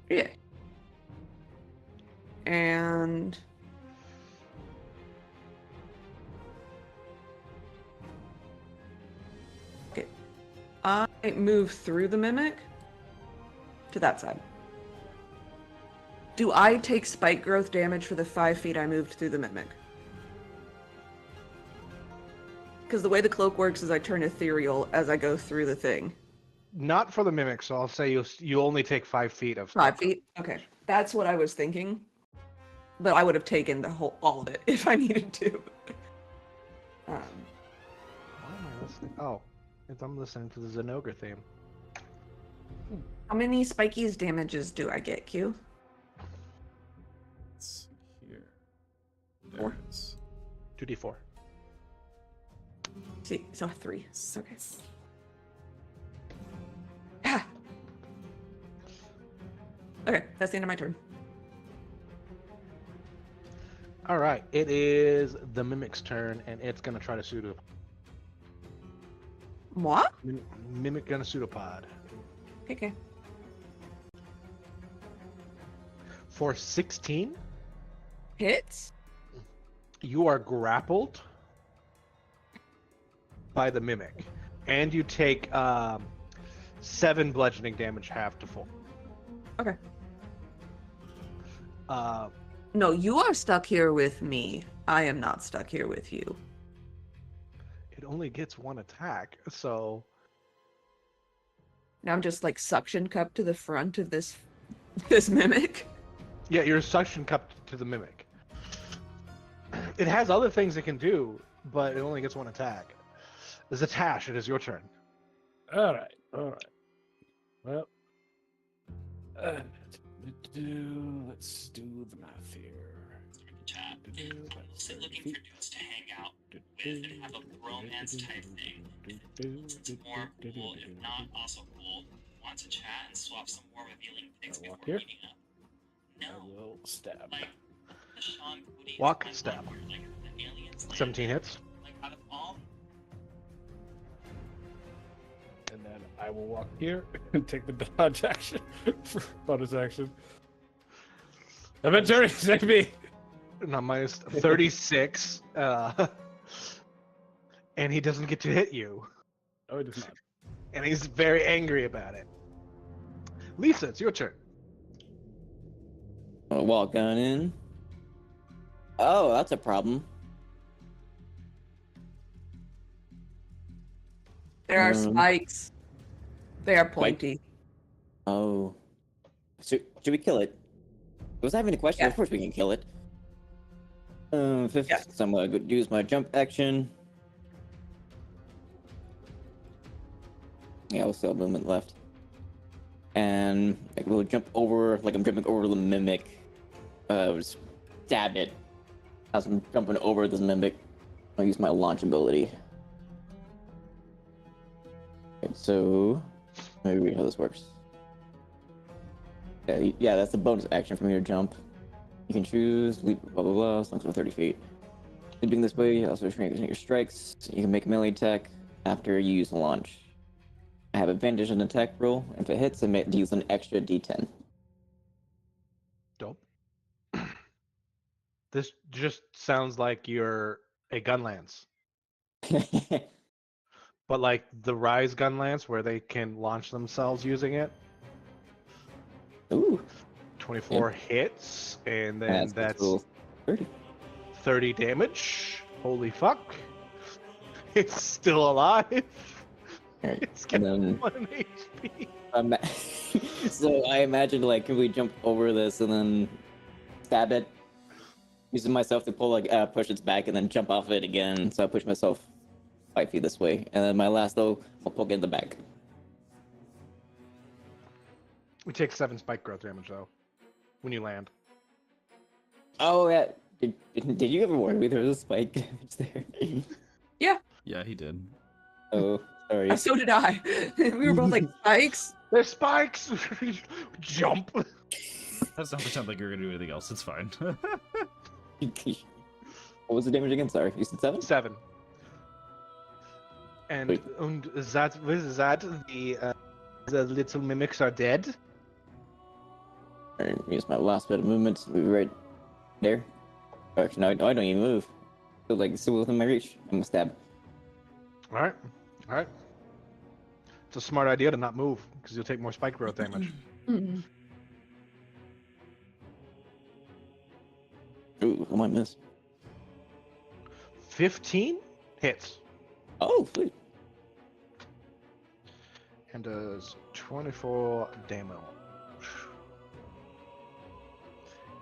Yeah. And okay. I move through the mimic to that side. Do I take spike growth damage for the 5 feet I moved through the mimic? Because the way the cloak works is I turn ethereal as I go through the thing. Not for the mimic, so I'll say you only take 5 feet of 5 feet? Okay. That's what I was thinking. But I would have taken all of it if I needed to. Why am I listening? Oh, I'm listening to the Zenogre theme. How many spikies damages do I get, Q? Let's see here. 4. There it is. 2d4. See, so 3. Okay. Ah. Okay, that's the end of my turn. All right, it is the mimic's turn, and it's gonna try to pseudo. What? Mimic gonna pseudopod Okay. for 16. Hits? You are grappled by the mimic, and you take 7 bludgeoning damage, half to full. Okay. Uh, No, you are stuck here with me. I am not stuck here with you. it only gets 1 attack, so Now I'm just like suction cup to the front of this mimic. yeah, you're suction cupped to the mimic. It has other things it can do, but it only gets 1 attack. Zatash, it is your turn. All right. Well, let's do the math here. Chat. I'm mostly looking for dudes to hang out with and have a bromance type thing. It's more cool, if not also cool. Want to chat and swap some more revealing pics Walk before here. meeting up? I No, will stab. like the Sean Cody. Walk, is stab. where, like the aliens. 17 hits. Like out of all. And then I will walk here and take the dodge action for bonus action. Adventure, save me. No, minus 36. And he doesn't get to hit you. Oh, it does not. And he's very angry about it. Lisa, it's your turn. I'll walk on in. Oh, that's a problem. There are Um, spikes. They are pointy. Oh. Should we kill it? Was that even a question? Yeah. Of course we can kill it. Fifth, Yeah. so I'm gonna go use my jump action. Yeah, we'll still have movement left. And like, we'll jump over, like I'm jumping over the mimic. Just stab it. As I'm jumping over this mimic, I'll use my launch ability. Okay, so let me read how this works. Yeah, that's the bonus action for me to jump. You can choose leap, blah blah blah, as long as we're 30 feet. Leaping this way also shrinks your strikes. You can make a melee attack after you use launch. I have advantage on attack roll. If it hits, I may use an extra D10. Dope. This just sounds like you're a gun lance. But like the Rise gun lance where they can launch themselves using it. Ooh, 24 hits, and then that's cool. 30. 30 damage. Holy fuck. It's still alive. Alright, It's and getting then 1 HP. so I imagine like can we jump over this and then stab it, using myself to pull like push its back and then jump off it again. So I push myself 5 feet this way, and then my last though, I'll poke it in the back. We take 7 spike growth damage though when you land. Oh yeah. Did you ever warn me there was a spike damage there? Yeah, he did. Oh, sorry. So did I. We were both like, spikes? There's spikes. Jump. Let's not pretend like you're gonna do anything else. It's fine. What was the damage again? Sorry, you said 7? 7. And Wait. that with that the little mimics are dead. Alright, use my last bit of movement to move right there. Actually, no, I don't even move. Feel like it's still within my reach. I'm gonna stab. All right, all right. It's a smart idea to not move because you'll take more spike growth damage. Mm. Ooh, I might miss. 15 hits Oh, sweet. and does 24 damage.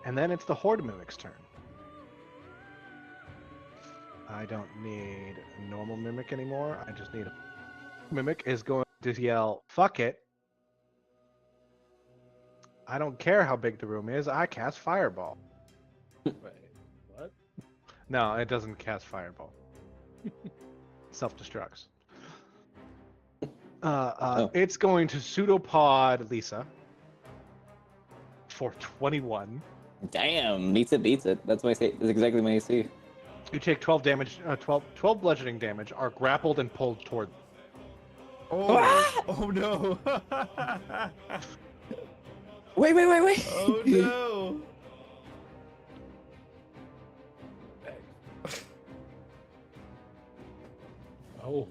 And then it's the Horde Mimic's turn. I don't need a normal Mimic anymore. I just need a Mimic is going to yell, "Fuck it. I don't care how big the room is. I cast Fireball." Wait, what? No, it doesn't cast Fireball. Self-destructs. It's going to pseudopod Lisa for 21. Damn, beats it. That's my say. That's exactly my AC. You take 12 damage, 12 bludgeoning damage, are grappled and pulled toward. Oh, oh no. Wait. Oh no. Oh,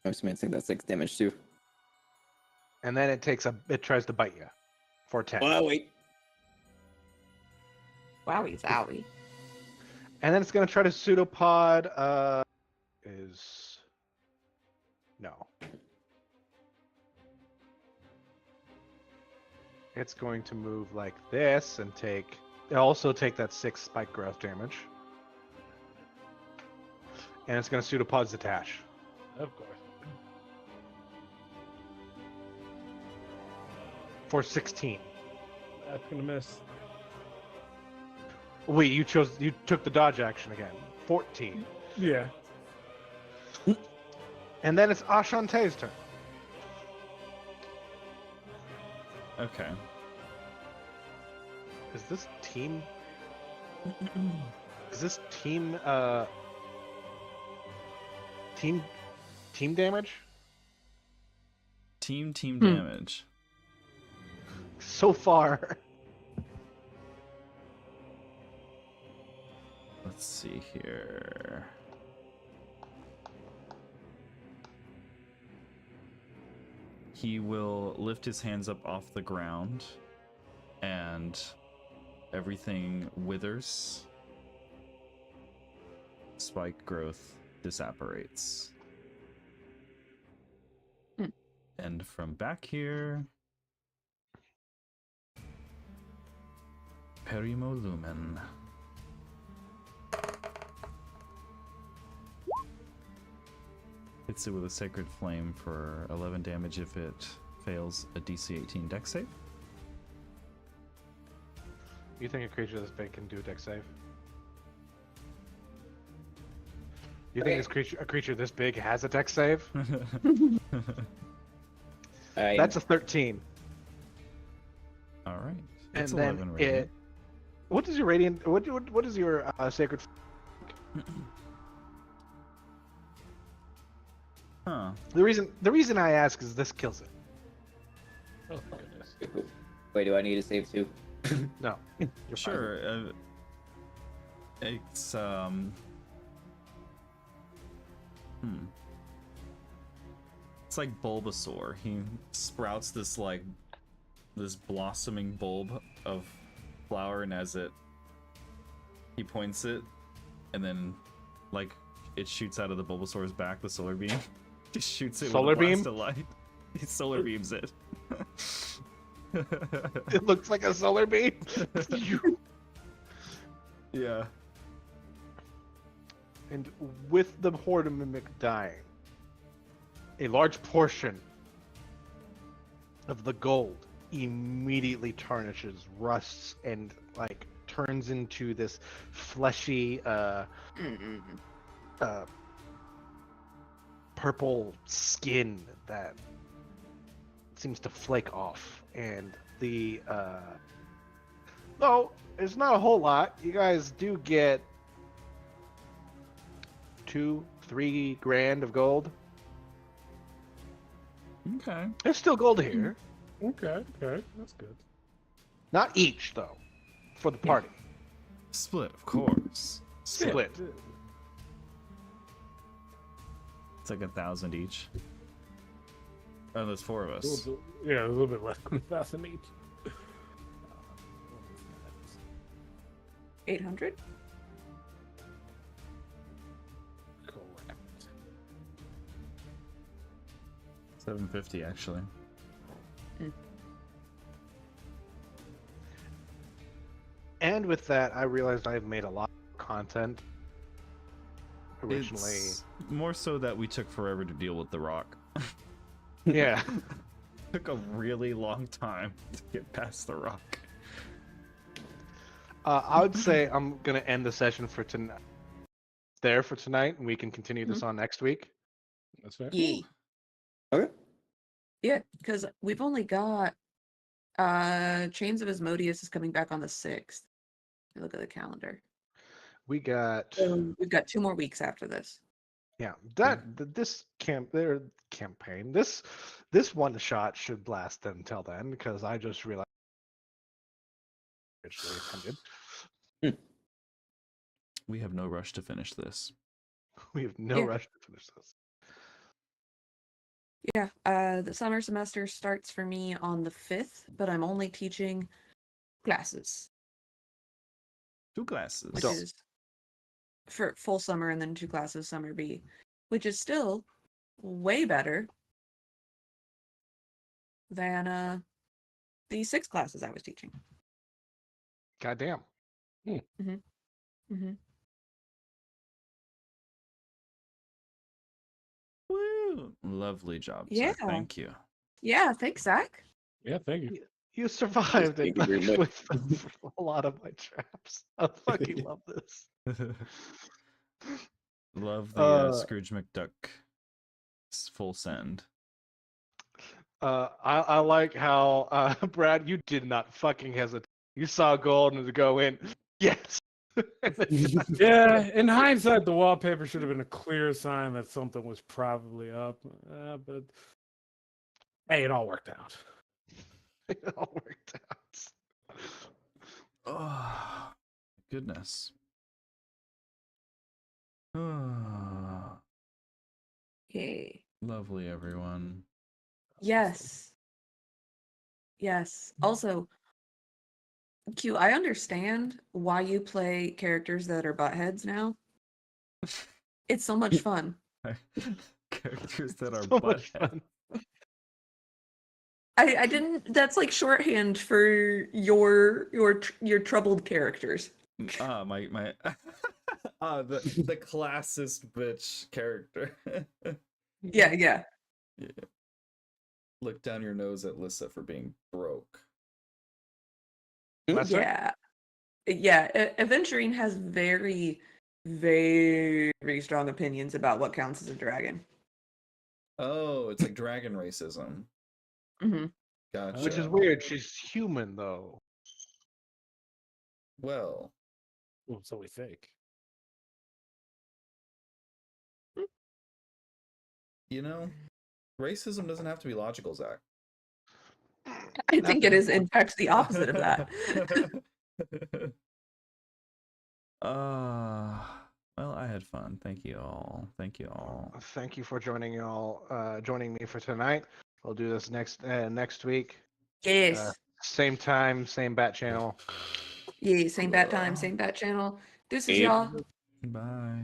I was going to take that 6 damage too. And then it tries to bite you for 10. Oh, wait. Wowie zowie. And then it's going to try to pseudopod, no. It's going to move like this and also take that 6 spike growth damage. And it's going to pseudopod Zatash of course. for 16. That's gonna miss. Wait, you took the dodge action again. 14. Yeah. And then it's Ashante's turn. Okay. Is this team team damage? Team damage. So far. Let's see here. He will lift his hands up off the ground and everything withers. Spike growth disapparates. And from back here, Perimo Lumen. Hits it with a Sacred Flame for 11 damage if it fails a DC 18 dex save. You think a creature this big can do a dex save? You think a creature this big has a dex save? That's a 13. All right. And It's then 11 radiant. what is your radiant? What is your sacred? Huh. The reason I ask is this kills it. Oh goodness. Wait, do I need to save too? No, you're fine. Sure. It's It's like Bulbasaur. He sprouts this blossoming bulb of flower, and as he points it, and then it shoots out of the Bulbasaur's back. The solar beam just shoots it. Solar with a blast beam? of light. He solar beams it. It looks like a solar beam. Yeah. And with the Horde Mimic dying, a large portion of the gold immediately tarnishes, rusts, and like turns into this fleshy purple skin that seems to flake off. And the no, it's not a whole lot. You guys do get 2-3 grand of gold. Okay. There's still gold here. Okay, that's good. Not each though, for the party. Split, of course. Split. It's like 1,000 each. Oh, there's 4 of A us. little bit- yeah, a little bit less than 1,000 each. 800? Correct. 750 actually. And with that, I realized I've made a lot of content. Originally, It's more so that we took forever to deal with the rock. yeah. Took a really long time to get past the rock. I would say I'm gonna end the session for tonight. There for tonight, and we can continue this on next week. That's fair. Yeah. Okay. Yeah, because we've only got Chains of Asmodeus is coming back on the 6th. Look at the calendar. We got We've got 2 more weeks after this. this campaign. This one shot should last until then because I just realized originally intended. We have no rush to finish this. We have no Yeah. rush to finish this. Yeah, the summer semester starts for me on the 5th, but I'm only teaching classes, 2 classes. which is for full summer and then 2 classes summer B, which is still way better than the 6 classes I was teaching. Goddamn. Mm-hmm. Woo! Lovely job, Zach. Yeah. Thank you. Yeah, thanks, Zach. Yeah, thank you. You survived it Thank you very actually much. for a lot of my traps. I fucking love this. Love the Scrooge McDuck full send. I like how Brad, you did not fucking hesitate. You saw gold and to go in. Yes. Yeah, in hindsight, the wallpaper should have been a clear sign that something was probably up. But hey, it all worked out. It all worked out. Oh, goodness. Oh, Yay. lovely, everyone. Yes. Yes. Also, Q, I understand why you play characters that are buttheads now. It's so much fun. Characters that are So much butthead. fun. I didn't. That's like shorthand for your troubled characters. My the classist bitch character. Yeah. Look down your nose at Lissa for being broke. Lesser? Yeah. Aventurine has very, very strong opinions about what counts as a dragon. Oh, it's like dragon racism. Mm-hmm. Gotcha. Which is weird. She's human though. Well, Well, so we think. you know, racism doesn't have to be logical, Zach. I think it is, in fact, the opposite of that. Well, I had fun. Thank you all. Thank you all. Thank you for joining me for tonight. We'll do this next week. Yes. Same time, same bat channel. Yeah, same bat time, same bat channel. This is Yep. y'all. Bye.